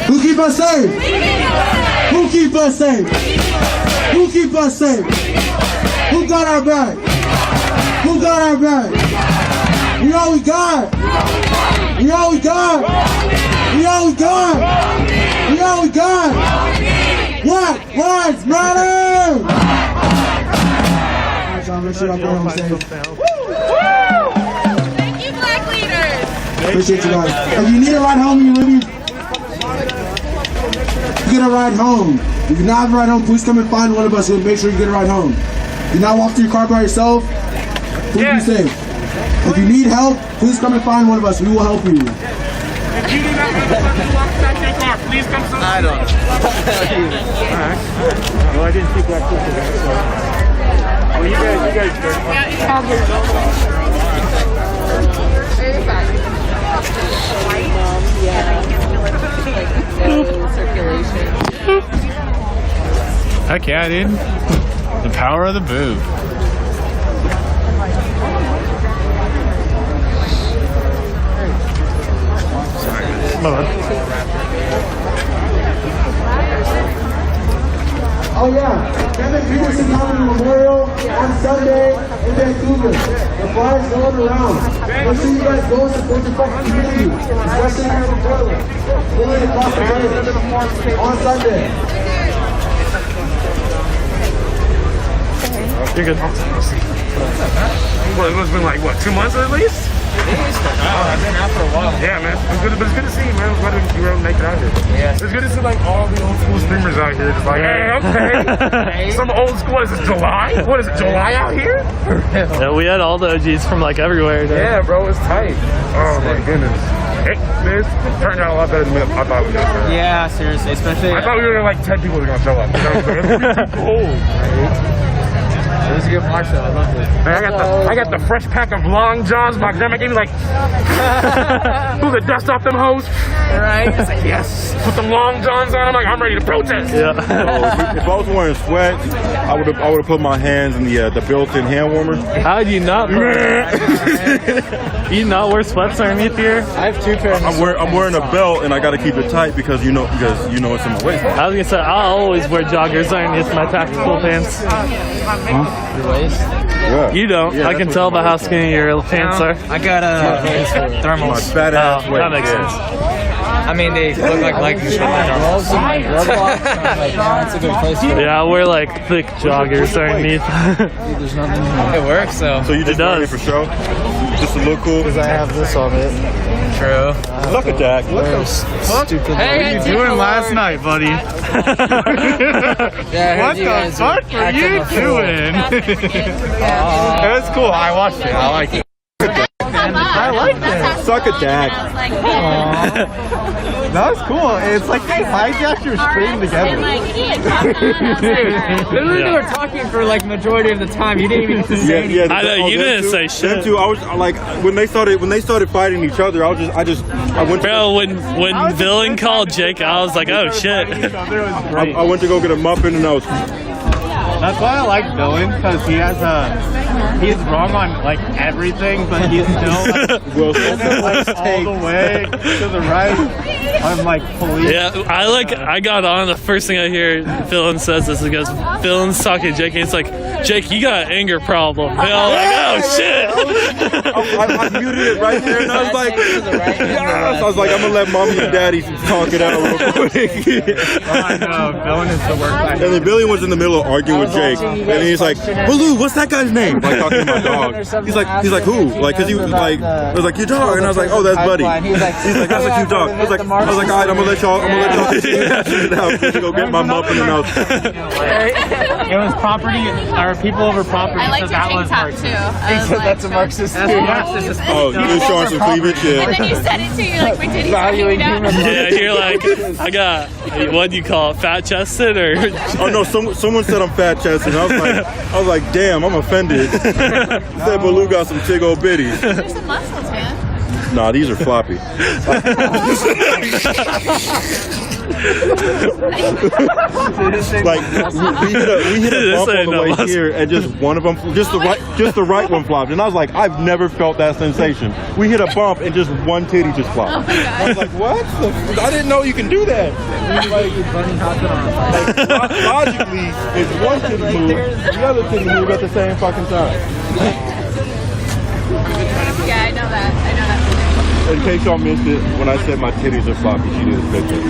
Who keep us safe? Who keep us safe? Who keep us safe? Who got our back? Who got our back? We all we got. We all we got. We all we got. We all we got. What? Lives matter. Alright, y'all, make sure y'all go home safe. Thank you, Black leaders. Appreciate you guys. If you need a ride home, you really get a ride home. If you not have a ride home, please come and find one of us. We'll make sure you get a ride home. Do not walk to your car by yourself. Please be safe. If you need help, please come and find one of us. We will help you. If you do not have to walk back to your car, please come to I don't know. Alright. Well, I didn't see Black People there, so. Well, you guys Heck yeah, dude. The power of the boob. Oh yeah, Kevin Peterson Comedy Memorial on Sunday in Vancouver. The flyers going around. Make sure you guys go and support your fucking community, especially here in Portland. Really across the way on Sunday. You're good. Well, it must have been like, what, 2 months at least? I've been out for a while. Yeah, man. It's good, but it's good to see you, man. It's good to see you make it out here. Yeah. It's good to see like all the old school streamers out here. Just like, hey, okay. Some old school. Is it July? What is it? July out here? Yeah, we had all the OGs from like everywhere. Dude. Yeah, bro. It's tight. Oh my goodness. It turned out a lot better than I thought we were going to. Yeah, seriously, especially. I thought we were like 10 people were going to show up. You know what I'm saying? Cool. It was a good march though. I loved it. Man, I got the fresh pack of long johns. My grandma gave me like blew the dust off them hoes. Right. I said, yes. Put them long johns on. I'm like, I'm ready to protest. Yeah. So if I was wearing sweats, I would have put my hands in the built-in hand warmer. How do you not? You not wear sweats underneath here? I have 2 pairs. I'm wearing a belt and I got to keep it tight because you know it's in my waist. I was gonna say I always wear joggers underneath my tactical pants. Huh? Your waist? Yeah. You don't. Yeah, I can tell by how skinny your pants are. I got thermals. My fat ass waist. That makes sense. I mean, they look like leggings from my thermals. That's a good place for it. Yeah, I wear like thick joggers underneath. There's nothing. It works though. So you just wearing it for show? Just to look cool? Because I have this on it. True. Suck a jack. What the stupid? What are you doing last night, buddy? Yeah, what the fuck were you doing? That's cool. I watched it. I like it. I like it. Suck a jack. That was cool. It's like they hijacked your stream together. Literally, they were talking for like majority of the time. You didn't even say anything. I know you didn't say shit. Them two, I was like, when they started fighting each other, I went. Bro, when Villain called Jake, I was like, oh shit. I went to go get a muffin and I was. That's why I like Villain, because he's wrong on like everything, but he's still like, all the way to the right. I'm like police. Yeah, I got on. The first thing I hear Villain says is, he goes, Villain's talking to Jake, and it's like, Jake, you got an anger problem. And I'm like, oh shit. I muted it right there, and I was like, yes. I was like, I'm gonna let mommy and daddy talk it out real quick. I know, Villain is the worst. And then Billy was in the middle of arguing with Jake, and he's like, Baloo, what's that guy's name? Like talking to my dog. He's like, who? Like, cause he was like, I was like, your dog, and I was like, oh, that's Buddy. He's like, that's a cute dog. I was like, all right, I'm gonna let y'all go get my muffin and I was. It was property, or people over property. I liked your tank top too. That's a Marxist. Oh, you were showing some cleavage, yeah. And then you said it too. You're like, wait, did he hanging down? Yeah, you're like, I got, what do you call it, fat chested or? Oh no, someone said I'm fat chested. I was like, damn, I'm offended. Said Baloo got some big old bitties. There's some muscles, man. Nah, these are floppy. Like we hit a bump on the way here, and just one of them, just the right one flopped, and I was like, I've never felt that sensation. We hit a bump, and just one titty just flopped. I was like, what? I didn't know you can do that. Like logically, if one titty moves, the other titty move at the same fucking time. Yeah, I know that. In case y'all missed it, when I said my titties are floppy, she did a spit test.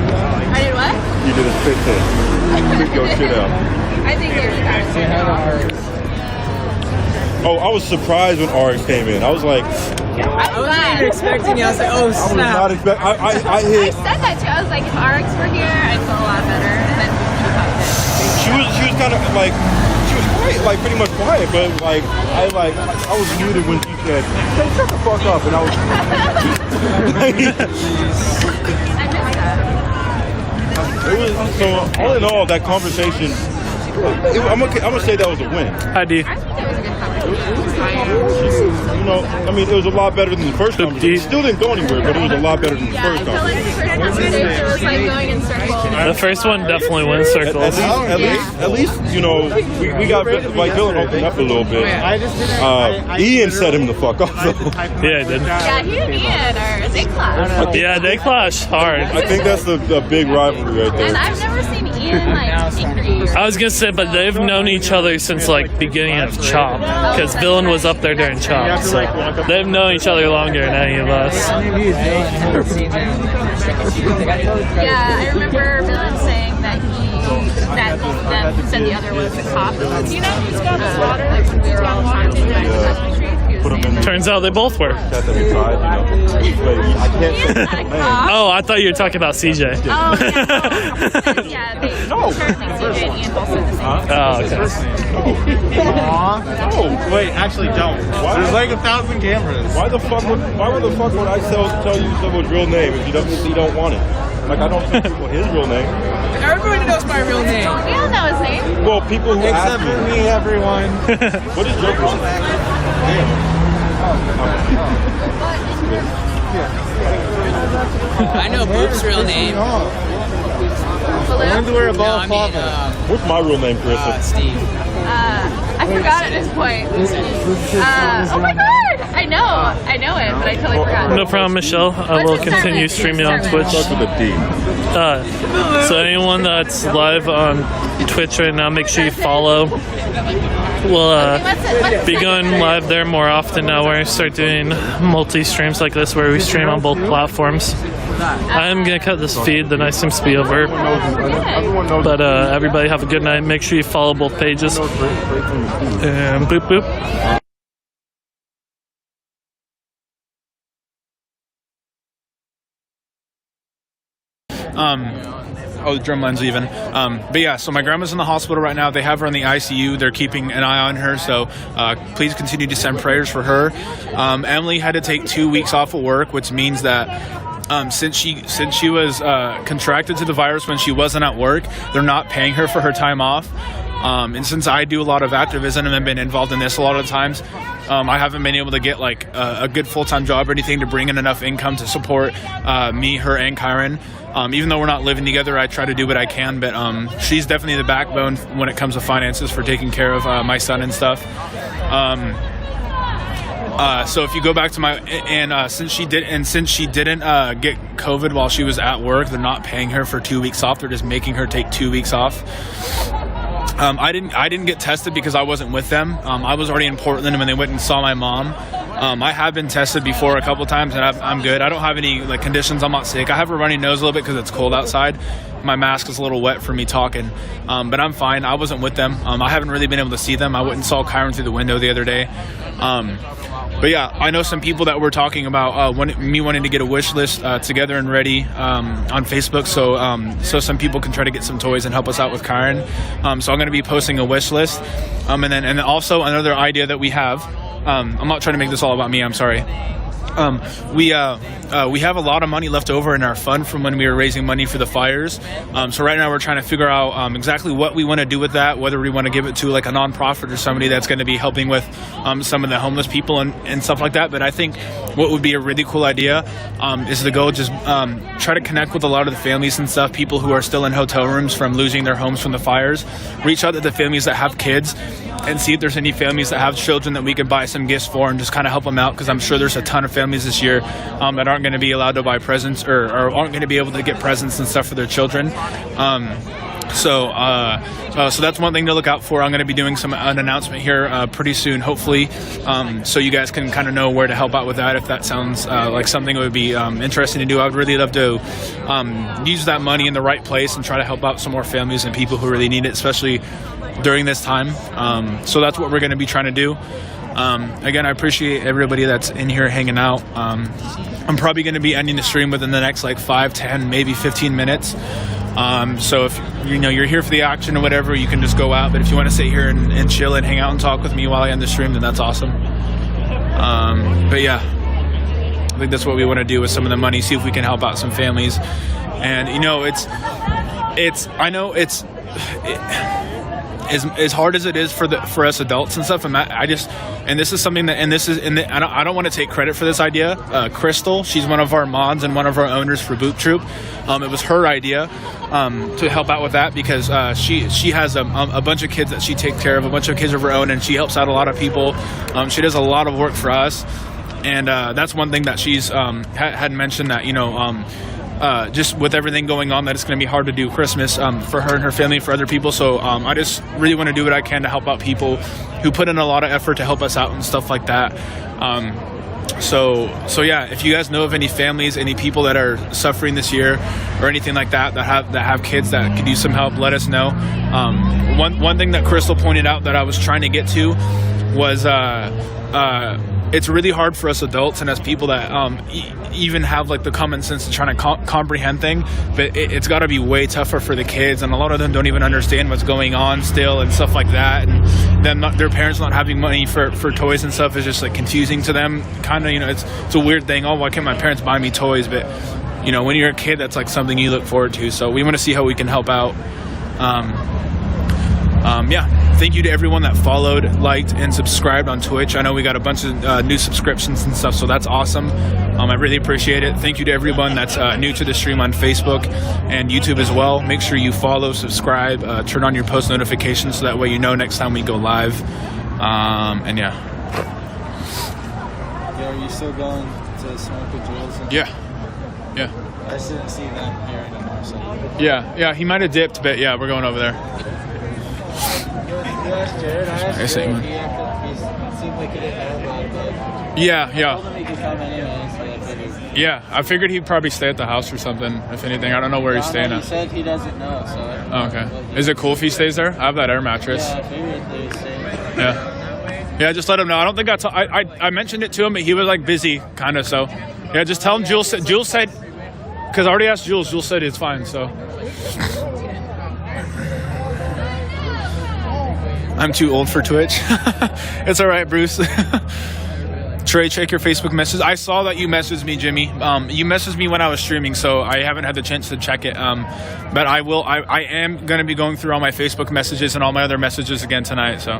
I did what? You did a spit test. Spit your shit out. I think they were kind of. Oh, I was surprised when RX came in. I was like, I wasn't even expecting you. I was like, oh snap. I was not expecting. I hit. I said that too. I was like, if RX were here, I'd feel a lot better. And then she was kind of like, she was quiet, like pretty much quiet, but like I was muted when she said, hey, shut the fuck up, and I was. I missed that. It was, so all in all, that conversation. I'm gonna say that was a win. I do. I think it was a good conversation. You know, I mean, it was a lot better than the first conversation. It still didn't go anywhere, but it was a lot better than the first conversation. The first conversation was like going in circles. The first one definitely went in circles. At least, you know, we got, like, Dylan opened up a little bit. Ian set him the fuck off, though. Yeah, he did. Yeah, he and Ian they clash. Yeah, they clash hard. I think that's the big rivalry right there. And I've never seen Ian, like, speak for years. I was gonna say, but they've known each other since, like, beginning of Chop, because Villain was up there during Chop, so they've known each other longer than any of us. Yeah, I remember Villain saying that that both of them said the other was a cop. Do you know who's got his water? Like when we were all trying to go back to the country, he put them in the... Turns out they both were. That we tried, you know. But I can't say his real name. Oh, I thought you were talking about CJ. Oh, yeah, they apparently CJ and Ian both said the same. Oh, okay. Aw. Oh, wait, actually don't. There's like 1,000 cameras. Why the fuck would I tell you someone's real name if you don't want it? Like, I don't tell people his real name. Everybody knows my real name. We all know his name. Well, people who ask Except for me, everyone. What is your real name? I know Boop's real name. Learn to wear a ball flopper. What's my real name, Chris? Steve. I forgot at this point. Oh my god! I know it, but I totally forgot. No problem, Michelle. I will continue streaming on Twitch. Starts with a D. So anyone that's live on Twitch right now, make sure you follow. We'll be going live there more often now, where I start doing multi-streams like this, where we stream on both platforms. I'm gonna cut this feed. The night seems to be over, but everybody have a good night. Make sure you follow both pages. And boop boop. Oh, the drumline's even. But yeah, so my grandma's in the hospital right now. They have her in the ICU. They're keeping an eye on her, so please continue to send prayers for her. Emily had to take 2 weeks off of work, which means that since she was contracted to the virus when she wasn't at work, they're not paying her for her time off. And since I do a lot of activism and have been involved in this a lot of times, I haven't been able to get like a good full-time job or anything to bring in enough income to support me, her, and Kyron. Even though we're not living together, I try to do what I can, but she's definitely the backbone when it comes to finances for taking care of my son and stuff. So if you go back to since she didn't get COVID while she was at work, they're not paying her for 2 weeks off. They're just making her take 2 weeks off. I didn't get tested because I wasn't with them. I was already in Portland when they went and saw my mom. I have been tested before a couple times, and I'm good. I don't have any like conditions. I'm not sick. I have a runny nose a little bit because it's cold outside. My mask is a little wet for me talking, but I'm fine. I wasn't with them. I haven't really been able to see them. I went and saw Kyron through the window the other day. But yeah, I know some people that were talking about me wanting to get a wish list together and ready on Facebook, so some people can try to get some toys and help us out with Kyron. So I'm going to be posting a wish list, and then also another idea that we have. I'm not trying to make this all about me. I'm sorry. We have a lot of money left over in our fund from when we were raising money for the fires. So right now we're trying to figure out exactly what we want to do with that, whether we want to give it to like a nonprofit or somebody that's going to be helping with some of the homeless people and stuff like that. But I think what would be a really cool idea is to go just try to connect with a lot of the families and stuff, people who are still in hotel rooms from losing their homes from the fires, reach out to the families that have kids and see if there's any families that have children that we could buy some gifts for and just kind of help them out, because I'm sure there's a ton of families this year that aren't going to be allowed to buy presents or aren't going to be able to get presents and stuff for their children. So that's one thing to look out for. I'm going to be doing an announcement here pretty soon, hopefully, so you guys can kind of know where to help out with that if that sounds like something that would be interesting to do. I would really love to use that money in the right place and try to help out some more families and people who really need it, especially during this time. So that's what we're going to be trying to do. Again, I appreciate everybody that's in here hanging out. I'm probably going to be ending the stream within the next like 5, 10, maybe 15 minutes. So if you're here for the action or whatever, you can just go out. But if you want to sit here and chill and hang out and talk with me while I end the stream, then that's awesome. But yeah, I think that's what we want to do with some of the money. See if we can help out some families. And I know it's as hard as it is for us adults and stuff, and this is something that, I don't want to take credit for this idea. Crystal, she's one of our mods and one of our owners for Boot Troop. It was her idea to help out with that, because she has a bunch of kids that she takes care of, a bunch of kids of her own, and she helps out a lot of people. She does a lot of work for us, and that's one thing that she's had mentioned, that just with everything going on, that it's going to be hard to do Christmas for her and her family, for other people. So I just really want to do what I can to help out people who put in a lot of effort to help us out and stuff like that. So yeah, if you guys know of any families, any people that are suffering this year or anything like that have kids that could use some help, let us know. One thing that Crystal pointed out that I was trying to get to was it's really hard for us adults and as people that even have like the common sense to try to comprehend things, but it's got to be way tougher for the kids, and a lot of them don't even understand what's going on still and stuff like that, and then their parents not having money for toys and stuff is just like confusing to them, kind of, you know. It's a weird thing. Oh, why can't my parents buy me toys? But you know, when you're a kid, that's like something you look forward to, so we want to see how we can help out. Yeah, thank you to everyone that followed, liked, and subscribed on Twitch. I know we got a bunch of new subscriptions and stuff, so that's awesome. I really appreciate it. Thank you to everyone that's new to the stream on Facebook and YouTube as well. Make sure you follow, subscribe, turn on your post notifications so that way you know next time we go live. And yeah. Are you still going to smoke with Jules? Yeah. Yeah. I just didn't see them here anymore. So. Yeah, he might have dipped, but yeah, we're going over there. Jared, I asked Nice Jared, seeing you. he seemed like he didn't know about it, but Yeah. I told him he could come anyway, so I figured. Yeah, I figured he'd probably stay at the house or something, if anything. I don't know where he's staying He at. said he doesn't know, so I don't know. Oh, okay. Is it cool if he stays there? I have that air mattress. Yeah, I figured they would stay. Yeah, just let him know. I don't think I mentioned it to him, but he was like busy, kind of. So, yeah, just tell him. Jules said, because I already asked Jules. Jules said it's fine. So, I'm too old for Twitch. It's all right, Bruce. Trey, check your Facebook messages. I saw that you messaged me, Jimmy. You messaged me when I was streaming, so I haven't had the chance to check it. But I will. I am going to be going through all my Facebook messages and all my other messages again tonight. So.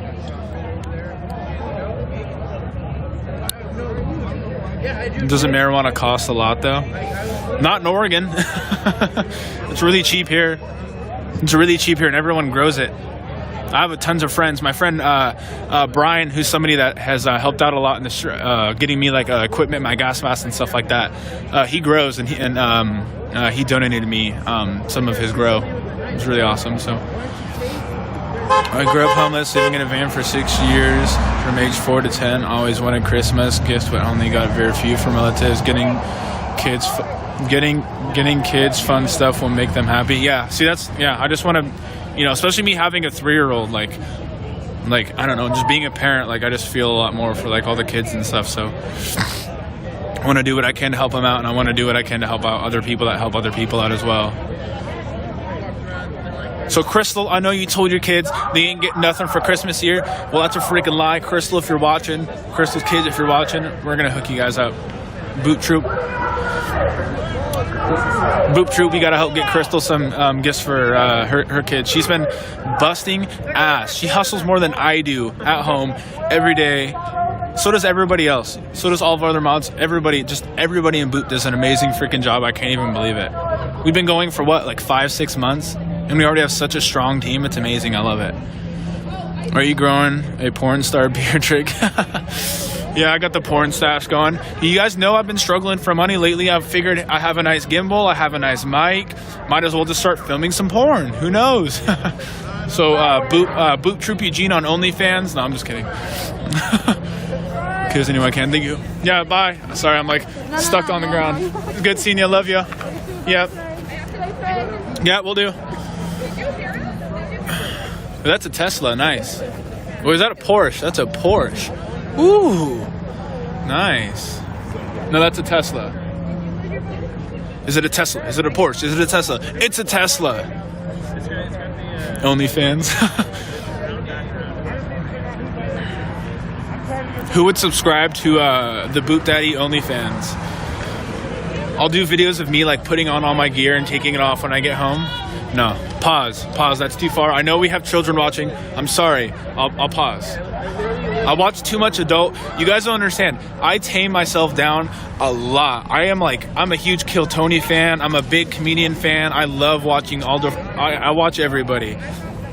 Doesn't marijuana cost a lot though? Not in Oregon. It's really cheap here. It's really cheap here, and everyone grows it. I have tons of friends. My friend Brian, who's somebody that has helped out a lot in the getting me like equipment, my gas mask and stuff like that. He grows, and he donated me some of his grow. It was really awesome. So I grew up homeless, living in a van for 6 years, from age 4 to 10. Always wanted Christmas gifts, but only got very few from relatives. Getting kids fun stuff will make them happy. Yeah, see, I just want to. You know, especially me having a 3-year-old, like I don't know, just being a parent, like I just feel a lot more for like all the kids and stuff. So I want to do what I can to help them out, and I want to do what I can to help out other people that help other people out as well. So Crystal, I know you told your kids they ain't getting nothing for Christmas here. Well, that's a freaking lie. Crystal, if you're watching, Crystal's kids, if you're watching, we're gonna hook you guys up. Boot Troop. Boop Troop, we gotta help get Crystal some gifts for her kids. She's been busting ass. She hustles more than I do at home every day. So does everybody else. So does all of our other mods. Everybody in Boot does an amazing freaking job. I can't even believe it. We've been going for what, like 5-6 months? And we already have such a strong team. It's amazing. I love it. Are you growing a porn star beard trick? Yeah, I got the porn stash going. You guys know I've been struggling for money lately. I've figured I have a nice gimbal. I have a nice mic. Might as well just start filming some porn. Who knows? So, Boot Troop Eugene on OnlyFans. No, I'm just kidding. Because anyway, I can. Thank you. Yeah, bye. Sorry, I'm like stuck on the ground. Good seeing you. Love you. Yep. Yeah, we'll do. That's a Tesla. Nice. Or is that a Porsche? That's a Porsche. Ooh, nice. No, that's a Tesla. Is it a Tesla? Is it a Porsche? Is it a Tesla? It's a Tesla. OnlyFans. Who would subscribe to the Boot Daddy OnlyFans? I'll do videos of me like putting on all my gear and taking it off when I get home. No, pause. That's too far. I know we have children watching. I'm sorry. I'll pause. I watch too much adult. You guys don't understand. I tame myself down a lot. I'm a huge Kill Tony fan. I'm a big comedian fan. I love watching I watch everybody.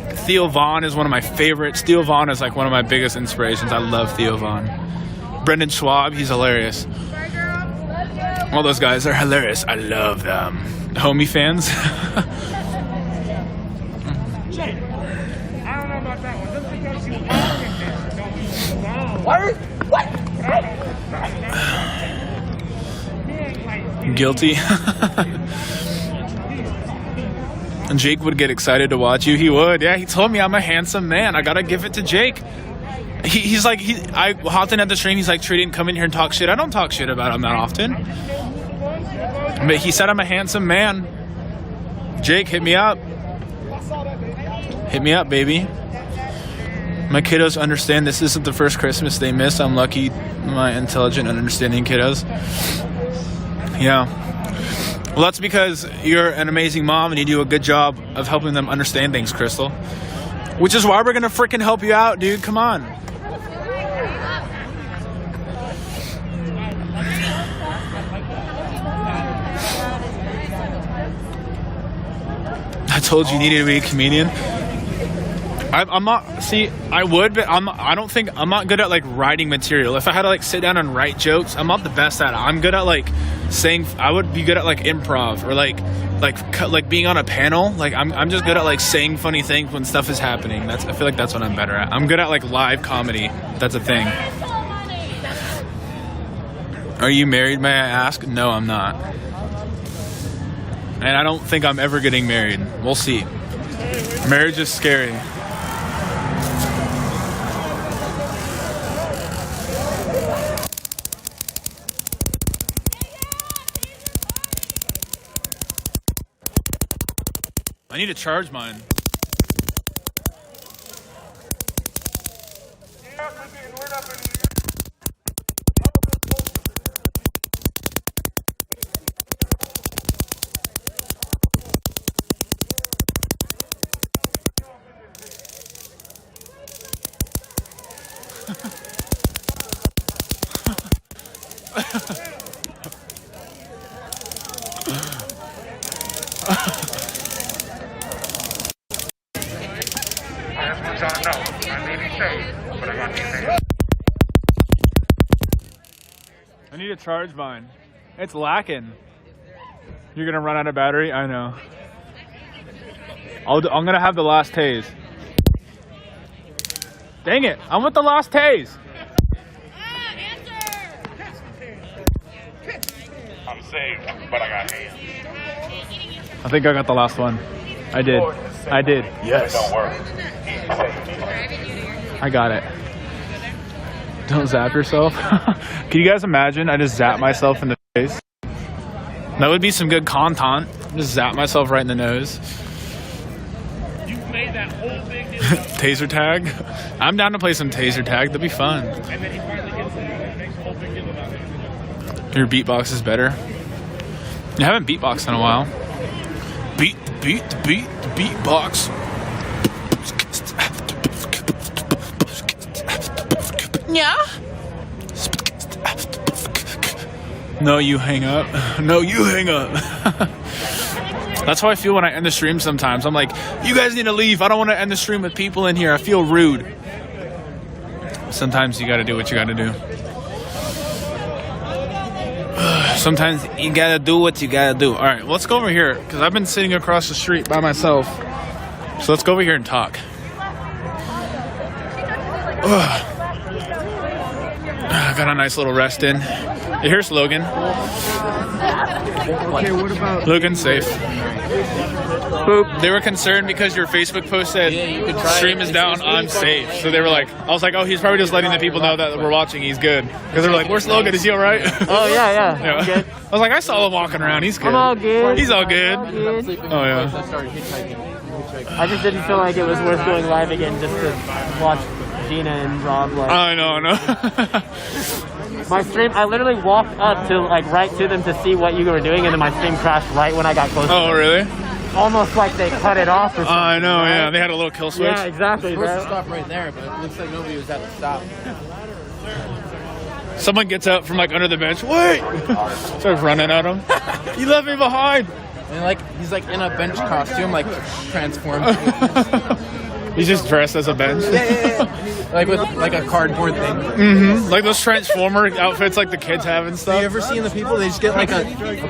Theo Vaughn is one of my favorites. Theo Vaughn is like one of my biggest inspirations. I love Theo Vaughn. Brendan Schwab, he's hilarious. All those guys are hilarious. I love them. Homie fans. Guilty. Jake would get excited to watch you. He would. Yeah, he told me I'm a handsome man. I gotta give it to Jake. He's like, I hopped in at the stream. He's like, Trey didn't come in here and talk shit. I don't talk shit about him that often. But he said I'm a handsome man. Jake, hit me up. Hit me up, baby. My kiddos understand this isn't the first Christmas they miss. I'm lucky, my intelligent and understanding kiddos. Yeah. Well, that's because you're an amazing mom and you do a good job of helping them understand things, Crystal. Which is why we're gonna freaking help you out, dude. Come on. I told you you needed to be a comedian. I'm not. See, I would, but I don't think I'm not good at like writing material. If I had to like sit down and write jokes, I'm not the best at it. I'm good at like saying. I would be good at like improv or like being on a panel. Like I'm just good at like saying funny things when stuff is happening. I feel like that's what I'm better at. I'm good at like live comedy. That's a thing. Are you married, may I ask? No, I'm not. And I don't think I'm ever getting married. We'll see. Marriage is scary. I need to charge mine. I need to charge mine. It's lacking. You're gonna run out of battery? I know. I'm gonna have the last tase. Dang it! I want the last tase. I'm safe, but I got hands. I think I got the last one. I did. I did. Yes. Don't worry. I got it. Don't zap yourself. Can you guys imagine? I just zap myself in the face. That would be some good content. Just zap myself right in the nose. You made that whole big deal. Taser tag. I'm down to play some taser tag. That'd be fun. And then he finally gets it and makes a whole big deal about it. Your beatbox is better. You haven't beatboxed in a while. Beat, the beatbox. Yeah? No, you hang up. No, you hang up. That's how I feel when I end the stream sometimes. I'm like, you guys need to leave. I don't want to end the stream with people in here. I feel rude. Sometimes you gotta do what you gotta do. Sometimes you gotta do what you gotta do. Alright, let's go over here, because I've been sitting across the street by myself. So let's go over here and talk. I got a nice little rest in. Here's Logan. Okay, what about Logan's safe. Boop. They were concerned because your Facebook post said stream is down, I'm safe. So they were like, I was like, oh, he's probably just letting the people know that we're watching, he's good. Because they were like, where's Logan? Is he alright? Oh, yeah. Yeah. I was like, I saw him walking around, he's good. I'm all good. He's all good. Oh, yeah. I just didn't feel like it was worth going live again just to watch Gina and Rob. Like, I know. My stream, I literally walked up to like right to them to see what you were doing, and then my stream crashed right when I got close. Oh, really? Almost like they cut it off or something. I know, right? Yeah. They had a little kill switch. Yeah, exactly. Supposed to stop right there, but it looks like nobody was at the stop. Someone gets up from like under the bench. Wait! Starts running at him. You left me behind. And like he's like in a bench costume, like transformed. He's just dressed as a bench. Yeah. Like with like a cardboard thing. Mm-hmm. Like those Transformer outfits like the kids have and stuff. Have you ever seen the people, they just get like a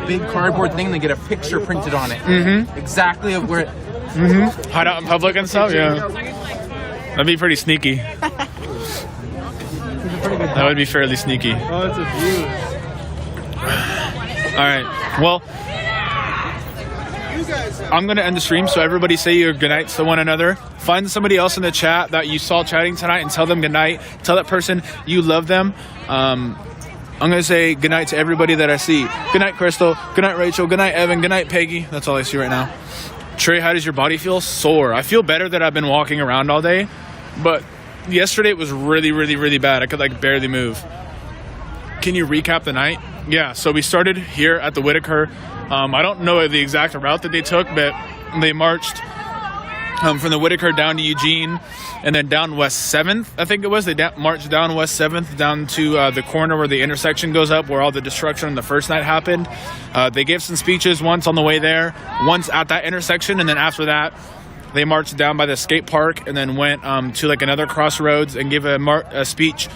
big cardboard thing and they get a picture printed on it. Mm-hmm. Exactly of where it... Mm-hmm. Hide out in public and stuff? Yeah. That'd be pretty sneaky. That would be fairly sneaky. Oh, it's a view. Alright, well... You guys I'm going to end the stream, so everybody say your goodnights to one another. Find somebody else in the chat that you saw chatting tonight and tell them goodnight. Tell that person you love them. I'm going to say goodnight to everybody that I see. Goodnight, Crystal. Goodnight, Rachel. Goodnight, Evan. Goodnight, Peggy. That's all I see right now. Trey, how does your body feel? Sore. I feel better that I've been walking around all day, but yesterday it was really, really, really bad. I could like barely move. Can you recap the night? Yeah, so we started here at the Whitaker. I don't know the exact route that they took, but they marched from the Whitaker down to Eugene and then down West 7th, I think it was. They marched down West 7th down to the corner where the intersection goes up, where all the destruction on the first night happened. They gave some speeches, once on the way there, once at that intersection, and then after that, they marched down by the skate park and then went to like another crossroads and gave a speech.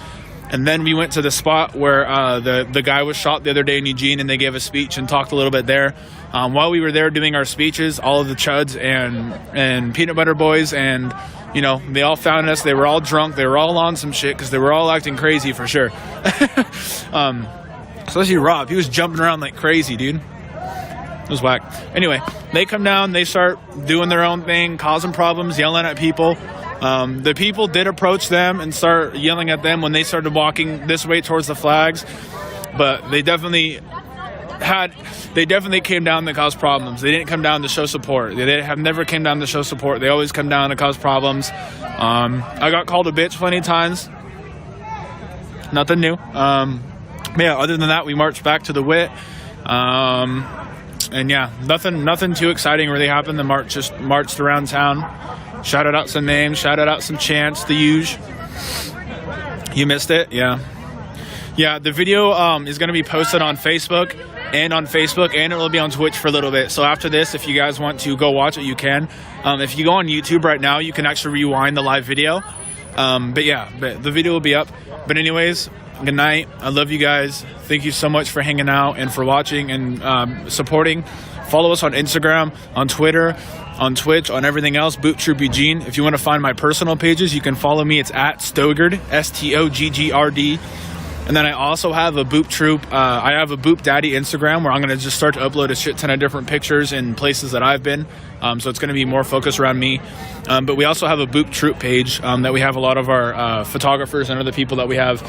And then we went to the spot where the guy was shot the other day in Eugene, and they gave a speech and talked a little bit there. While we were there doing our speeches, all of the Chuds and Peanut Butter Boys and, you know, they all found us. They were all drunk. They were all on some shit because they were all acting crazy for sure. Especially Rob. He was jumping around like crazy, dude. It was whack. Anyway, they come down. They start doing their own thing, causing problems, yelling at people. The people did approach them and start yelling at them when they started walking this way towards the flags, but they definitely came down to cause problems. They didn't come down to show support. They have never came down to show support. They always come down to cause problems. I got called a bitch plenty of times. Nothing new. Yeah, other than that, we marched back to the WIT. And yeah, nothing too exciting really happened. The march just marched around town. Shouted out some names, shouted out some chants, the huge. You missed it? Yeah. Yeah, the video is going to be posted on Facebook, and it will be on Twitch for a little bit. So after this, if you guys want to go watch it, you can. If you go on YouTube right now, you can actually rewind the live video. But yeah, the video will be up. But anyways, good night. I love you guys. Thank you so much for hanging out and for watching and supporting. Follow us on Instagram, on Twitter, on Twitch, on everything else, Boop Troop Eugene. If you want to find my personal pages, you can follow me. It's at Stoggard, STOGGRD. And then I also have a Boop Troop, I have a Boop Daddy Instagram where I'm going to just start to upload a shit ton of different pictures in places that I've been. So it's going to be more focused around me. But we also have a Boop Troop page that we have a lot of our photographers and other people that we have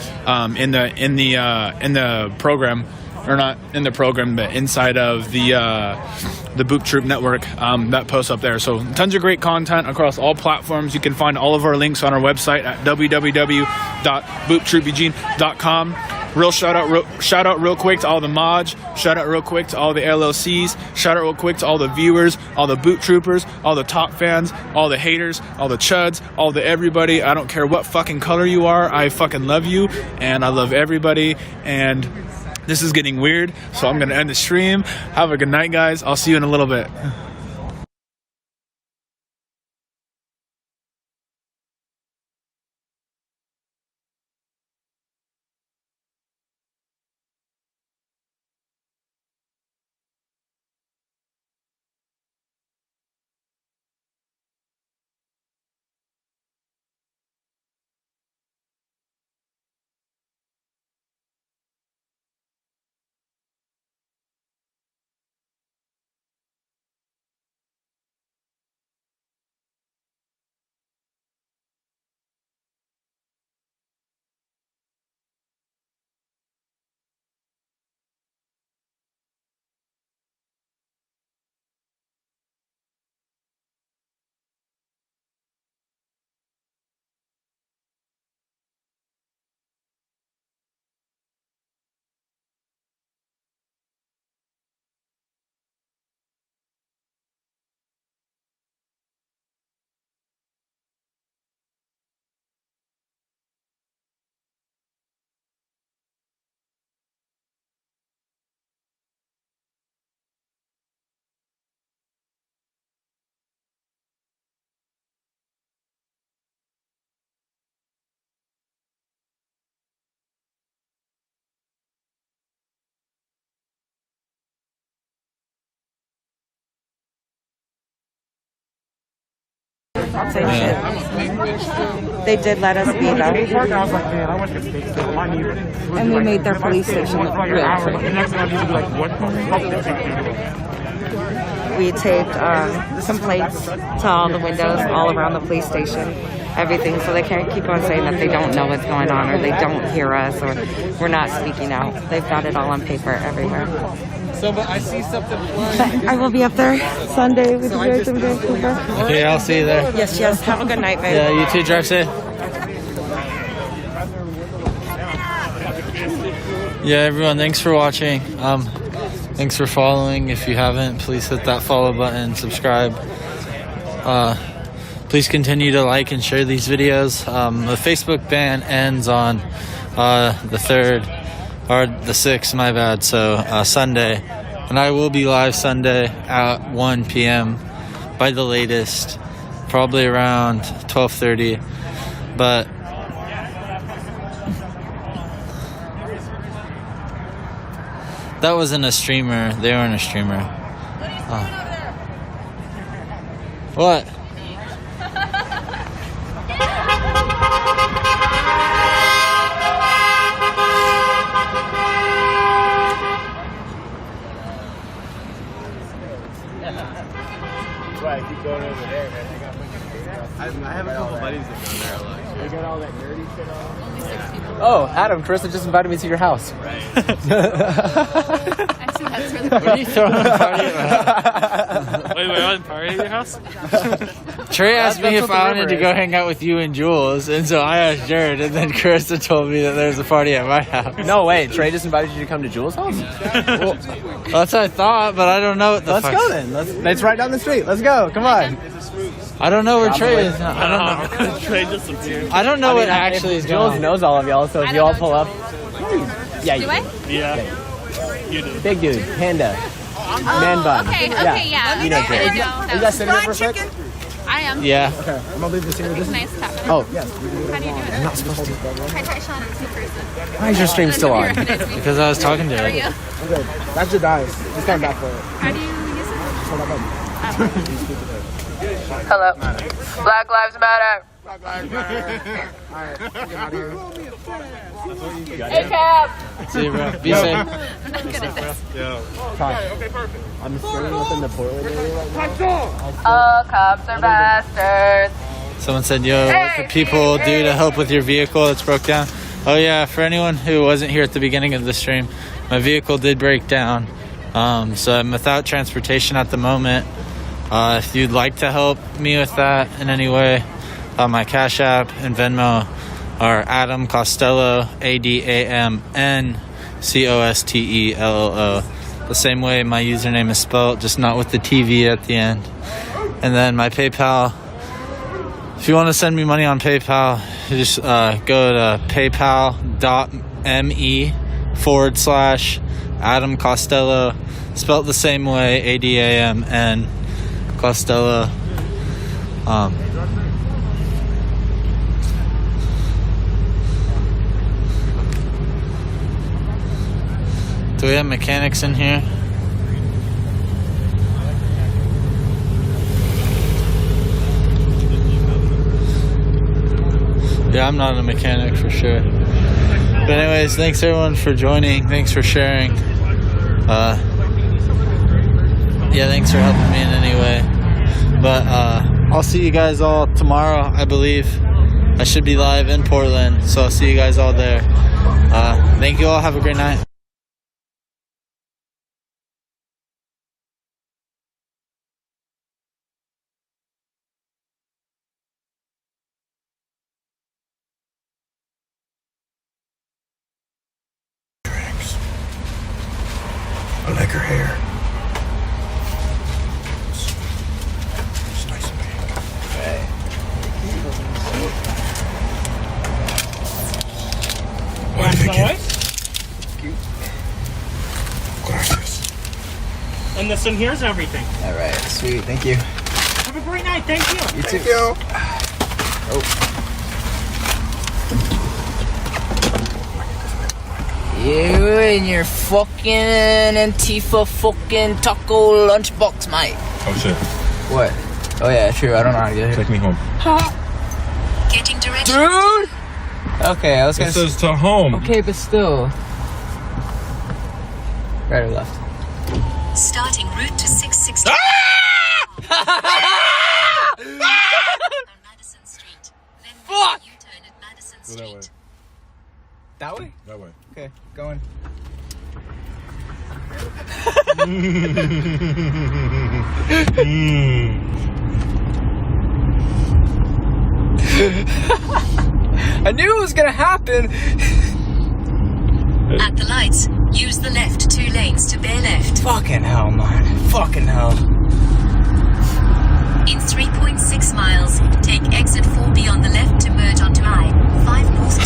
in the program. Or not in the program, but inside of the Boop Troop network that posts up there. So tons of great content across all platforms. You can find all of our links on our website at www.booptroopeugene.com. Shout out real quick to all the mods. Shout out real quick to all the LLCs. Shout out real quick to all the viewers, all the Boop Troopers, all the top fans, all the haters, all the Chuds, all the everybody. I don't care what fucking color you are. I fucking love you, and I love everybody. And this is getting weird, so I'm going to end the stream. Have a good night, guys. I'll see you in a little bit. Same shit. They did let us be though. And we made their police station look real pretty. We taped some plates to all the windows all around the police station, everything, so they can't keep on saying that they don't know what's going on or they don't hear us or we're not speaking out. They've got it all on paper everywhere. So, but I see something. I will be up there Sunday with you guys in Vancouver. Okay, I'll see you there. Yes, yes. Have a good night, babe. Yeah, you too. Drive safe. Yeah, everyone, thanks for watching. Thanks for following. If you haven't, please hit that follow button, subscribe. Please continue to like and share these videos. The Facebook ban ends on the 3rd, or the 6th, my bad, so Sunday. And I will be live Sunday at 1 p.m. by the latest, probably around 12:30. But that wasn't a streamer. They weren't a streamer. What? That's why I keep going over there, man. I have a couple buddies that go there a lot. They got all that nerdy shit on. Oh, Adam, Carissa just invited me to your house. Right. What are you throwing a party at? Wait, on party at your house? Trey asked me if I wanted to go hang out with you and Jules, and so I asked Jared, and then Carissa told me that there's a party at my house. No way, Trey just invited you to come to Jules' house? Well, that's what I thought, but I don't know what the Let's fuck. go then. It's right down the street. Let's go. Come on. I don't know where Trey is. I don't know. Trey disappeared. I don't know what actually is going Jules on. knows all of y'all, so if you all pull up. Yeah, you Do I? Yeah. You do. Big dude, panda. Man bun. Okay, yeah. You know, Trey. I know. You guys sitting here for a sec? I am. Yeah. Okay, I'm gonna leave this here. It's nice to have. Oh, yes. How do you do it? I'm not supposed to. Try Sean on 2 person. Why is your stream still on? Because I was talking to How are her. you? I'm good. That just dies. Just come back for it. How do you use it? Hold that button. Hello. Black Lives Matter. Black Lives Matter. Alright, get out of here. Hey, Cap. See you, bro. Be safe. I'm not good at this. Okay, perfect. I'm staying within the Portland area right now. All cops are bastards. Someone said, yo, what could people do to help with your vehicle that's broke down? Oh yeah, for anyone who wasn't here at the beginning of the stream, my vehicle did break down. So I'm without transportation at the moment. If you'd like to help me with that in any way, my Cash App and Venmo are Adam Costello, ADAMN COSTELLO. The same way my username is spelled, just not with the TV at the end. And then my PayPal, if you want to send me money on PayPal, you just go to paypal.me/Adam Costello, spelled the same way, ADAMN Costello. Do we have mechanics in here? Yeah, I'm not a mechanic for sure. But anyways, thanks everyone for joining. Thanks for sharing. Yeah, thanks for helping me in any way. But I'll see you guys all tomorrow, I believe. I should be live in Portland, so I'll see you guys all there. Thank you all. Have a great night. I like her hair. It's nice and pink. Hey. What do you think? Cute. Gracias. And this one here's everything. All right, sweet. Thank you. Have a great night. Thank you. You too. Thank you. Oh. You and your fucking Antifa fucking taco lunchbox, mate. Oh shit. What? Oh yeah, true. I don't know how to get here. Take me home. Getting directions. Dude! Okay, I was gonna It says to home. Okay, but still. Right or left? Starting route to 664. Fuck! Go that way. That way? That way. Okay, going. I knew it was gonna happen. At the lights, use the left 2 lanes to bear left. Fucking hell, man. Fucking hell. In 3.6 miles, take exit 4B on the left to merge onto I-5 North.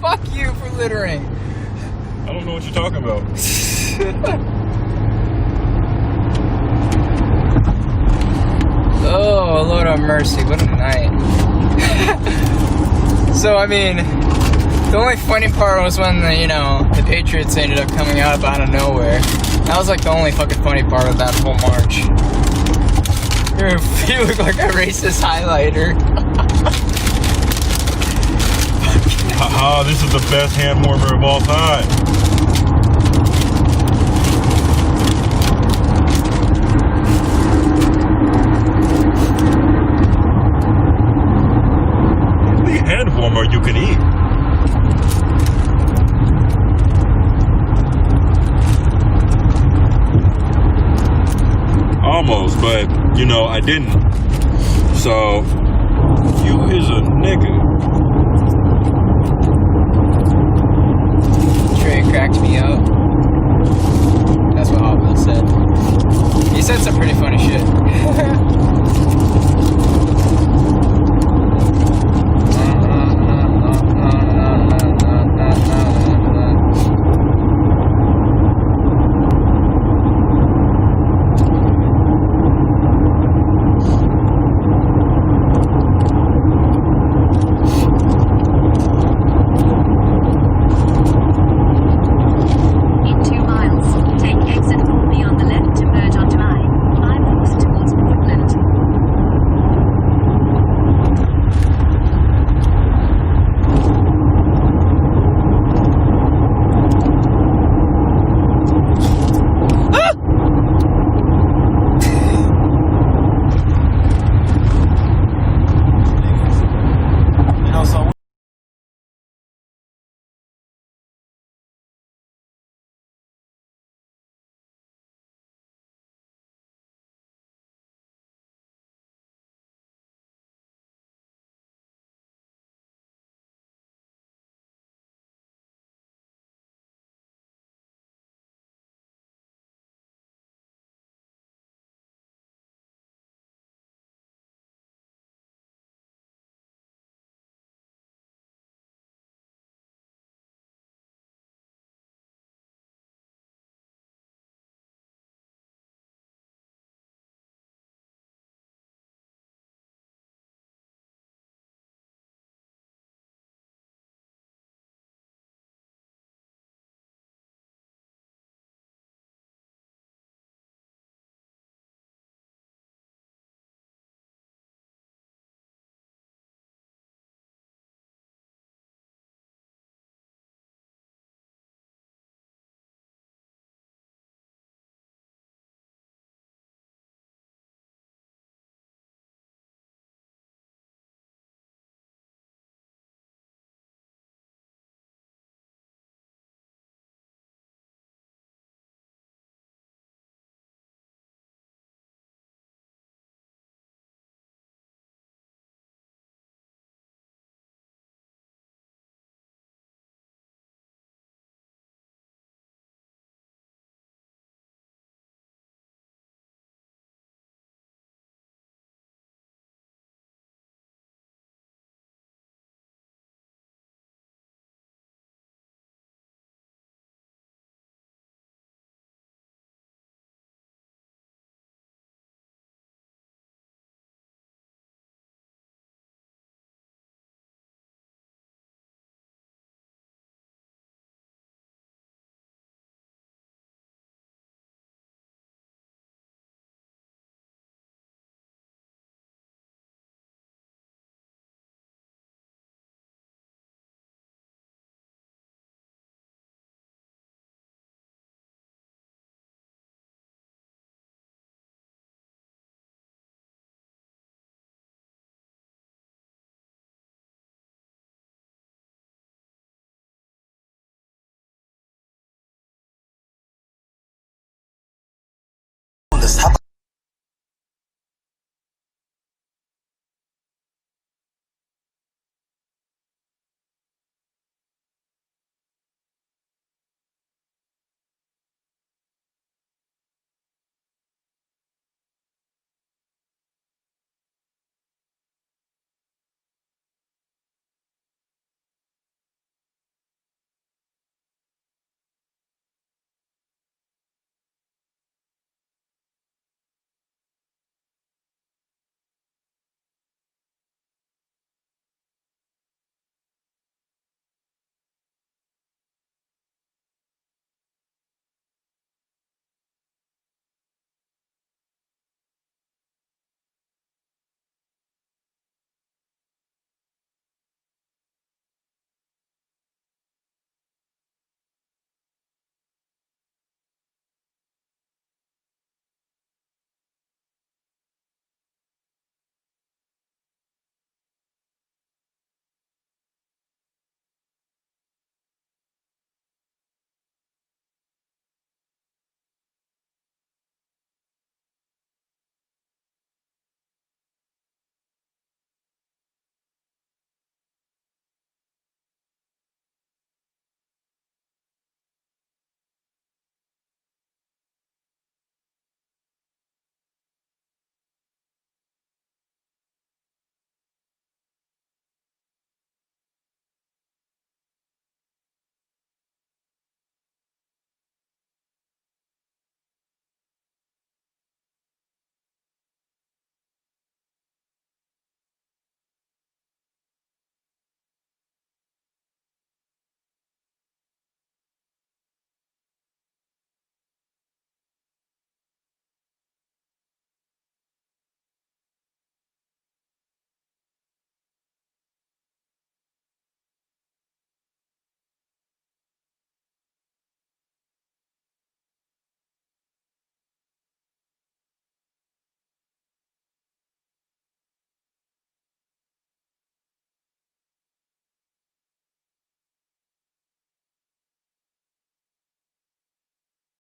Fuck you for littering. I don't know what you're talking about. Oh, Lord have mercy. What a night. So, I mean, the only funny part was when the Patriots ended up coming out of nowhere. That was like the only fucking funny part of that whole march. You look like a racist highlighter. Haha, this is the best hand warmer of all time. The hand warmer you can eat. Almost, but I didn't. So, you is a nigga. Trey cracked me up. That's what Hot Wheels said. He said some pretty funny shit. In 2 miles, take exit 4B on the left to merge onto I-5 North towards Portland. this.